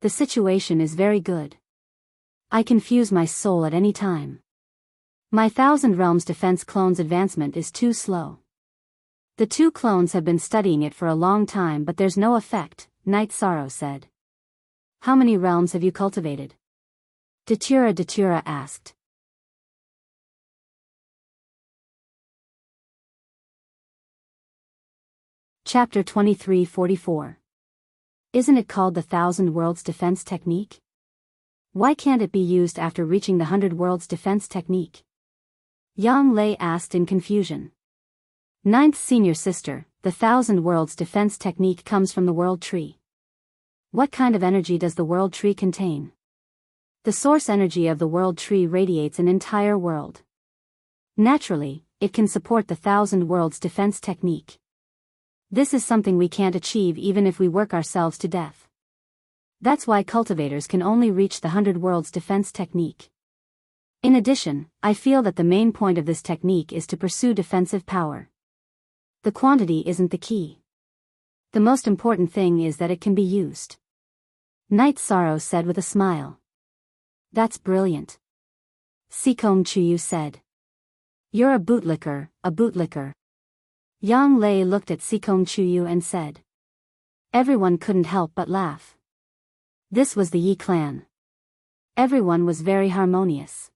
The situation is very good. I can fuse my soul at any time. My Thousand Realms Defense clone's advancement is too slow. The two clones have been studying it for a long time but there's no effect, Night Sorrow said. How many realms have you cultivated? Datura asked. Chapter 2344. Isn't it called the Thousand Worlds Defense Technique? Why can't it be used after reaching the 100 Worlds Defense Technique? Yang Lei asked in confusion. Ninth senior sister, the Thousand Worlds Defense Technique comes from the World Tree. What kind of energy does the World Tree contain? The source energy of the World Tree radiates an entire world. Naturally, it can support the Thousand Worlds Defense Technique. This is something we can't achieve even if we work ourselves to death. That's why cultivators can only reach the 100 Worlds Defense Technique. In addition, I feel that the main point of this technique is to pursue defensive power. The quantity isn't the key. The most important thing is that it can be used. Night Sorrow said with a smile. That's brilliant. Sikong Chuyu said. You're a bootlicker, a bootlicker. Yang Lei looked at Sikong Chuyu and said. Everyone couldn't help but laugh. This was the Yi clan. Everyone was very harmonious.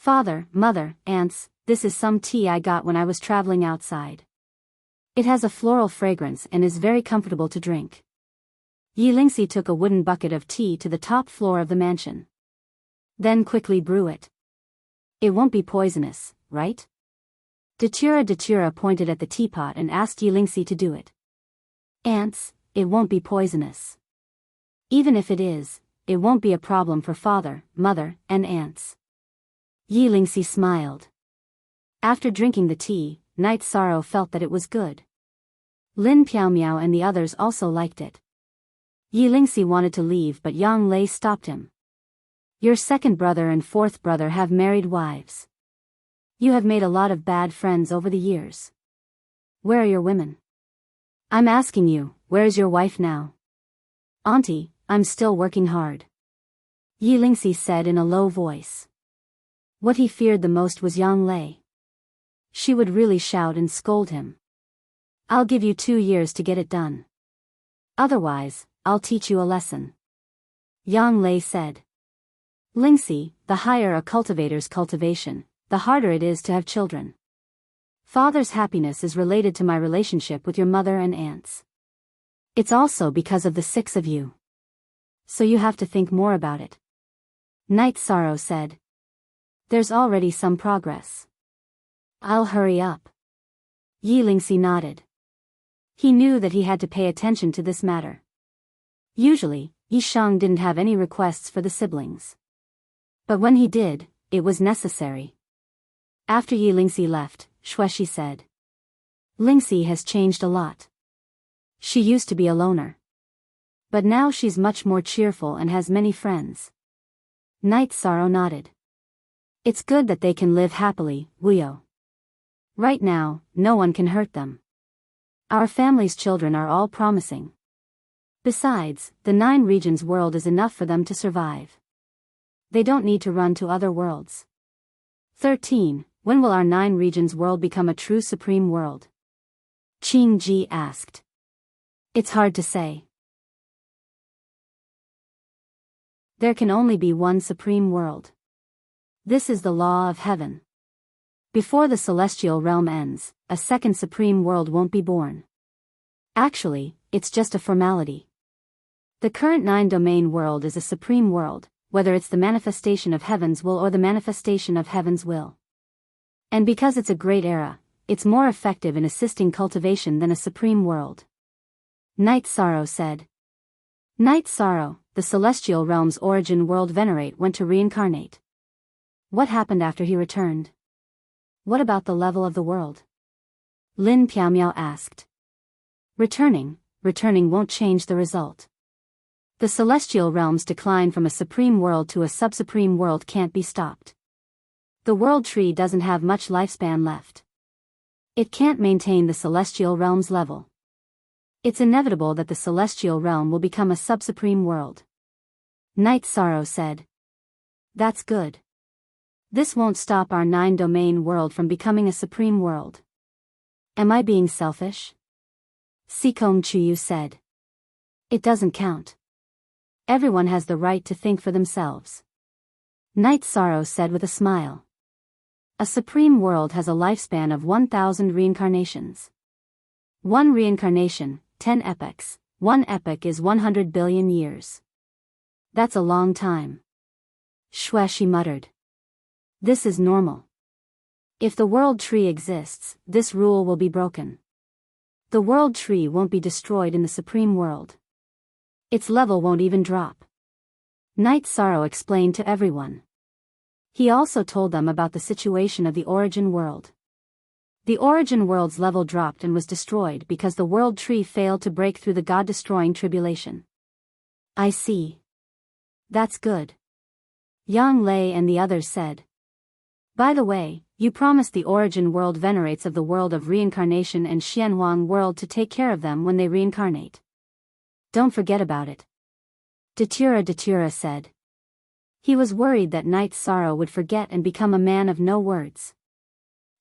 Father, mother, aunts, this is some tea I got when I was traveling outside. It has a floral fragrance and is very comfortable to drink. Yi Lingxi took a wooden bucket of tea to the top floor of the mansion. Then quickly brew it. It won't be poisonous, right? Datura pointed at the teapot and asked Yi Lingxi to do it. Aunts, it won't be poisonous. Even if it is, it won't be a problem for father, mother, and aunts. Yi Lingxi smiled. After drinking the tea, Night Sorrow felt that it was good. Lin Piaomiao and the others also liked it. Yi Lingxi wanted to leave but Yang Lei stopped him. Your second brother and fourth brother have married wives. You have made a lot of bad friends over the years. Where are your women? I'm asking you, where is your wife now? Auntie, I'm still working hard. Yi Lingxi said in a low voice. What he feared the most was Yang Lei. She would really shout and scold him. I'll give you 2 years to get it done. Otherwise, I'll teach you a lesson. Yang Lei said. Lingxi, the higher a cultivator's cultivation, the harder it is to have children. Father's happiness is related to my relationship with your mother and aunts. It's also because of the 6 of you. So you have to think more about it. Night Sorrow said. There's already some progress. I'll hurry up. Yi Lingxi nodded. He knew that he had to pay attention to this matter. Usually, Yi Shang didn't have any requests for the siblings. But when he did, it was necessary. After Yi Lingxi left, Xueshi said. Lingxi has changed a lot. She used to be a loner. But now she's much more cheerful and has many friends. Night Sorrow nodded. It's good that they can live happily, Wuyo. Right now, no one can hurt them. Our family's children are all promising. Besides, the 9 regions world is enough for them to survive. They don't need to run to other worlds. 13. When will our 9 regions world become a true supreme world? Qing Ji asked. It's hard to say. There can only be one supreme world. This is the law of heaven. Before the celestial realm ends, a second supreme world won't be born. Actually, it's just a formality. The current 9-domain world is a supreme world, whether it's the manifestation of heaven's will or the manifestation of heaven's will. And because it's a great era, it's more effective in assisting cultivation than a supreme world. Night Sorrow said. Night Sorrow, the celestial realm's origin world venerate went to reincarnate. What happened after he returned? What about the level of the world? Lin Piaomiao asked. Returning won't change the result. The celestial realm's decline from a supreme world to a sub-supreme world can't be stopped. The world tree doesn't have much lifespan left. It can't maintain the celestial realm's level. It's inevitable that the celestial realm will become a sub-supreme world. Night Sorrow said. That's good. This won't stop our 9-domain world from becoming a supreme world. Am I being selfish? Sikong Chuyu said. It doesn't count. Everyone has the right to think for themselves. Night Sorrow said with a smile. A supreme world has a lifespan of 1,000 reincarnations. 1 reincarnation, 10 epochs. 1 epoch is 100 billion years. That's a long time. Xueshi muttered. This is normal. If the world tree exists, this rule will be broken. The world tree won't be destroyed in the supreme world. Its level won't even drop. Night Sorrow explained to everyone. He also told them about the situation of the origin world. The origin world's level dropped and was destroyed because the world tree failed to break through the God-destroying tribulation. I see. That's good. Yang Lei and the others said. By the way, you promised the origin world venerates of the world of reincarnation and Xianhuang world to take care of them when they reincarnate. Don't forget about it. Datura said. He was worried that Night Sorrow would forget and become a man of no words.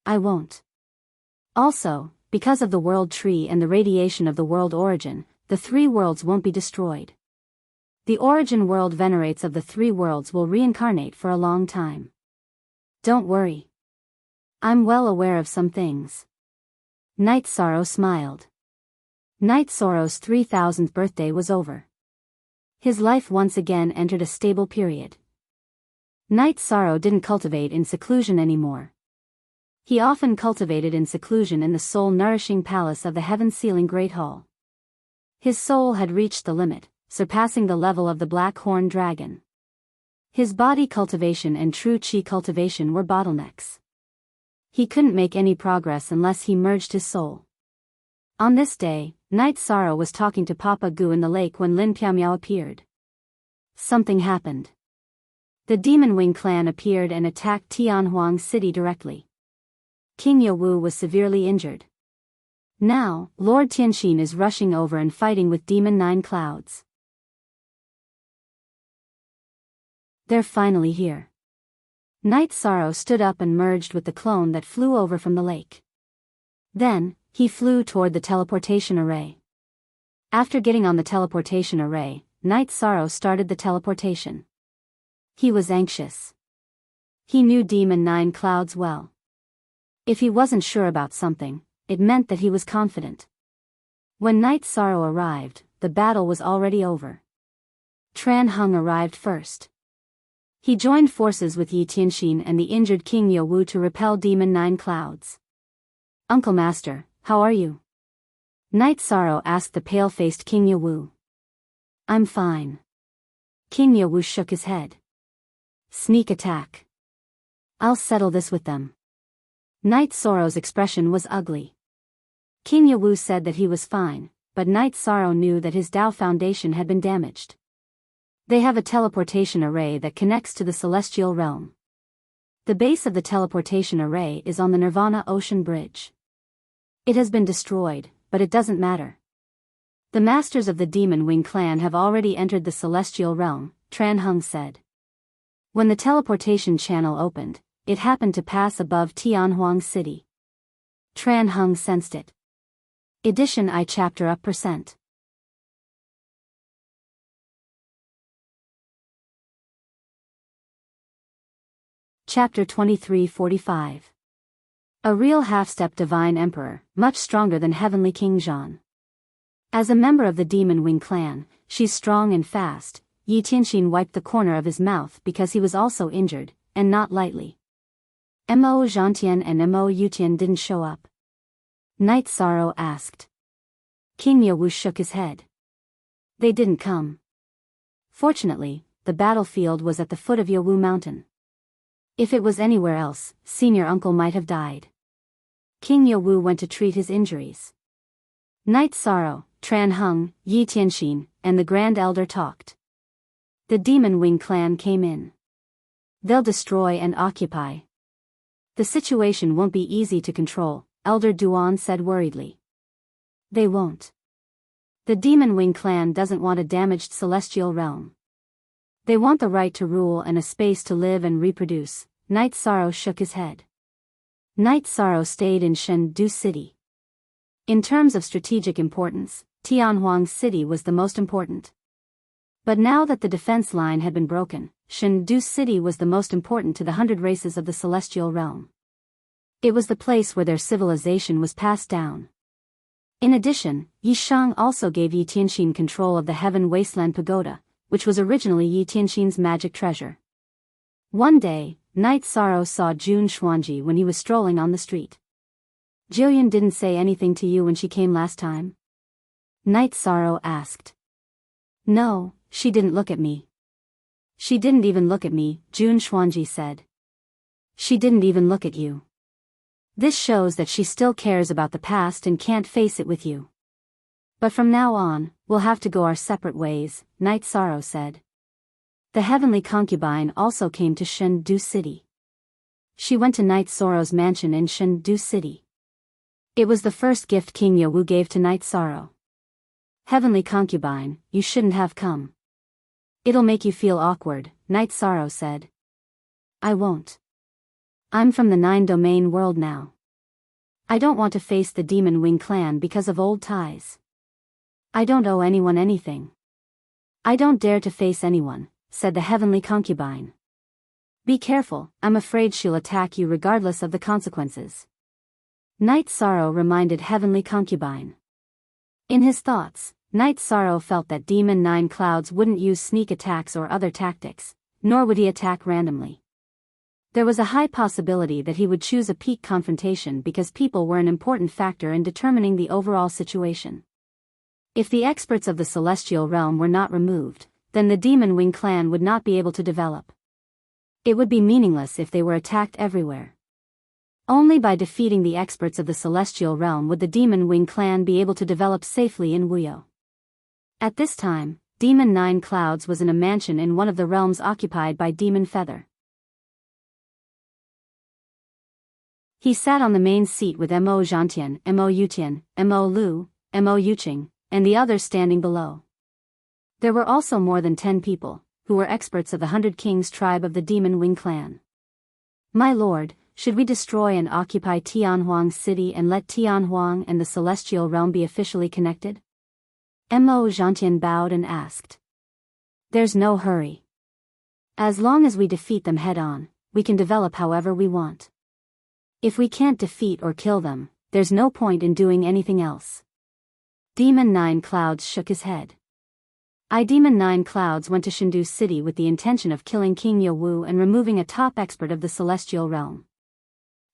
I won't. Also, because of the world tree and the radiation of the world origin, the 3 worlds won't be destroyed. The origin world venerates of the 3 worlds will reincarnate for a long time. Don't worry. I'm well aware of some things. Night Sorrow smiled. Night Sorrow's 3000th birthday was over. His life once again entered a stable period. Night Sorrow didn't cultivate in seclusion anymore. He often cultivated in seclusion in the soul-nourishing palace of the heaven-sealing Great Hall. His soul had reached the limit, surpassing the level of the black-horned dragon. His body cultivation and true chi cultivation were bottlenecks. He couldn't make any progress unless he merged his soul. On this day, Night Sorrow was talking to Papa Gu in the lake when Lin Piao appeared. Something happened. The Demon Wing clan appeared and attacked Tianhuang City directly. King Yowu was severely injured. Now, Lord Tianxin is rushing over and fighting with Demon Nine Clouds. They're finally here. Night Sorrow stood up and merged with the clone that flew over from the lake. Then, he flew toward the teleportation array. After getting on the teleportation array, Night Sorrow started the teleportation. He was anxious. He knew Demon Nine Clouds well. If he wasn't sure about something, it meant that he was confident. When Night Sorrow arrived, the battle was already over. Tran Hung arrived first. He joined forces with Yi Tianxin and the injured King Yowu to repel Demon Nine Clouds. Uncle Master, how are you? Night Sorrow asked the pale-faced King Yowu. I'm fine. King Yowu shook his head. Sneak attack. I'll settle this with them. Night Sorrow's expression was ugly. King Yowu said that he was fine, but Night Sorrow knew that his Tao foundation had been damaged. They have a teleportation array that connects to the celestial realm. The base of the teleportation array is on the Nirvana Ocean Bridge. It has been destroyed, but it doesn't matter. The masters of the Demon Wing clan have already entered the celestial realm, Tran Hung said. When the teleportation channel opened, it happened to pass above Tianhuang City. Tran Hung sensed it. Edition I Chapter Up %. Chapter 2345. A real half-step divine emperor, much stronger than heavenly King Zhan. As a member of the Demon Wing clan, she's strong and fast. Yi Tianxin wiped the corner of his mouth because he was also injured, and not lightly. Mo Zhantian and Mo Yutian didn't show up. Night Sorrow asked. King Yowu shook his head. They didn't come. Fortunately, the battlefield was at the foot of Yowu Mountain. If it was anywhere else, senior uncle might have died. King Yowu went to treat his injuries. Night Sorrow, Tran Hung, Yi Tianxin, and the Grand Elder talked. The Demon Wing clan came in. They'll destroy and occupy. The situation won't be easy to control, Elder Duan said worriedly. They won't. The Demon Wing clan doesn't want a damaged celestial realm. They want the right to rule and a space to live and reproduce. Night Sorrow shook his head. Night Sorrow stayed in Chengdu City. In terms of strategic importance, Tianhuang City was the most important. But now that the defense line had been broken, Chengdu City was the most important to the 100 races of the celestial realm. It was the place where their civilization was passed down. In addition, Yi Shang also gave Yi Tianxin control of the Heaven Wasteland Pagoda, which was originally Yi Tianxin's magic treasure. One day, Night Sorrow saw Jun Xuanji when he was strolling on the street. Jillian didn't say anything to you when she came last time? Night Sorrow asked. No, she didn't look at me. She didn't even look at me, Jun Xuanji said. She didn't even look at you. This shows that she still cares about the past and can't face it with you. But from now on, we'll have to go our separate ways, Night Sorrow said. The heavenly concubine also came to Chengdu City. She went to Night Sorrow's mansion in Chengdu City. It was the first gift King Yowu gave to Night Sorrow. Heavenly concubine, you shouldn't have come. It'll make you feel awkward, Night Sorrow said. I won't. I'm from the 9-domain world now. I don't want to face the Demon Wing clan because of old ties. I don't owe anyone anything. I don't dare to face anyone, said the heavenly concubine. Be careful, I'm afraid she'll attack you regardless of the consequences. Night Sorrow reminded Heavenly Concubine. In his thoughts, Night Sorrow felt that Demon Nine Clouds wouldn't use sneak attacks or other tactics, nor would he attack randomly. There was a high possibility that he would choose a peak confrontation because people were an important factor in determining the overall situation. If the experts of the celestial realm were not removed, then the Demon Wing clan would not be able to develop. It would be meaningless if they were attacked everywhere. Only by defeating the experts of the celestial realm would the Demon Wing clan be able to develop safely in Wuyo. At this time, Demon Nine Clouds was in a mansion in one of the realms occupied by Demon Feather. He sat on the main seat with Mo Zhantian, Mo Yutian, Mo Lu, Mo Yuqing, and the others standing below. There were also more than 10 people, who were experts of the 100 Kings tribe of the Demon Wing clan. My lord, should we destroy and occupy Tianhuang City and let Tianhuang and the Celestial Realm be officially connected? Mo Zhantian bowed and asked. There's no hurry. As long as we defeat them head-on, we can develop however we want. If we can't defeat or kill them, there's no point in doing anything else. Demon Nine Clouds shook his head. Demon Nine Clouds went to Shindu City with the intention of killing King Yawu and removing a top expert of the Celestial Realm.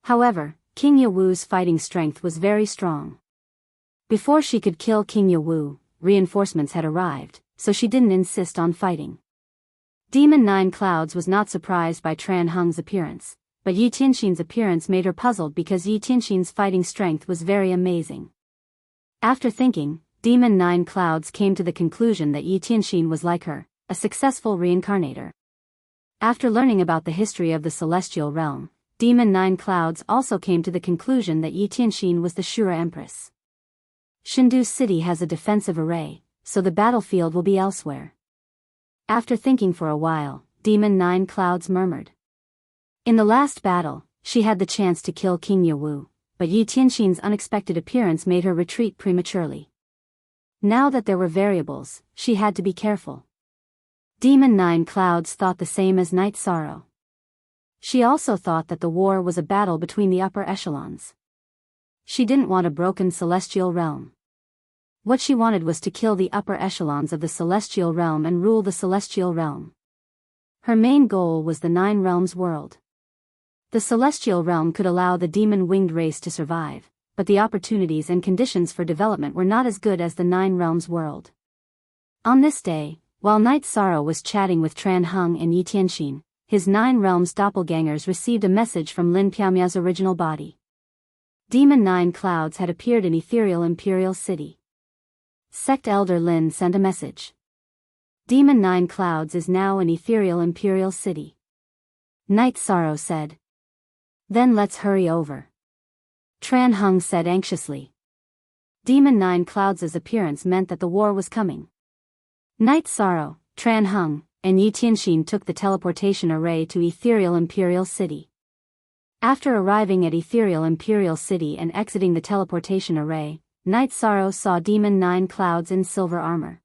However, King Yawu's fighting strength was very strong. Before she could kill King Yawu, reinforcements had arrived, so she didn't insist on fighting. Demon Nine Clouds was not surprised by Tran Heng's appearance, but Yi Tianxin's appearance made her puzzled because Yi Tianxin's fighting strength was very amazing. After thinking, Demon Nine Clouds came to the conclusion that Yi Tianxin was like her, a successful reincarnator. After learning about the history of the Celestial Realm, Demon Nine Clouds also came to the conclusion that Yi Tianxin was the Shura Empress. Shindu City has a defensive array, so the battlefield will be elsewhere. After thinking for a while, Demon Nine Clouds murmured. In the last battle, she had the chance to kill King Yawu, but Yi Tianxin's unexpected appearance made her retreat prematurely. Now that there were variables, she had to be careful. Demon Nine Clouds thought the same as Night Sorrow. She also thought that the war was a battle between the upper echelons. She didn't want a broken celestial realm. What she wanted was to kill the upper echelons of the celestial realm and rule the celestial realm. Her main goal was the Nine Realms world. The celestial realm could allow the demon-winged race to survive, but the opportunities and conditions for development were not as good as the Nine Realms world. On this day, while Night Sorrow was chatting with Tran Heng and Yi Tianxin, his Nine Realms doppelgangers received a message from Lin Piaomiao's original body. Demon Nine Clouds had appeared in Ethereal Imperial City. Sect Elder Lin sent a message. Demon Nine Clouds is now in Ethereal Imperial City. Night Sorrow said. Then let's hurry over. Tran Heng said anxiously. Demon Nine Clouds' appearance meant that the war was coming. Night Sorrow, Tran Heng, and Yi Tianxin took the teleportation array to Ethereal Imperial City. After arriving at Ethereal Imperial City and exiting the teleportation array, Night Sorrow saw Demon Nine Clouds in silver armor.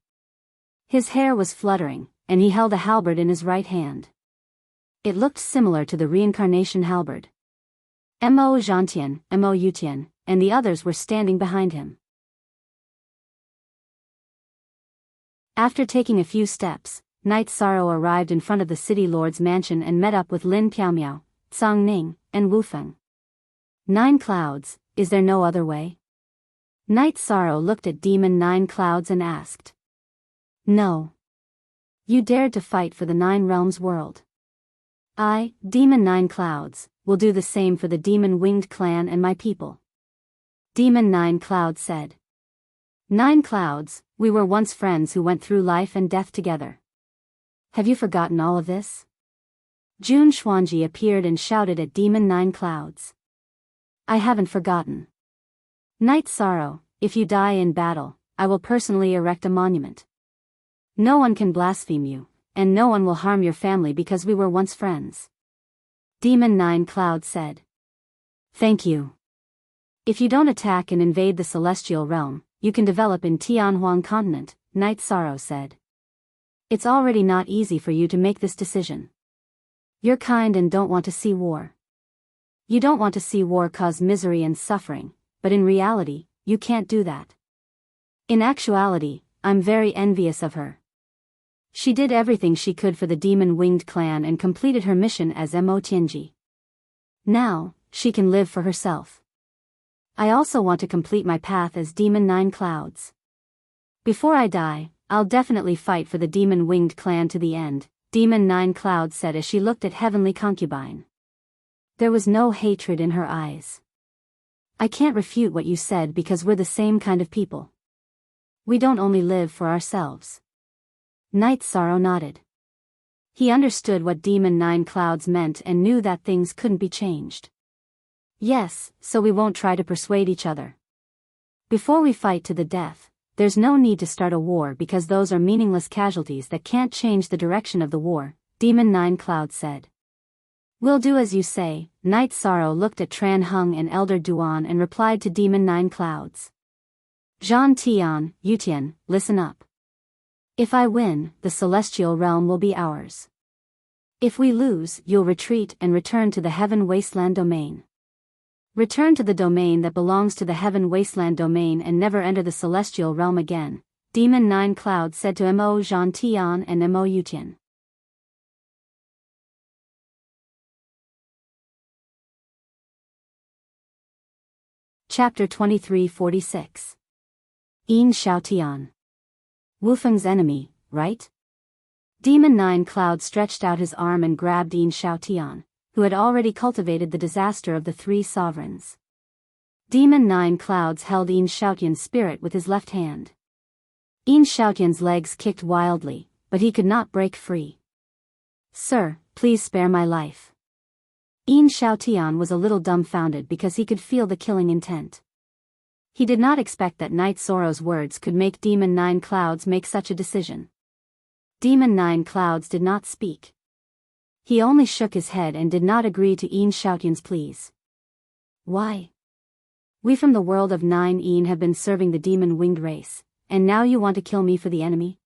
His hair was fluttering, and he held a halberd in his right hand. It looked similar to the reincarnation halberd. Mo Zhantian, Mo Yutian, and the others were standing behind him. After taking a few steps, Night Sorrow arrived in front of the city lord's mansion and met up with Lin Piaomiao, Tsang Ning, and Wu Feng. Nine Clouds, is there no other way? Night Sorrow looked at Demon Nine Clouds and asked. No. You dared to fight for the Nine Realms world. I, Demon Nine Clouds, will do the same for the Demon-Winged clan and my people. Demon Nine Clouds said. Nine Clouds, we were once friends who went through life and death together. Have you forgotten all of this? Jun Xuanji appeared and shouted at Demon Nine Clouds. I haven't forgotten. Night Sorrow, if you die in battle, I will personally erect a monument. No one can blaspheme you, and no one will harm your family because we were once friends. Demon Nine Clouds said. Thank you. If you don't attack and invade the celestial realm, you can develop in Tianhuang continent, Night Sorrow said. It's already not easy for you to make this decision. You're kind and don't want to see war. You don't want to see war cause misery and suffering, but in reality, you can't do that. In actuality, I'm very envious of her. She did everything she could for the demon-winged clan and completed her mission as Mo Tianji. Now, she can live for herself. I also want to complete my path as Demon Nine Clouds. Before I die, I'll definitely fight for the demon-winged clan to the end, Demon Nine Clouds said as she looked at Heavenly Concubine. There was no hatred in her eyes. I can't refute what you said because we're the same kind of people. We don't only live for ourselves. Night Sorrow nodded. He understood what Demon Nine Clouds meant and knew that things couldn't be changed. Yes, so we won't try to persuade each other. Before we fight to the death, there's no need to start a war because those are meaningless casualties that can't change the direction of the war, Demon Nine Clouds said. We'll do as you say. Night Sorrow looked at Tran Hung and Elder Duan and replied to Demon Nine Clouds. Zhan Tian, Yutian, listen up. If I win, the celestial realm will be ours. If we lose, you'll retreat and return to the Heaven Wasteland domain. Return to the domain that belongs to the Heaven Wasteland domain and never enter the celestial realm again, Demon Nine Clouds said to Mo Zhan Tian and Mo Yutian. Chapter 2346. Yin Xiaotian. Wufeng's enemy, right? Demon Nine Clouds stretched out his arm and grabbed Yin Xiaotian, who had already cultivated the disaster of the three sovereigns. Demon Nine Clouds held Yin Xiaotian's spirit with his left hand. Yin Xiaotian's legs kicked wildly, but he could not break free. Sir, please spare my life. Yin Xiaotian was a little dumbfounded because he could feel the killing intent. He did not expect that Night Sorrow's words could make Demon Nine Clouds make such a decision. Demon Nine Clouds did not speak. He only shook his head and did not agree to Yin Xiaotian's pleas. Why? We from the world of Nine Yin have been serving the demon-winged race, and now you want to kill me for the enemy?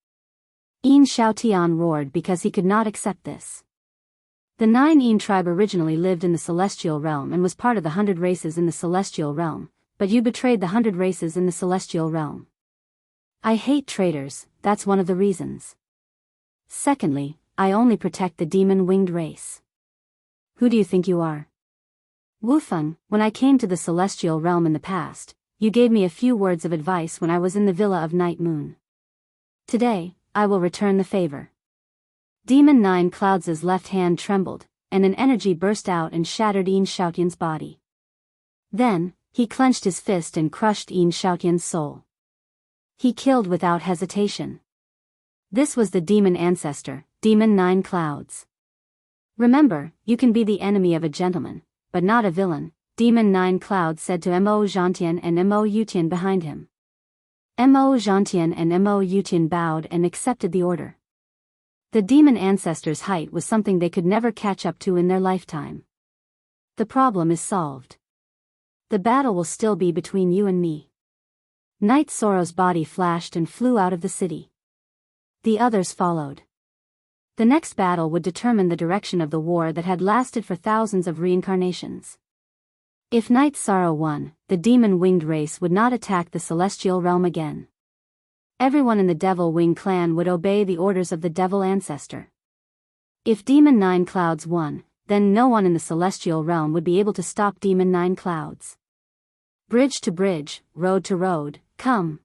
Yin Xiaotian roared because he could not accept this. The Nine Yin tribe originally lived in the Celestial Realm and was part of the 100 races in the Celestial Realm, but you betrayed the 100 races in the Celestial Realm. I hate traitors, that's one of the reasons. Secondly, I only protect the demon-winged race. Who do you think you are? Wufeng, when I came to the Celestial Realm in the past, you gave me a few words of advice when I was in the Villa of Night Moon. Today, I will return the favor. Demon Nine Clouds' left hand trembled, and an energy burst out and shattered Yin Xiaotian's body. Then, he clenched his fist and crushed Yin Xiaotian's soul. He killed without hesitation. This was the demon ancestor, Demon Nine Clouds. Remember, you can be the enemy of a gentleman, but not a villain, Demon Nine Clouds said to Mo Zhantian and Mo Yutian behind him. Mo Zhantian and Mo Yutian bowed and accepted the order. The demon ancestors' height was something they could never catch up to in their lifetime. The problem is solved. The battle will still be between you and me. Night Sorrow's body flashed and flew out of the city. The others followed. The next battle would determine the direction of the war that had lasted for thousands of reincarnations. If Night Sorrow won, the demon-winged race would not attack the celestial realm again. Everyone in the Devil Wing clan would obey the orders of the Devil Ancestor. If Demon Nine Clouds won, then no one in the celestial realm would be able to stop Demon Nine Clouds. Bridge to bridge, road to road, come.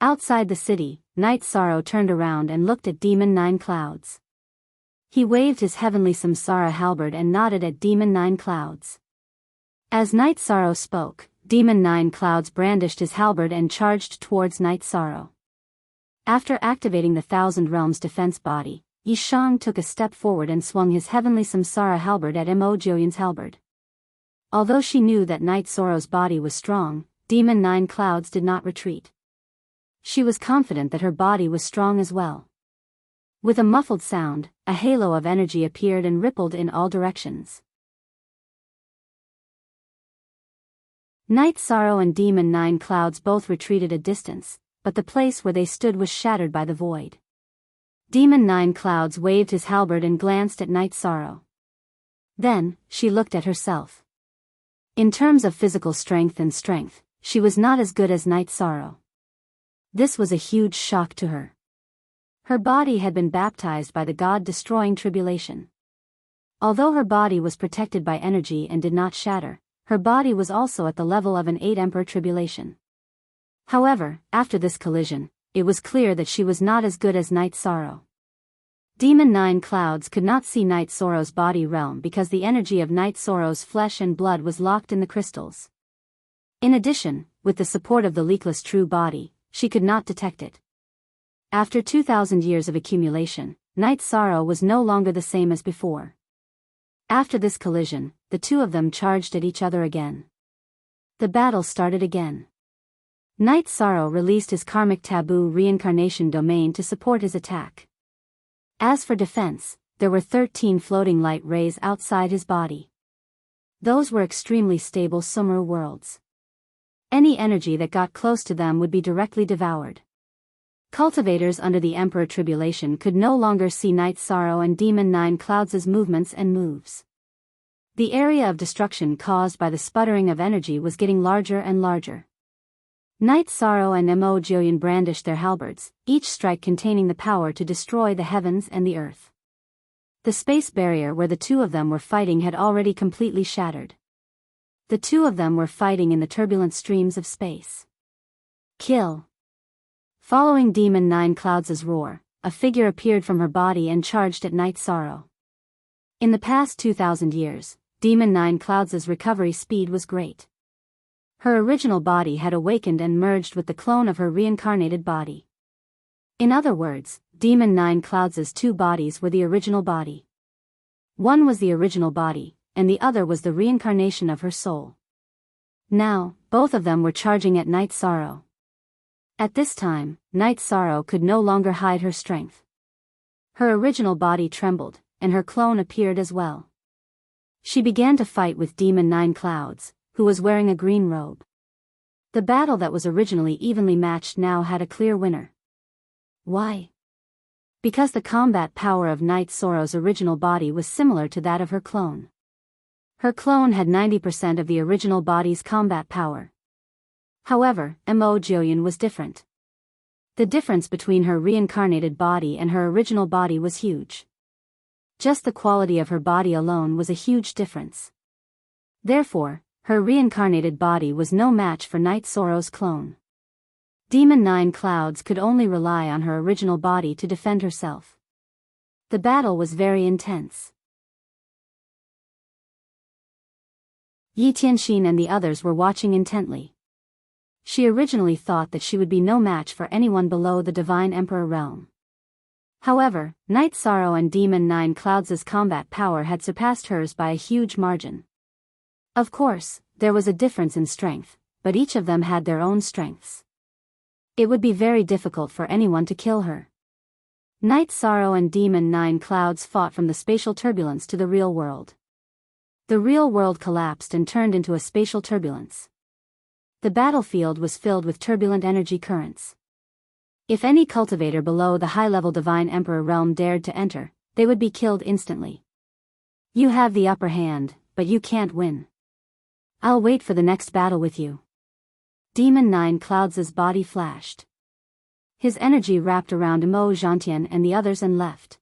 Outside the city, Night Sorrow turned around and looked at Demon Nine Clouds. He waved his heavenly samsara halberd and nodded at Demon Nine Clouds. As Night Sorrow spoke, Demon Nine Clouds brandished his halberd and charged towards Night Sorrow. After activating the Thousand Realms defense body, Yishang took a step forward and swung his heavenly samsara halberd at Mo Joyan's halberd. Although she knew that Night Sorrow's body was strong, Demon Nine Clouds did not retreat. She was confident that her body was strong as well. With a muffled sound, a halo of energy appeared and rippled in all directions. Night Sorrow and Demon Nine Clouds both retreated a distance, but the place where they stood was shattered by the void. Demon Nine Clouds waved his halberd and glanced at Night Sorrow. Then, she looked at herself. In terms of physical strength, she was not as good as Night Sorrow. This was a huge shock to her. Her body had been baptized by the god-destroying tribulation. Although her body was protected by energy and did not shatter, her body was also at the level of an 8-emperor tribulation. However, after this collision, it was clear that she was not as good as Night Sorrow. Demon 9 Clouds could not see Night Sorrow's body realm because the energy of Night Sorrow's flesh and blood was locked in the crystals. In addition, with the support of the leakless true body, she could not detect it. After 2,000 years of accumulation, Night Sorrow was no longer the same as before. After this collision, the two of them charged at each other again. The battle started again. Night Sorrow released his karmic taboo reincarnation domain to support his attack. As for defense, there were 13 floating light rays outside his body. Those were extremely stable Sumeru worlds. Any energy that got close to them would be directly devoured. Cultivators under the Emperor Tribulation could no longer see Night Sorrow and Demon 9 Clouds' movements and moves. The area of destruction caused by the sputtering of energy was getting larger and larger. Night Sorrow and Mo Jillian brandished their halberds, each strike containing the power to destroy the heavens and the earth. The space barrier where the two of them were fighting had already completely shattered. The two of them were fighting in the turbulent streams of space. Kill! Following Demon 9 Clouds' roar, a figure appeared from her body and charged at Night Sorrow. In the past 2,000 years, Demon 9 Clouds' recovery speed was great. Her original body had awakened and merged with the clone of her reincarnated body. In other words, Demon 9 Clouds' two bodies were the original body. One was the original body, and the other was the reincarnation of her soul. Now, both of them were charging at Night Sorrow. At this time, Night Sorrow could no longer hide her strength. Her original body trembled, and her clone appeared as well. She began to fight with Demon 9 Clouds, who was wearing a green robe. The battle that was originally evenly matched now had a clear winner. Why? Because the combat power of Night Sorrow's original body was similar to that of her clone. Her clone had 90% of the original body's combat power. However, Mo Jillian was different. The difference between her reincarnated body and her original body was huge. Just the quality of her body alone was a huge difference. Therefore, her reincarnated body was no match for Night Sorrow's clone. Demon 9 Clouds could only rely on her original body to defend herself. The battle was very intense. Yi Tianxin and the others were watching intently. She originally thought that she would be no match for anyone below the Divine Emperor realm. However, Night Sorrow and Demon 9 Clouds' combat power had surpassed hers by a huge margin. Of course, there was a difference in strength, but each of them had their own strengths. It would be very difficult for anyone to kill her. Night Sorrow and Demon 9 Clouds fought from the spatial turbulence to the real world. The real world collapsed and turned into a spatial turbulence. The battlefield was filled with turbulent energy currents. If any cultivator below the high-level Divine Emperor realm dared to enter, they would be killed instantly. You have the upper hand, but you can't win. I'll wait for the next battle with you. Demon 9 Clouds' body flashed. His energy wrapped around Mo Zhantian and the others and left.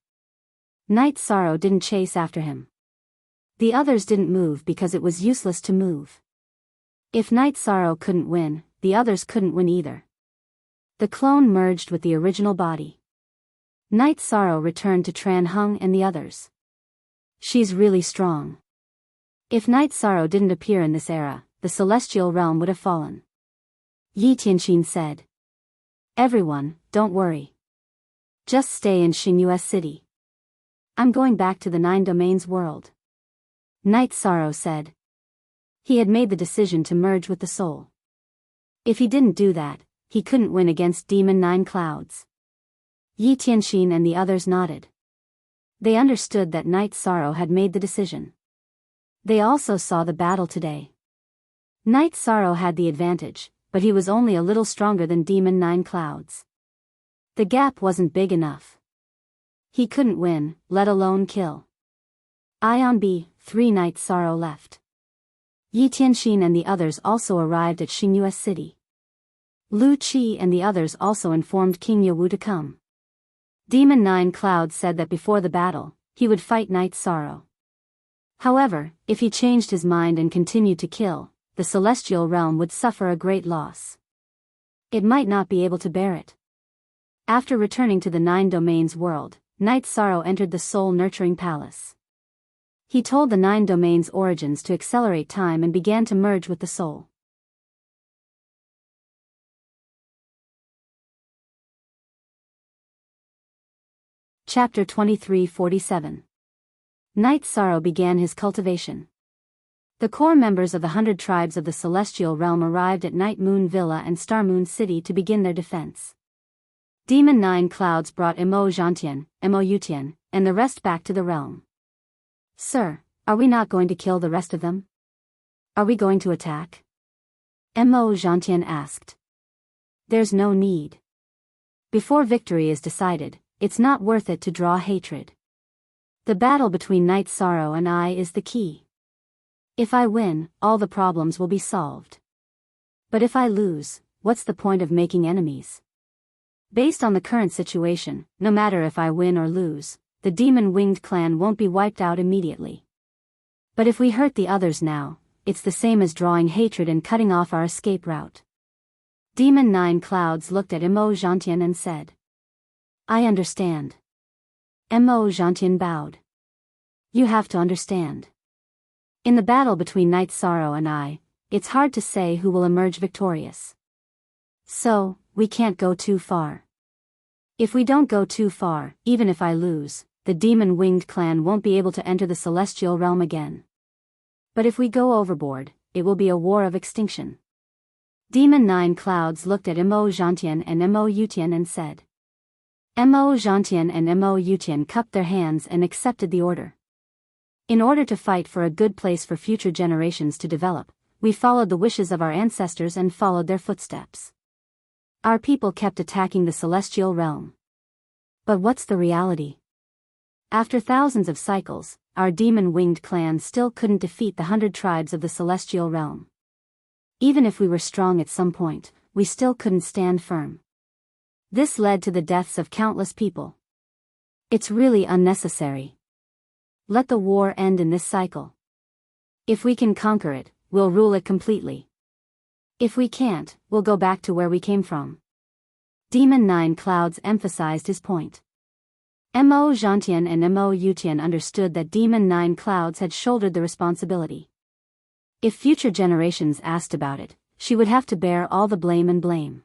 Night Sorrow didn't chase after him. The others didn't move because it was useless to move. If Night Sorrow couldn't win, the others couldn't win either. The clone merged with the original body. Night Sorrow returned to Tran Hung and the others. She's really strong. If Night Sorrow didn't appear in this era, the celestial realm would have fallen. Yi Tianxin said. Everyone, don't worry. Just stay in Xingyue City. I'm going back to the 9 Domains world. Night Sorrow said. He had made the decision to merge with the soul. If he didn't do that, he couldn't win against Demon 9 Clouds. Yi Tianxin and the others nodded. They understood that Night Sorrow had made the decision. They also saw the battle today. Night Sorrow had the advantage, but he was only a little stronger than Demon 9 Clouds. The gap wasn't big enough. He couldn't win, let alone kill. Ion B, 3 Night Sorrow left. Yi Tianxin and the others also arrived at Xingyue City. Lu Qi and the others also informed King Yewu to come. Demon Nine Clouds said that before the battle, he would fight Night Sorrow. However, if he changed his mind and continued to kill, the celestial realm would suffer a great loss. It might not be able to bear it. After returning to the Nine Domains world, Night Sorrow entered the soul-nurturing palace. He told the Nine Domains origins to accelerate time and began to merge with the soul. Chapter 23:47. Night Sorrow began his cultivation. The core members of the 100 tribes of the Celestial Realm arrived at Night Moon Villa and Star Moon City to begin their defense. Demon Nine Clouds brought Mo Zhantian, Mo Yutian, and the rest back to the realm. Sir, are we not going to kill the rest of them? Are we going to attack? Mo Zhantian asked. There's no need. Before victory is decided, it's not worth it to draw hatred. The battle between Night Sorrow and I is the key. If I win, all the problems will be solved. But if I lose, what's the point of making enemies? Based on the current situation, no matter if I win or lose, the demon-winged clan won't be wiped out immediately. But if we hurt the others now, it's the same as drawing hatred and cutting off our escape route. Demon Nine Clouds looked at Mo Zhantian and said, I understand. Mo Zhantian bowed. You have to understand. In the battle between Night Sorrow and I, it's hard to say who will emerge victorious. So, we can't go too far. If we don't go too far, even if I lose, the demon-winged clan won't be able to enter the celestial realm again. But if we go overboard, it will be a war of extinction. Demon Nine Clouds looked at Mo Zhantian and Mo Yutian and said. Mo Zhantian and Mo Yutian cupped their hands and accepted the order. In order to fight for a good place for future generations to develop, we followed the wishes of our ancestors and followed their footsteps. Our people kept attacking the celestial realm. But what's the reality? After thousands of cycles, our demon-winged clan still couldn't defeat the 100 tribes of the celestial realm. Even if we were strong at some point, we still couldn't stand firm. This led to the deaths of countless people. It's really unnecessary. Let the war end in this cycle. If we can conquer it, we'll rule it completely. If we can't, we'll go back to where we came from. Demon Nine Clouds emphasized his point. Mo Zhantian and Mo Yutian understood that Demon Nine Clouds had shouldered the responsibility. If future generations asked about it, she would have to bear all the blame and blame.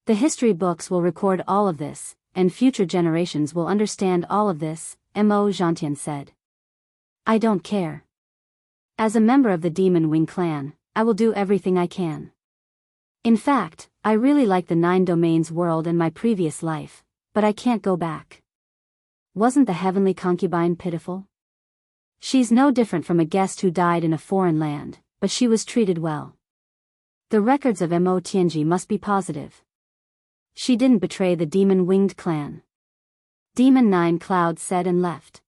The history books will record all of this, and future generations will understand all of this, Mo Zhantian said. I don't care. As a member of the Demon Wing clan, I will do everything I can. In fact, I really like the Nine Domains world and my previous life, but I can't go back. Wasn't the heavenly concubine pitiful? She's no different from a guest who died in a foreign land, but she was treated well. The records of Mo Tianji must be positive. She didn't betray the demon-winged clan. Demon Nine Clouds said and left.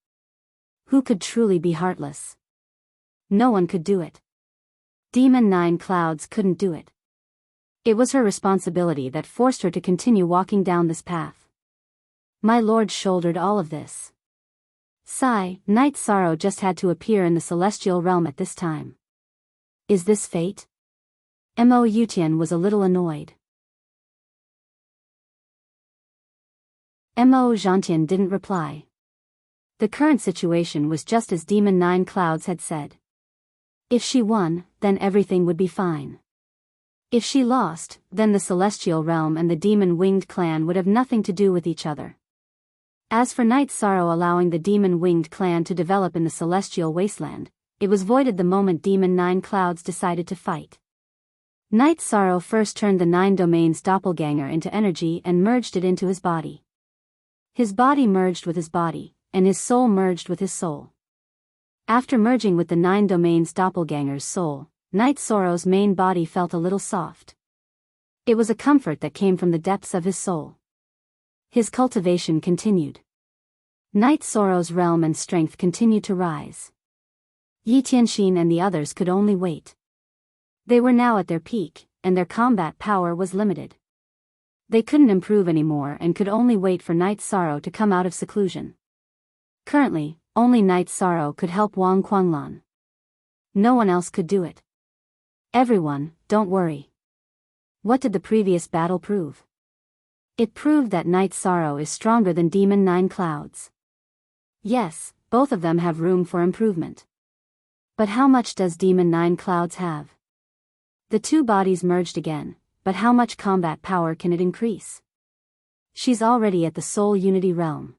Who could truly be heartless? No one could do it. Demon Nine Clouds couldn't do it. It was her responsibility that forced her to continue walking down this path. My lord shouldered all of this. Sigh, Night Sorrow just had to appear in the celestial realm at this time. Is this fate? Mo Yutian was a little annoyed. Mo Zhantian didn't reply. The current situation was just as Demon Nine Clouds had said. If she won, then everything would be fine. If she lost, then the celestial realm and the demon-winged clan would have nothing to do with each other. As for Night Sorrow allowing the demon-winged clan to develop in the celestial wasteland, it was voided the moment Demon Nine Clouds decided to fight. Night Sorrow first turned the Nine Domains doppelganger into energy and merged it into his body. His body merged with his body, and his soul merged with his soul. After merging with the Nine Domains doppelganger's soul, Night Sorrow's main body felt a little soft. It was a comfort that came from the depths of his soul. His cultivation continued. Night Sorrow's realm and strength continued to rise. Yi Tianxin and the others could only wait. They were now at their peak, and their combat power was limited. They couldn't improve anymore and could only wait for Night Sorrow to come out of seclusion. Currently, only Night Sorrow could help Wang Quanglan. No one else could do it. Everyone, don't worry. What did the previous battle prove? It proved that Night Sorrow is stronger than Demon Nine Clouds. Yes, both of them have room for improvement. But how much does Demon Nine Clouds have? The two bodies merged again, but how much combat power can it increase? She's already at the Soul Unity realm.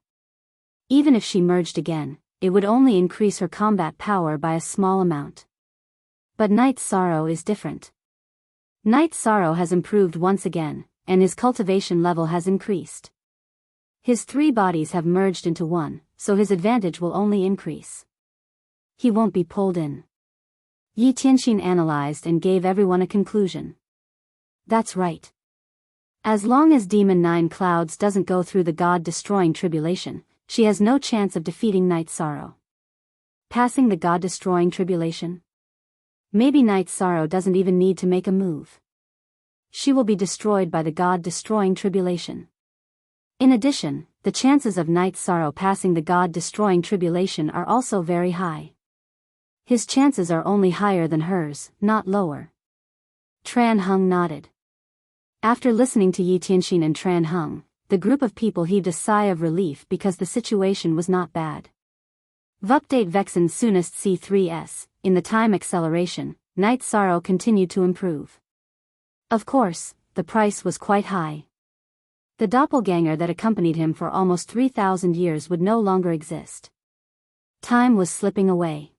Even if she merged again, it would only increase her combat power by a small amount. But Night Sorrow is different. Night Sorrow has improved once again, and his cultivation level has increased. His three bodies have merged into one, so his advantage will only increase. He won't be pulled in. Yi Tianxin analyzed and gave everyone a conclusion. That's right. As long as Demon Nine Clouds doesn't go through the God-destroying tribulation, she has no chance of defeating Night Sorrow. Passing the God-destroying tribulation? Maybe Night Sorrow doesn't even need to make a move. She will be destroyed by the God-destroying tribulation. In addition, the chances of Night Sorrow passing the God-destroying tribulation are also very high. His chances are only higher than hers, not lower. Tran Hung nodded. After listening to Yi Tianxin and Tran Hung, the group of people heaved a sigh of relief because the situation was not bad. Update Vexen Soonest C3S, in the time acceleration, Night Sorrow continued to improve. Of course, the price was quite high. The doppelganger that accompanied him for almost 3,000 years would no longer exist. Time was slipping away.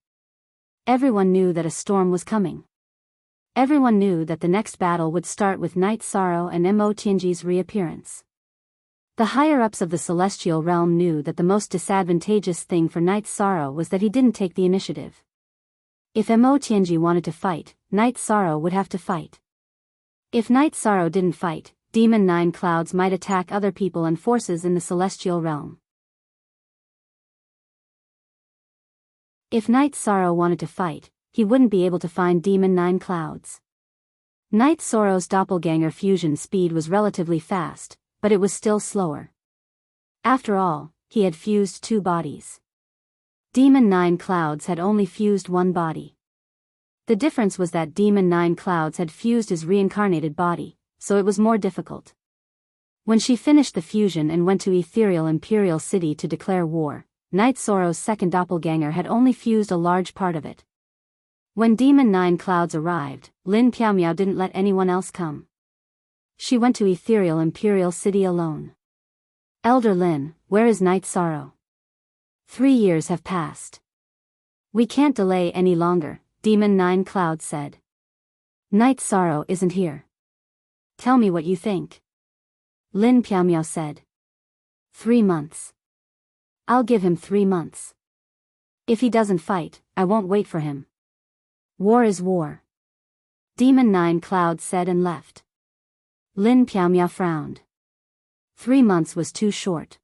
Everyone knew that a storm was coming. Everyone knew that the next battle would start with Night Sorrow and Mo Tianji's reappearance. The higher-ups of the celestial realm knew that the most disadvantageous thing for Night Sorrow was that he didn't take the initiative. If Mo Tianji wanted to fight, Night Sorrow would have to fight. If Night Sorrow didn't fight, Demon Nine Clouds might attack other people and forces in the celestial realm. If Night Sorrow wanted to fight, he wouldn't be able to find Demon Nine Clouds. Night Sorrow's doppelganger fusion speed was relatively fast, but it was still slower. After all, he had fused two bodies. Demon Nine Clouds had only fused one body. The difference was that Demon Nine Clouds had fused his reincarnated body, so it was more difficult. When she finished the fusion and went to Ethereal Imperial City to declare war, Night Sorrow's second doppelganger had only fused a large part of it. When Demon Nine Clouds arrived, Lin Piaomiao didn't let anyone else come. She went to Ethereal Imperial City alone. Elder Lin, where is Night Sorrow? 3 years have passed. We can't delay any longer, Demon Nine Clouds said. Night Sorrow isn't here. Tell me what you think. Lin Piaomiao said. 3 months. I'll give him 3 months. If he doesn't fight, I won't wait for him. War is war. Demon Nine Clouds said and left. Lin Piaomiao frowned. 3 months was too short.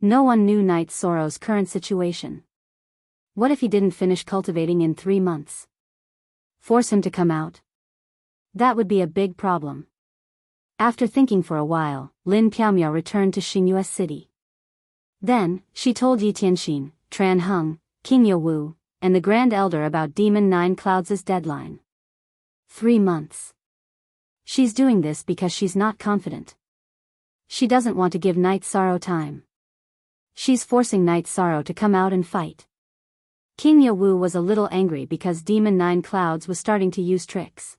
No one knew Night Sorrow's current situation. What if he didn't finish cultivating in 3 months? Force him to come out? That would be a big problem. After thinking for a while, Lin Piaomiao returned to Xingyue City. Then, she told Yi Tianxin, Tran Hung, King Wu, and the Grand Elder about Demon Nine Clouds' deadline. 3 months. She's doing this because she's not confident. She doesn't want to give Night Sorrow time. She's forcing Night Sorrow to come out and fight. King Wu was a little angry because Demon Nine Clouds was starting to use tricks.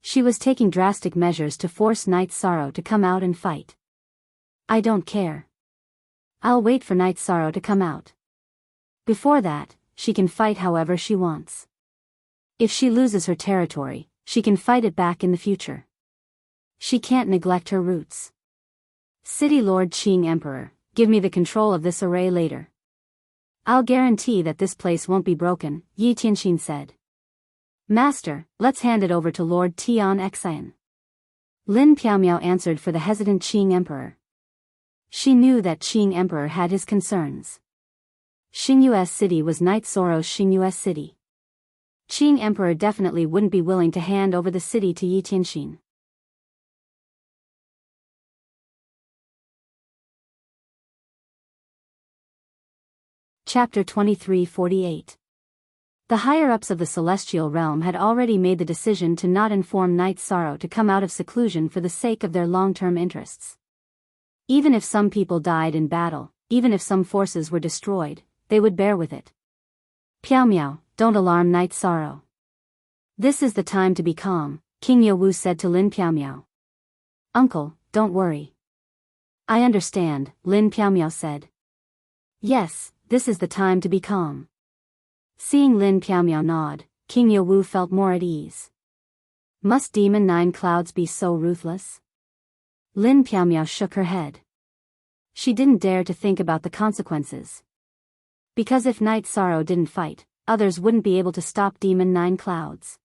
She was taking drastic measures to force Night Sorrow to come out and fight. I don't care. I'll wait for Night Sorrow to come out. Before that, she can fight however she wants. If she loses her territory, she can fight it back in the future. She can't neglect her roots. City Lord Qing Emperor, give me the control of this array later. I'll guarantee that this place won't be broken, Yi Tianxin said. Master, let's hand it over to Lord Tian Xian. Lin Piaomiao answered for the hesitant Qing Emperor. She knew that Qing Emperor had his concerns. Xingyue City was Knight Soro's Xingyue City. Qing Emperor definitely wouldn't be willing to hand over the city to Yi Tianxin. Chapter 2348. The higher-ups of the celestial realm had already made the decision to not inform Knight Soro to come out of seclusion for the sake of their long-term interests. Even if some people died in battle, even if some forces were destroyed, they would bear with it. Piao Miao, don't alarm Knight Soro. This is the time to be calm, King Yowu said to Lin Piao Miao. Uncle, don't worry. I understand, Lin Piao Miao said. Yes, this is the time to be calm. Seeing Lin Piao Miao nod, King Yowu felt more at ease. Must Demon Nine Clouds be so ruthless? Lin Piao Miao shook her head. She didn't dare to think about the consequences. Because if Knight Soro didn't fight, others wouldn't be able to stop Demon Nine Clouds.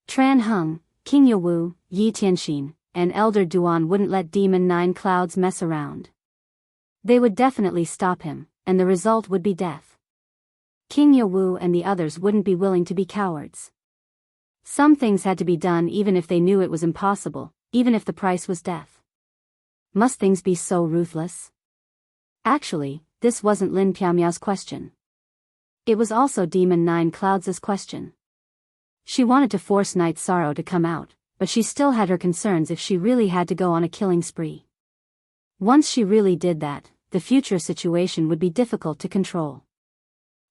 Tran Hung, King Yowu, Yi Tianxin, and Elder Duan wouldn't let Demon Nine Clouds mess around. They would definitely stop him, and the result would be death. King Yowu and the others wouldn't be willing to be cowards. Some things had to be done even if they knew it was impossible, even if the price was death. Must things be so ruthless? Actually, this wasn't Lin Piao Miao's question. It was also Demon Nine Clouds' question. She wanted to force Knight Soro to come out, but she still had her concerns if she really had to go on a killing spree. Once she really did that, the future situation would be difficult to control.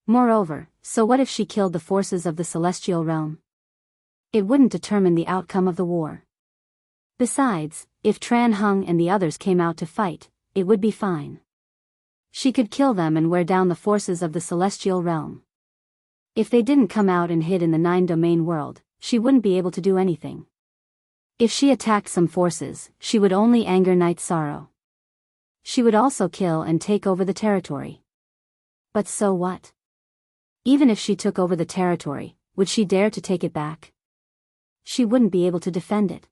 Moreover, so what if she killed the forces of the celestial realm? It wouldn't determine the outcome of the war. Besides, if Tran Hung and the others came out to fight, it would be fine. She could kill them and wear down the forces of the celestial realm. If they didn't come out and hid in the nine-domain world, she wouldn't be able to do anything. If she attacked some forces, she would only anger Knight Soro. She would also kill and take over the territory. But so what? Even if she took over the territory, would she dare to take it back? She wouldn't be able to defend it.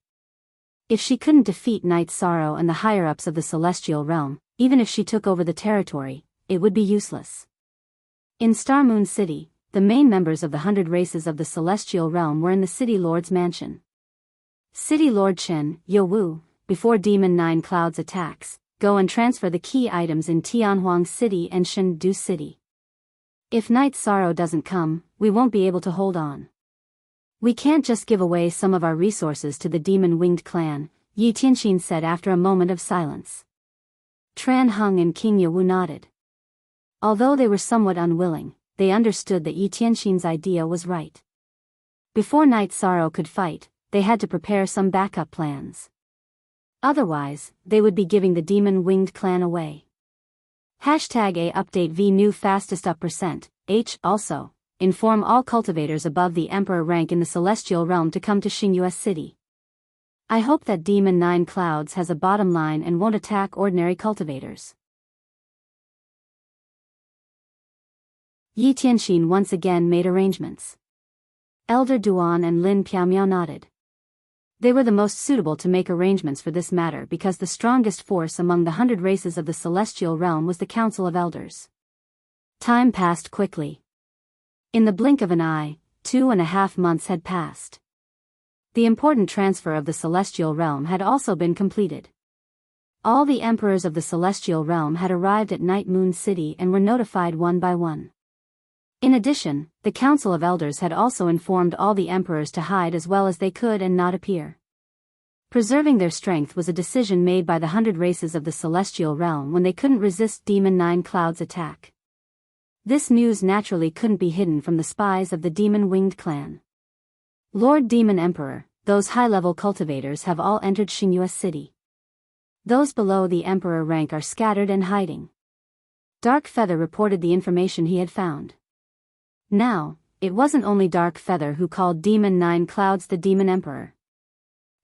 If she couldn't defeat Knight Soro and the higher-ups of the celestial realm, even if she took over the territory, it would be useless. In Star Moon City, the main members of the 100 races of the celestial realm were in the City Lord's mansion. City Lord Chen, Yowu, before Demon Nine Clouds attacks, go and transfer the key items in Tianhuang City and Shendu City. If Knight Soro doesn't come, we won't be able to hold on. We can't just give away some of our resources to the demon-winged clan, Yi Tianxin said after a moment of silence. Tran Hung and King Yowu nodded. Although they were somewhat unwilling, they understood that Yi Tianxin's idea was right. Before Knight Soro could fight, they had to prepare some backup plans. Otherwise, they would be giving the demon-winged clan away. #A update V new fastest up %, H also. Inform all cultivators above the Emperor rank in the Celestial Realm to come to Xingyue City. I hope that Demon Nine Clouds has a bottom line and won't attack ordinary cultivators. Yi Tianxin once again made arrangements. Elder Duan and Lin Piao Miao nodded. They were the most suitable to make arrangements for this matter because the strongest force among the 100 races of the Celestial Realm was the Council of Elders. Time passed quickly. In the blink of an eye, 2.5 months had passed. The important transfer of the Celestial Realm had also been completed. All the emperors of the Celestial Realm had arrived at Night Moon City and were notified one by one. In addition, the Council of Elders had also informed all the emperors to hide as well as they could and not appear. Preserving their strength was a decision made by the 100 races of the Celestial Realm when they couldn't resist Demon Nine Clouds' attack. This news naturally couldn't be hidden from the spies of the Demon-Winged Clan. Lord Demon Emperor, those high-level cultivators have all entered Xingyue City. Those below the Emperor rank are scattered and hiding. Dark Feather reported the information he had found. Now, it wasn't only Dark Feather who called Demon Nine Clouds the Demon Emperor.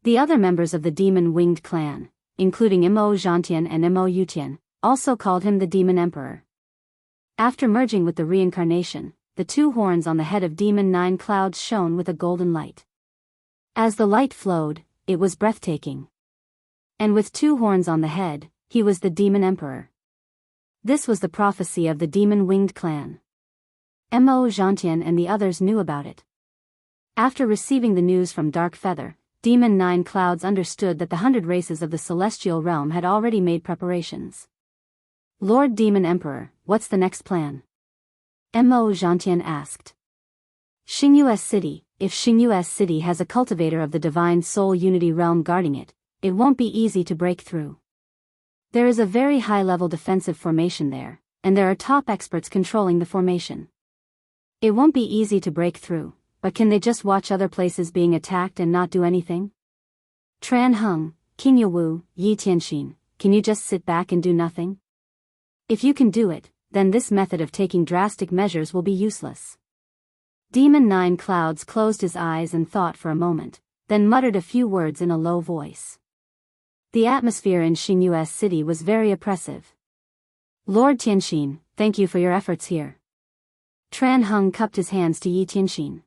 The other members of the Demon-Winged Clan, including Mo Zhantian and Mo Yutian, also called him the Demon Emperor. After merging with the reincarnation, the two horns on the head of Demon Nine Clouds shone with a golden light. As the light flowed, it was breathtaking. And with two horns on the head, He was the Demon Emperor. This was the prophecy of the demon-winged clan. Mo Gentian and the others knew about it. After receiving the news from Dark Feather, Demon Nine Clouds understood that the 100 races of the celestial realm had already made preparations. Lord Demon Emperor, what's the next plan? Mo Gentian asked. Xingyu's city. If Xingyu's city has a cultivator of the divine soul unity realm guarding it, it won't be easy to break through. There is a very high-level defensive formation there, and there are top experts controlling the formation. It won't be easy to break through, but can they just watch other places being attacked and not do anything? Tran Hung, King Yawu, Yi Tianxin, can you just sit back and do nothing? If you can do it, then this method of taking drastic measures will be useless. Demon Nine Clouds closed his eyes and thought for a moment, then muttered a few words in a low voice. The atmosphere in Xingyu's city was very oppressive. Lord Tianxin, thank you for your efforts here. Tran Hung cupped his hands to Yi Tianxin.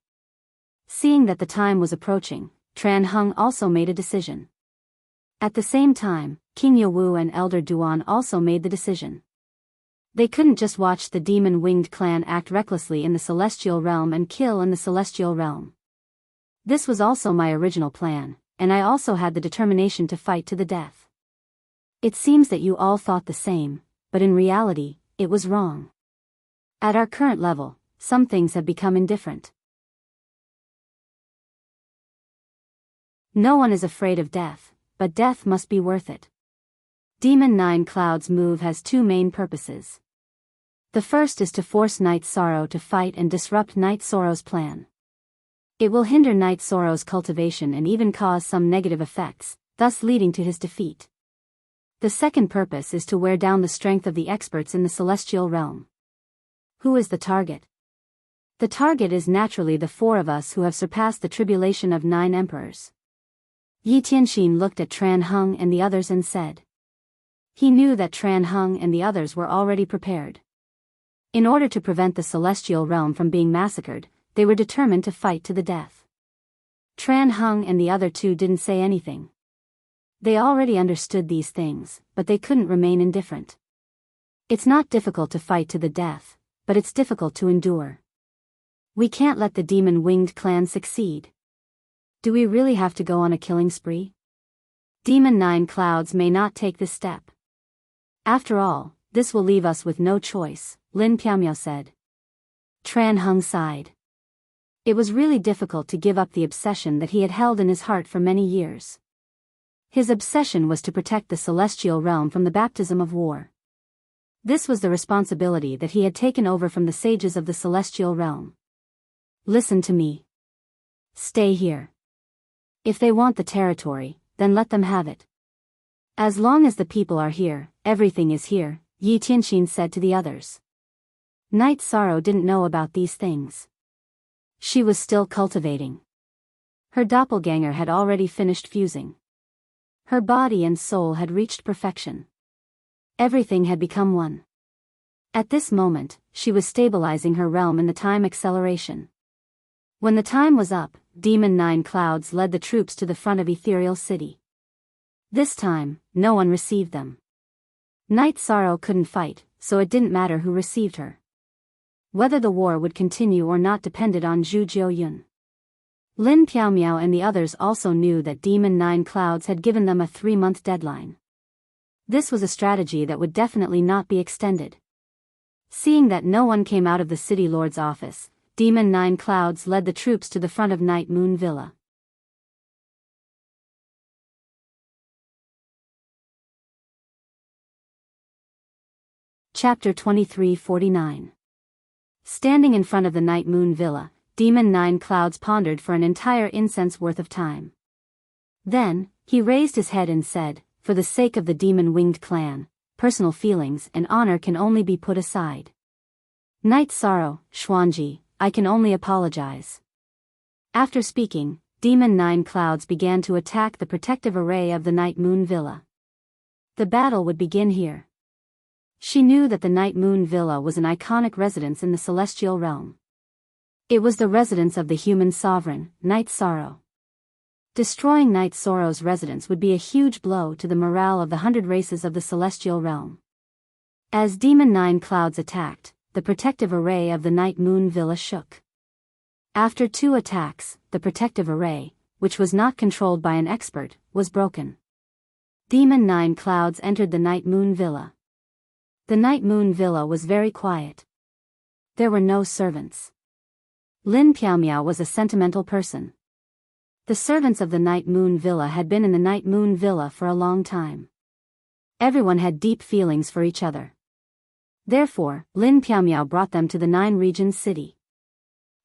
Seeing that the time was approaching, Tran Hung also made a decision. At the same time, King Yawu and Elder Duan also made the decision. They couldn't just watch the demon-winged clan act recklessly in the celestial realm and kill in the celestial realm. This was also my original plan, and I also had the determination to fight to the death. It seems that you all thought the same, but in reality, it was wrong. At our current level, some things have become indifferent. No one is afraid of death, but death must be worth it. Demon Nine Clouds' move has two main purposes. The first is to force Night Sorrow to fight and disrupt Night Sorrow's plan. It will hinder Night Sorrow's cultivation and even cause some negative effects, thus leading to his defeat. The second purpose is to wear down the strength of the experts in the celestial realm. Who is the target? The target is naturally the four of us who have surpassed the tribulation of 9 emperors. Yi Tianxin looked at Tran Hung and the others and said. He knew that Tran Hung and the others were already prepared. In order to prevent the celestial realm from being massacred, they were determined to fight to the death. Tran Hung and the other two didn't say anything. They already understood these things, but they couldn't remain indifferent. It's not difficult to fight to the death, but it's difficult to endure. We can't let the demon-winged clan succeed. Do we really have to go on a killing spree? Demon Nine Clouds may not take this step. After all, this will leave us with no choice, Lin Piaomiao said. Tran Hung sighed. It was really difficult to give up the obsession that he had held in his heart for many years. His obsession was to protect the celestial realm from the baptism of war. This was the responsibility that he had taken over from the sages of the celestial realm. Listen to me. Stay here. If they want the territory, then let them have it. As long as the people are here, everything is here, Yi Tianxin said to the others. Night Sorrow didn't know about these things. She was still cultivating. Her doppelganger had already finished fusing. Her body and soul had reached perfection. Everything had become one. At this moment, she was stabilizing her realm in the time acceleration. When the time was up, Demon Nine Clouds led the troops to the front of Ethereal City. This time, no one received them. Night Sorrow couldn't fight, so it didn't matter who received her. Whether the war would continue or not depended on Zhu Jiuyun. Lin Piaomiao and the others also knew that Demon Nine Clouds had given them a 3-month deadline. This was a strategy that would definitely not be extended. Seeing that no one came out of the City Lord's office, Demon Nine Clouds led the troops to the front of Night Moon Villa. Chapter 2349. Standing in front of the Night Moon Villa, Demon Nine Clouds pondered for an entire incense worth of time. Then, he raised his head and said, for the sake of the demon-winged clan, personal feelings and honor can only be put aside. Night Sorrow, Xuanji, I can only apologize. After speaking, Demon Nine Clouds began to attack the protective array of the Night Moon Villa. The battle would begin here. She knew that the Night Moon Villa was an iconic residence in the celestial realm. It was the residence of the human sovereign, Night Sorrow. Destroying Night Sorrow's residence would be a huge blow to the morale of the 100 races of the celestial realm. As Demon Nine Clouds attacked, the protective array of the Night Moon Villa shook. After 2 attacks, the protective array, which was not controlled by an expert, was broken. Demon Nine Clouds entered the Night Moon Villa. The Night Moon Villa was very quiet. There were no servants. Lin Piaomiao was a sentimental person. The servants of the Night Moon Villa had been in the Night Moon Villa for a long time. Everyone had deep feelings for each other. Therefore, Lin Piaomiao brought them to the 9 Regions city.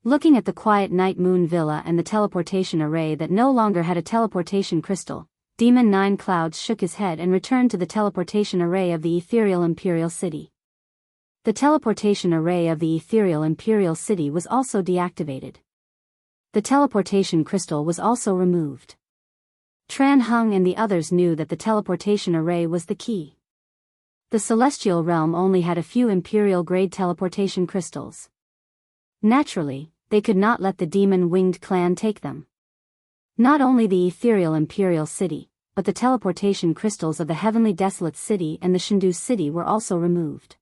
Looking at the quiet Night Moon Villa and the teleportation array that no longer had a teleportation crystal, Demon Nine Clouds shook his head and returned to the teleportation array of the ethereal Imperial City. The teleportation array of the ethereal Imperial City was also deactivated. The teleportation crystal was also removed. Tran Hung and the others knew that the teleportation array was the key. The celestial realm only had a few Imperial-grade teleportation crystals. Naturally, they could not let the demon-winged clan take them. Not only the ethereal Imperial City, but the teleportation crystals of the Heavenly Desolate City and the Shindu City were also removed.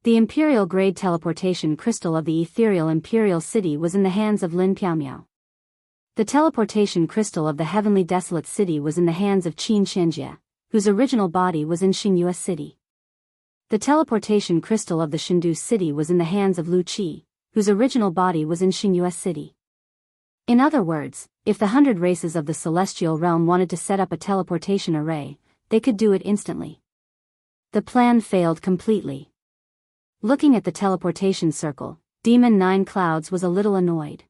The Imperial-grade teleportation crystal of the ethereal Imperial City was in the hands of Lin Piaomiao. The teleportation crystal of the Heavenly Desolate City was in the hands of Qin Shenjie, whose original body was in Xingyue City. The teleportation crystal of the Shindu City was in the hands of Lu Qi, whose original body was in Xingyue City. In other words, if the 100 races of the celestial realm wanted to set up a teleportation array, they could do it instantly. The plan failed completely. Looking at the teleportation circle, Demon Nine Clouds was a little annoyed.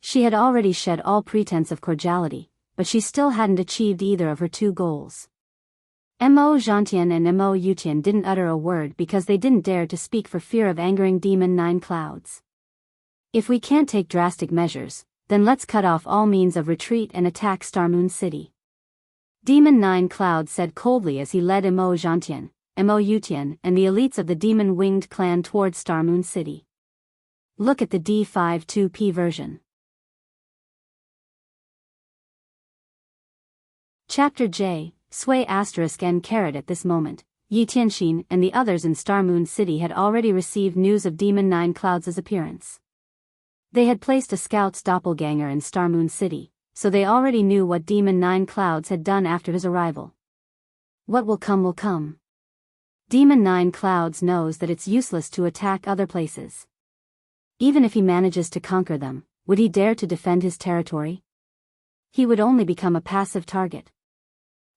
She had already shed all pretense of cordiality, but she still hadn't achieved either of her 2 goals. Mo Zhantian and Mo Yutian didn't utter a word because they didn't dare to speak for fear of angering Demon Nine Clouds. If we can't take drastic measures, then let's cut off all means of retreat and attack Starmoon City. Demon Nine Clouds said coldly as he led Mo Zhantian, Mo Yutian, and the elites of the demon-winged clan towards Starmoon City. Look at the D52P version. Chapter J, Sway *N carat. At this moment, Yi Tianxin and the others in Starmoon City had already received news of Demon Nine Clouds' appearance. They had placed a scout's doppelganger in Starmoon City, so they already knew what Demon Nine Clouds had done after his arrival. What will come will come. Demon Nine Clouds knows that it's useless to attack other places. Even if he manages to conquer them, would he dare to defend his territory? He would only become a passive target.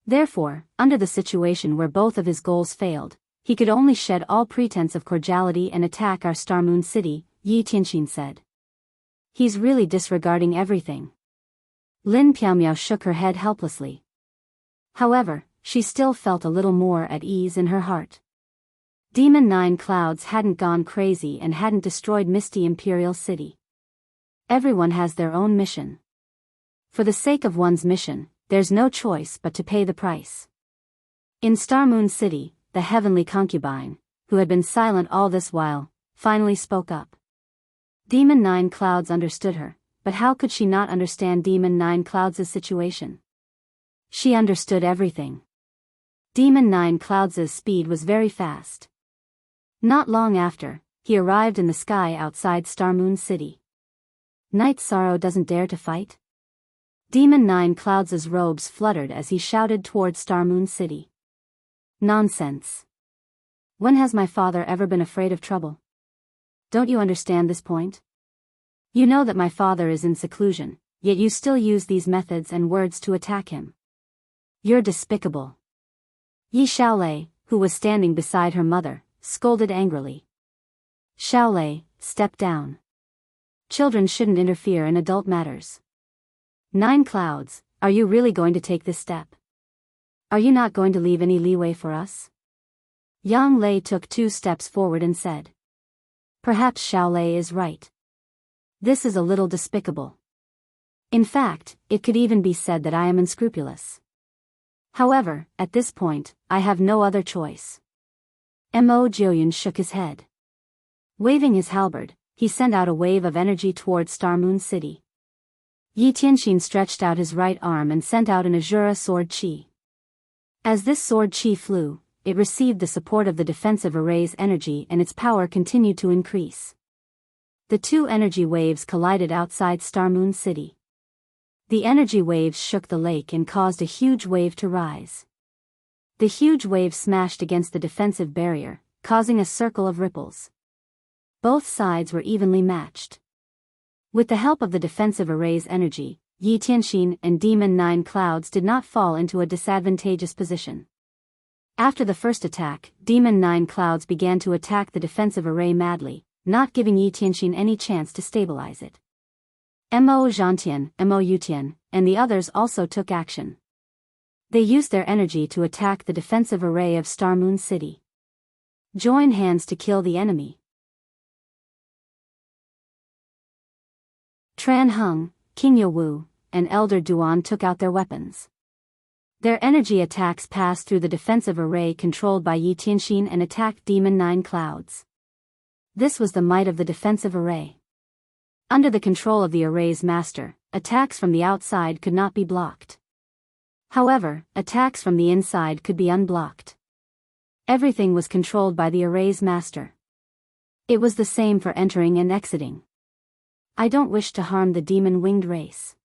Therefore, under the situation where both of his goals failed, he could only shed all pretense of cordiality and attack our Starmoon City, Yi Tianxin said. He's really disregarding everything. Lin Piaomiao shook her head helplessly. However, she still felt a little more at ease in her heart. Demon Nine Clouds hadn't gone crazy and hadn't destroyed Misty Imperial City. Everyone has their own mission. For the sake of one's mission, there's no choice but to pay the price. In Starmoon City, the heavenly concubine, who had been silent all this while, finally spoke up. Demon Nine Clouds understood her, but how could she not understand Demon Nine Clouds' situation? She understood everything. Demon Nine Clouds' speed was very fast. Not long after, he arrived in the sky outside Starmoon City. Night Sorrow doesn't dare to fight? Demon Nine Clouds' robes fluttered as he shouted towards Starmoon City. Nonsense. When has my father ever been afraid of trouble? Don't you understand this point? You know that my father is in seclusion, yet you still use these methods and words to attack him. You're despicable. Yi Xiaolei, who was standing beside her mother, scolded angrily. Xiaolei, step down. Children shouldn't interfere in adult matters. Nine Clouds, are you really going to take this step? Are you not going to leave any leeway for us? Yang Lei took 2 steps forward and said. Perhaps Xiaolei is right. This is a little despicable. In fact, it could even be said that I am unscrupulous. However, at this point, I have no other choice. Mo Jiuyun shook his head. Waving his halberd, he sent out a wave of energy towards Starmoon City. Yi Tianxin stretched out his right arm and sent out an azura sword chi. As this sword chi flew, it received the support of the defensive array's energy and its power continued to increase. The two energy waves collided outside Star Moon City. The energy waves shook the lake and caused a huge wave to rise. The huge wave smashed against the defensive barrier, causing a circle of ripples. Both sides were evenly matched. With the help of the defensive array's energy, Yi Tianxin and Demon Nine Clouds did not fall into a disadvantageous position. After the first attack, Demon Nine Clouds began to attack the defensive array madly, not giving Yi Tianxin any chance to stabilize it. Mo Zhantian, Mo Yutian, and the others also took action. They used their energy to attack the defensive array of Star Moon City. Join hands to kill the enemy. Tran Heng, King Yawu, and Elder Duan took out their weapons. Their energy attacks passed through the defensive array controlled by Yi Tianxin and attacked Demon Nine Clouds. This was the might of the defensive array. Under the control of the array's master, attacks from the outside could not be blocked. However, attacks from the inside could be unblocked. Everything was controlled by the array's master. It was the same for entering and exiting. I don't wish to harm the demon-winged race.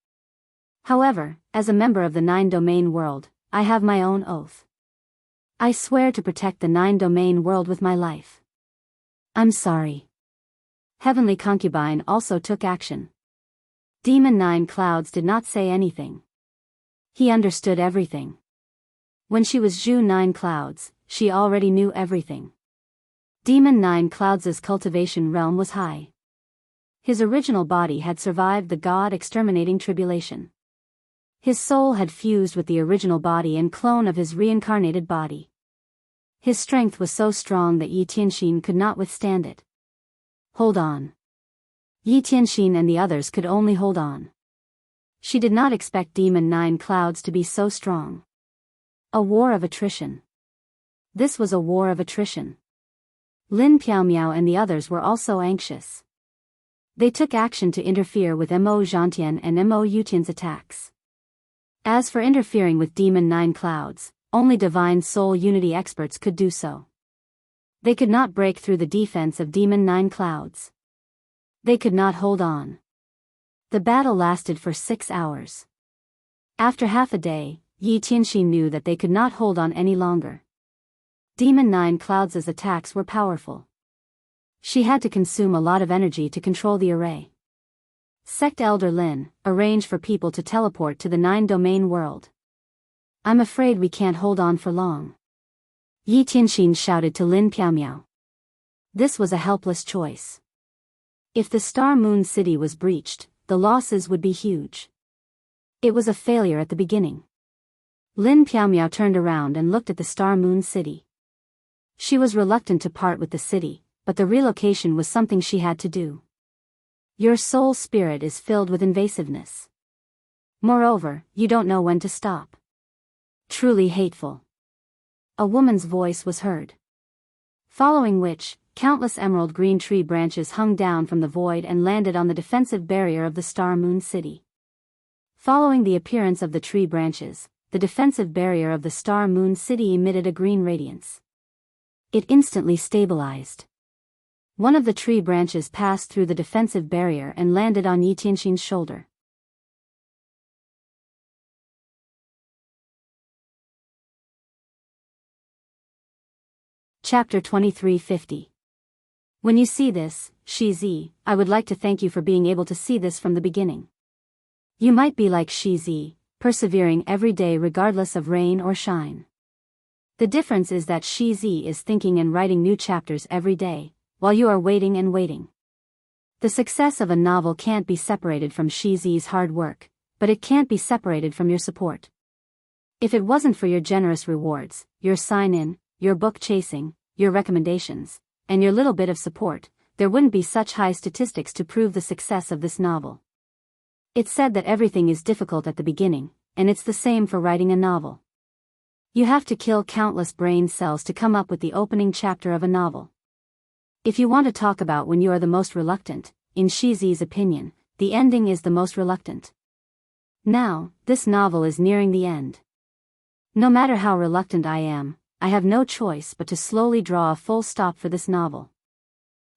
However, as a member of the Nine-Domain world, I have my own oath. I swear to protect the Nine-Domain world with my life. I'm sorry. Heavenly Concubine also took action. Demon Nine Clouds did not say anything. He understood everything. When she was Zhu Nine Clouds, she already knew everything. Demon Nine Clouds' cultivation realm was high. His original body had survived the God-exterminating tribulation. His soul had fused with the original body and clone of his reincarnated body. His strength was so strong that Yi Tianxin could not withstand it. Hold on. Yi Tianxin and the others could only hold on. She did not expect Demon Nine Clouds to be so strong. A war of attrition. This was a war of attrition. Lin Piaomiao and the others were also anxious. They took action to interfere with Mo Zhantian and Mo Yutian's attacks. As for interfering with Demon Nine Clouds, only Divine Soul Unity experts could do so. They could not break through the defense of Demon Nine Clouds. They could not hold on. The battle lasted for 6 hours. After half a day, Yi Tianxin knew that they could not hold on any longer. Demon Nine Clouds' attacks were powerful. She had to consume a lot of energy to control the array. Sect Elder Lin, arrange for people to teleport to the Nine-Domain world. I'm afraid we can't hold on for long. Yi Tianxin shouted to Lin Piaomiao. This was a helpless choice. If the Star Moon City was breached, the losses would be huge. It was a failure at the beginning. Lin Piaomiao turned around and looked at the Star Moon City. She was reluctant to part with the city, but the relocation was something she had to do. Your soul spirit is filled with invasiveness. Moreover, you don't know when to stop. Truly hateful. A woman's voice was heard. Following which, countless emerald green tree branches hung down from the void and landed on the defensive barrier of the Star Moon City. Following the appearance of the tree branches, the defensive barrier of the Star Moon City emitted a green radiance. It instantly stabilized. One of the tree branches passed through the defensive barrier and landed on Yi Tianxin's shoulder. Chapter 2350. When you see this, Shi Zi, I would like to thank you for being able to see this from the beginning. You might be like Shi Zi, persevering every day regardless of rain or shine. The difference is that Shi Zi is thinking and writing new chapters every day, while you are waiting and waiting. The success of a novel can't be separated from Shi Zi's hard work, but it can't be separated from your support. If it wasn't for your generous rewards, your sign-in, your book chasing, your recommendations, and your little bit of support, there wouldn't be such high statistics to prove the success of this novel. It's said that everything is difficult at the beginning, and it's the same for writing a novel. You have to kill countless brain cells to come up with the opening chapter of a novel. If you want to talk about when you are the most reluctant, in Shi Zi's opinion, the ending is the most reluctant. Now, this novel is nearing the end. No matter how reluctant I am, I have no choice but to slowly draw a full stop for this novel.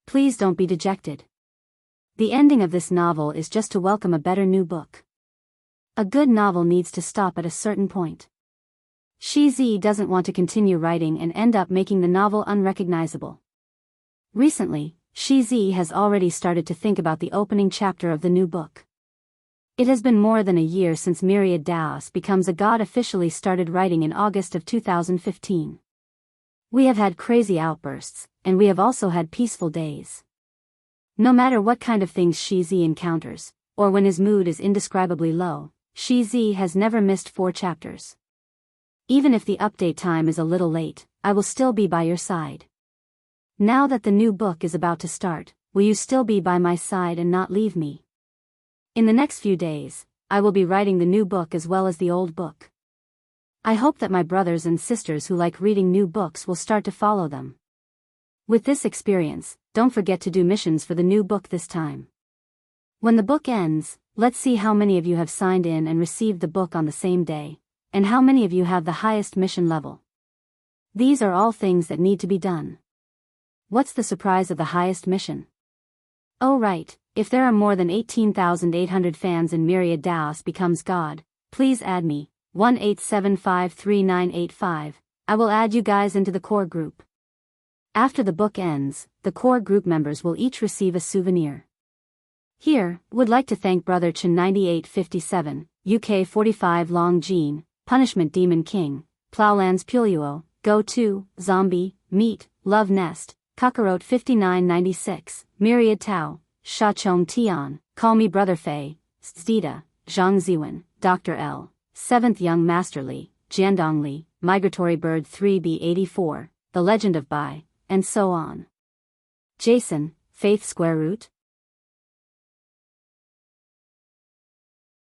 Please don't be dejected. The ending of this novel is just to welcome a better new book. A good novel needs to stop at a certain point. Shizi doesn't want to continue writing and end up making the novel unrecognizable. Recently, Shizi has already started to think about the opening chapter of the new book. It has been more than a year since Myriad Daos Becomes a God officially started writing in August of 2015. We have had crazy outbursts, and we have also had peaceful days. No matter what kind of things Shizi encounters, or when his mood is indescribably low, Shizi has never missed 4 chapters. Even if the update time is a little late, I will still be by your side. Now that the new book is about to start, will you still be by my side and not leave me? In the next few days, I will be writing the new book as well as the old book. I hope that my brothers and sisters who like reading new books will start to follow them. With this experience, don't forget to do missions for the new book this time. When the book ends, let's see how many of you have signed in and received the book on the same day, and how many of you have the highest mission level. These are all things that need to be done. What's the surprise of the highest mission? Oh right, if there are more than 18,800 fans in Myriad Daos Becomes God, please add me, 187533985, I will add you guys into the core group. After the book ends, the core group members will each receive a souvenir. Here, would like to thank Brother Chin 9857, UK 45 Long Jean, Punishment Demon King, Plowlands Puluo, Go To, Zombie, Meat, Love Nest, Kakarot 5996, Myriad Tao, Shachong Tian, Call Me Brother Fei, Zdita, Zhang Ziwen, Dr. L, 7th Young Masterly, Jiandong Li, Migratory Bird 3B84, The Legend of Bai, and so on. Jason, Faith Square Root,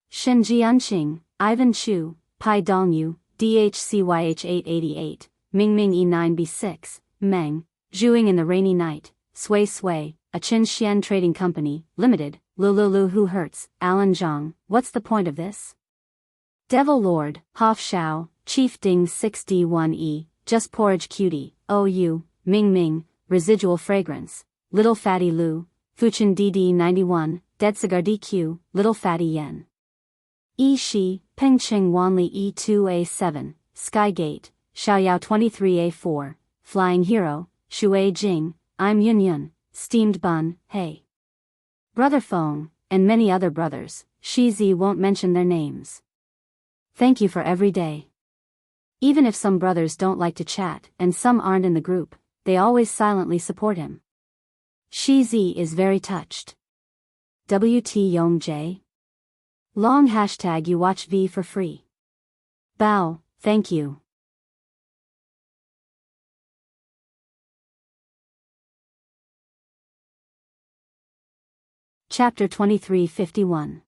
Shen Jianqing, Ivan Chu, Pai Dongyu, DHCYH888, Mingming E9B6, Meng, Zhuing in the Rainy Night, Sui Sui, a Qin Xian Trading Company, Limited, Lululu Who Hurts, Alan Zhang, What's the point of this? Devil Lord, Hoff Shao, Chief Ding 6D1E, Just Porridge Cutie, OU, Ming Ming, Residual Fragrance, Little Fatty Lu, Fuchin DD91, Dead Cigar DQ, Little Fatty Yen. Yi Shi, Peng Ching Wanli E2A7, Skygate, Xiaoyao 23A4, Flying Hero, Shui Jing, I'm Yun Yun, Steamed Bun, Hey. Brother Feng, and many other brothers, Shizi won't mention their names. Thank you for every day. Even if some brothers don't like to chat and some aren't in the group, they always silently support him. Shizi is very touched. WT Yong J. Long hashtag you watch V for free. Bow, thank you. Chapter 2351.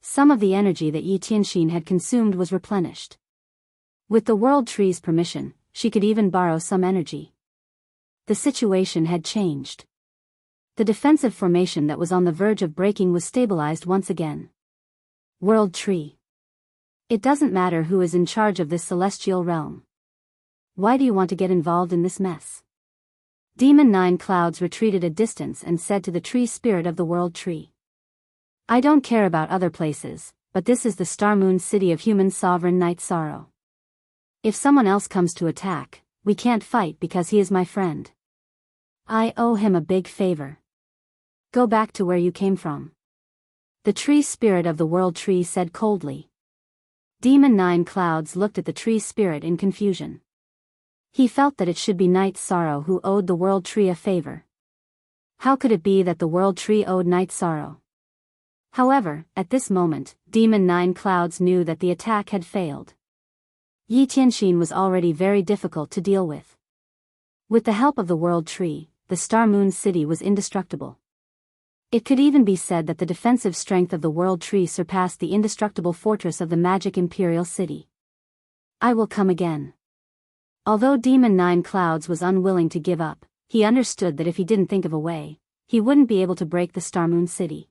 Some of the energy that Yi Tianxin had consumed was replenished. With the World Tree's permission, she could even borrow some energy. The situation had changed. The defensive formation that was on the verge of breaking was stabilized once again. World Tree. It doesn't matter who is in charge of this celestial realm. Why do you want to get involved in this mess? Demon Nine Clouds retreated a distance and said to the tree spirit of the World Tree. I don't care about other places, but this is the Star Moon City of human sovereign Night Sorrow. If someone else comes to attack, we can't fight because he is my friend. I owe him a big favor. Go back to where you came from. The tree spirit of the World Tree said coldly. Demon Nine Clouds looked at the tree spirit in confusion. He felt that it should be Night Sorrow who owed the World Tree a favor. How could it be that the World Tree owed Night Sorrow? However, at this moment, Demon Nine Clouds knew that the attack had failed. Yi Tianxin was already very difficult to deal with. With the help of the World Tree, the Star Moon City was indestructible. It could even be said that the defensive strength of the World Tree surpassed the indestructible fortress of the Magic Imperial City. I will come again. Although Demon Nine Clouds was unwilling to give up, he understood that if he didn't think of a way, he wouldn't be able to break the Star Moon City.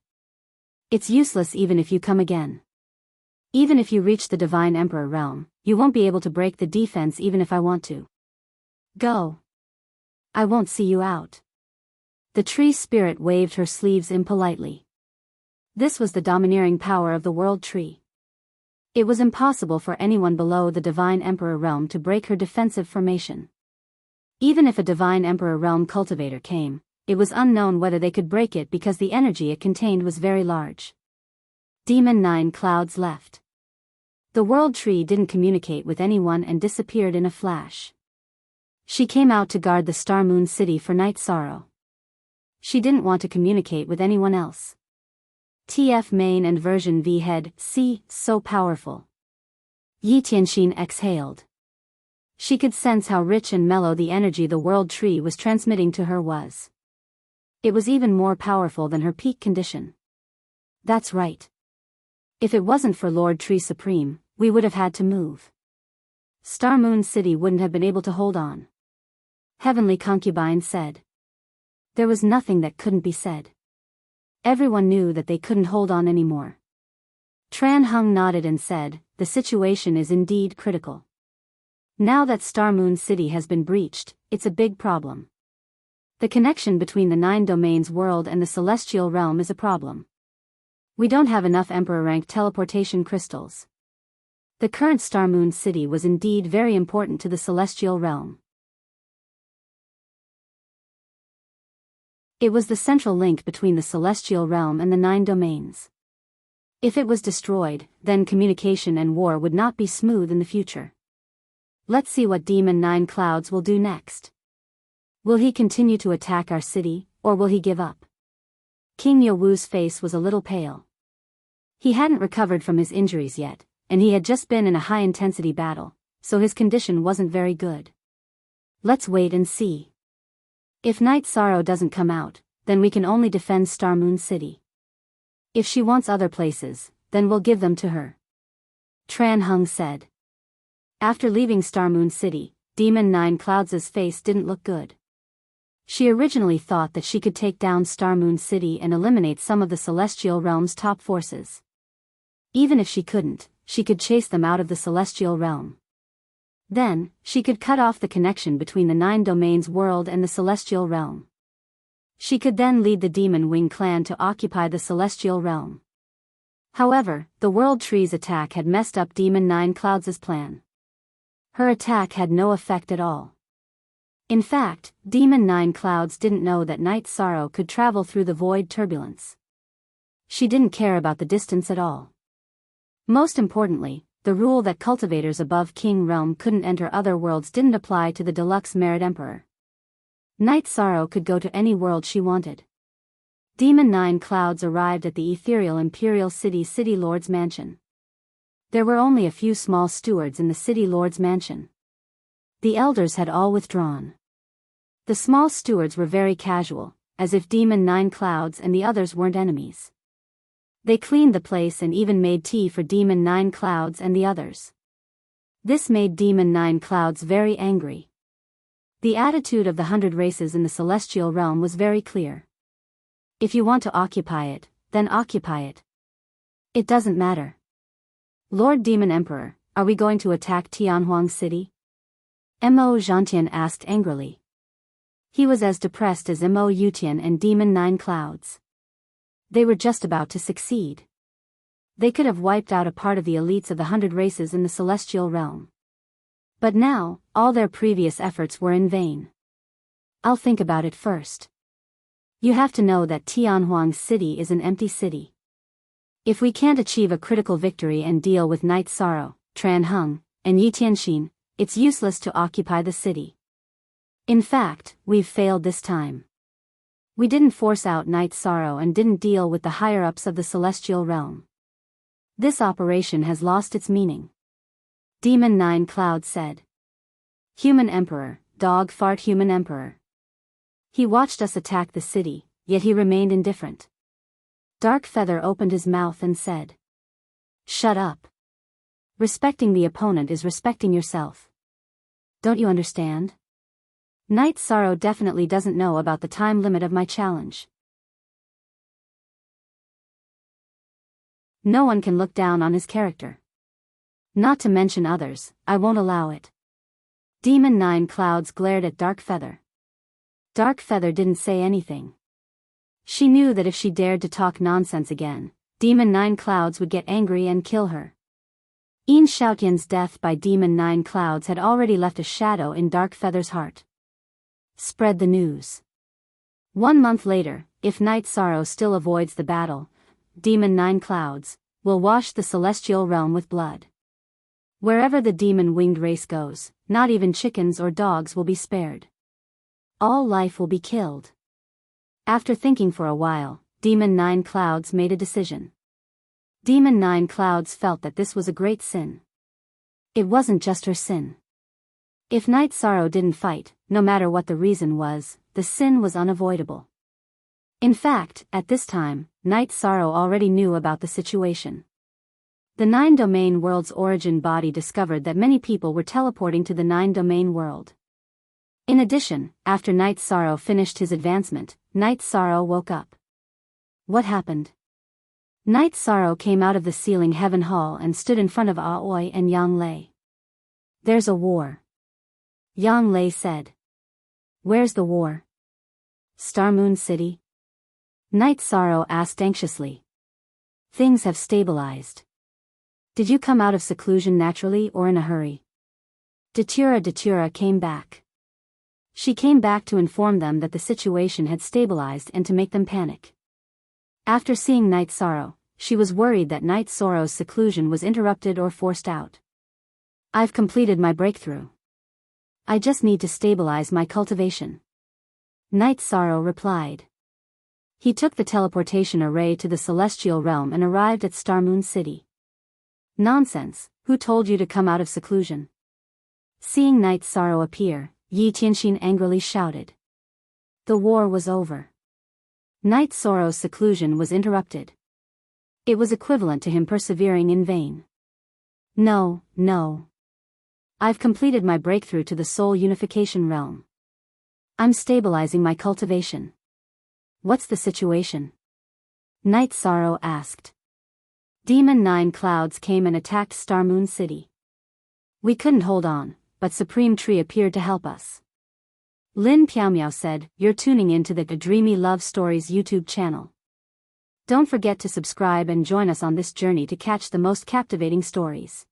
It's useless even if you come again. Even if you reach the Divine Emperor realm, you won't be able to break the defense even if I want to. Go. I won't see you out. The tree spirit waved her sleeves impolitely. This was the domineering power of the world tree. It was impossible for anyone below the Divine Emperor realm to break her defensive formation. Even if a Divine Emperor realm cultivator came, it was unknown whether they could break it because the energy it contained was very large. Demon 9 Clouds left. The world tree didn't communicate with anyone and disappeared in a flash. She came out to guard the Star Moon City for Night Sorrow. She didn't want to communicate with anyone else. TF main and version V head, C, so powerful. Yi Tianxin exhaled. She could sense how rich and mellow the energy the world tree was transmitting to her was. It was even more powerful than her peak condition. That's right. If it wasn't for Lord Tree Supreme, we would have had to move. Star Moon City wouldn't have been able to hold on. Heavenly Concubine said. There was nothing that couldn't be said. Everyone knew that they couldn't hold on anymore. Tran Hung nodded and said, the situation is indeed critical. Now that Star Moon City has been breached, it's a big problem. The connection between the 9 domains world and the celestial realm is a problem. We don't have enough Emperor-rank teleportation crystals. The current Star Moon City was indeed very important to the celestial realm. It was the central link between the celestial realm and the 9 domains. If it was destroyed, then communication and war would not be smooth in the future. Let's see what Demon 9 Clouds will do next. Will he continue to attack our city, or will he give up? King Yowu's face was a little pale. He hadn't recovered from his injuries yet, and he had just been in a high-intensity battle, so his condition wasn't very good. Let's wait and see. If Night Sorrow doesn't come out, then we can only defend Star Moon City. If she wants other places, then we'll give them to her. Tran Hung said. After leaving Star Moon City, Demon 9 Clouds' face didn't look good. She originally thought that she could take down Star Moon City and eliminate some of the Celestial Realm's top forces. Even if she couldn't, she could chase them out of the Celestial Realm. Then, she could cut off the connection between the 9 domains world and the Celestial Realm. She could then lead the Demon Wing clan to occupy the Celestial Realm. However, the World Tree's attack had messed up Demon 9 Clouds' plan. Her attack had no effect at all. In fact, Demon 9 Clouds didn't know that Night Sorrow could travel through the void turbulence. She didn't care about the distance at all. Most importantly, the rule that cultivators above King Realm couldn't enter other worlds didn't apply to the Deluxe Merit Emperor. Night Sorrow could go to any world she wanted. Demon 9 Clouds arrived at the ethereal Imperial City Lord's mansion. There were only a few small stewards in the City Lord's mansion. The elders had all withdrawn. The small stewards were very casual, as if Demon 9 Clouds and the others weren't enemies. They cleaned the place and even made tea for Demon 9 Clouds and the others. This made Demon 9 Clouds very angry. The attitude of the 100 races in the celestial realm was very clear. If you want to occupy it, then occupy it. It doesn't matter. Lord Demon Emperor, are we going to attack Tianhuang City? Mo Zhantian asked angrily. He was as depressed as Mo Yutian and Demon 9 Clouds. They were just about to succeed. They could have wiped out a part of the elites of the 100 races in the celestial realm. But now, all their previous efforts were in vain. I'll think about it first. You have to know that Tianhuang City is an empty city. If we can't achieve a critical victory and deal with Night Sorrow, Tran Hung, and Yi Tianxin, it's useless to occupy the city. In fact, we've failed this time. We didn't force out Night Sorrow and didn't deal with the higher-ups of the celestial realm. This operation has lost its meaning. Demon 9 Clouds said. Human Emperor, dog fart Human Emperor. He watched us attack the city, yet he remained indifferent. Dark Feather opened his mouth and said. Shut up. Respecting the opponent is respecting yourself. Don't you understand? Night Sorrow definitely doesn't know about the time limit of my challenge. No one can look down on his character. Not to mention others, I won't allow it. Demon Nine Clouds glared at Dark Feather. Dark Feather didn't say anything. She knew that if she dared to talk nonsense again, Demon Nine Clouds would get angry and kill her. Een Shoutian's death by Demon Nine Clouds had already left a shadow in Dark Feather's heart. Spread the news. 1 month later, if Night Sorrow still avoids the battle, Demon Nine Clouds will wash the celestial realm with blood. Wherever the demon-winged race goes, not even chickens or dogs will be spared. All life will be killed. After thinking for a while, Demon Nine Clouds made a decision. Demon Nine Clouds felt that this was a great sin. It wasn't just her sin. If Night Sorrow didn't fight, no matter what the reason was, the sin was unavoidable. In fact, at this time, Night Sorrow already knew about the situation. The Nine-Domain World's origin body discovered that many people were teleporting to the Nine-Domain World. In addition, after Night Sorrow finished his advancement, Night Sorrow woke up. What happened? Night Sorrow came out of the ceiling heaven hall and stood in front of Aoi and Yang Lei. There's a war. Yang Lei said. Where's the war? Star Moon City? Night Sorrow asked anxiously. Things have stabilized. Did you come out of seclusion naturally or in a hurry? Datura came back. She came back to inform them that the situation had stabilized and to make them panic. After seeing Night Sorrow, she was worried that Night Sorrow's seclusion was interrupted or forced out. I've completed my breakthrough. I just need to stabilize my cultivation. Night Sorrow replied. He took the teleportation array to the celestial realm and arrived at Star Moon City. Nonsense, who told you to come out of seclusion? Seeing Night Sorrow appear, Yi Tianxin angrily shouted. The war was over. Night Sorrow's seclusion was interrupted. It was equivalent to him persevering in vain. No. I've completed my breakthrough to the soul unification realm. I'm stabilizing my cultivation. What's the situation? Night Sorrow asked. Demon Nine Clouds came and attacked Star Moon City. We couldn't hold on, but Supreme Tree appeared to help us. Lin Piaomiao said, You're tuning into the Dreamy Love Stories YouTube channel. Don't forget to subscribe and join us on this journey to catch the most captivating stories.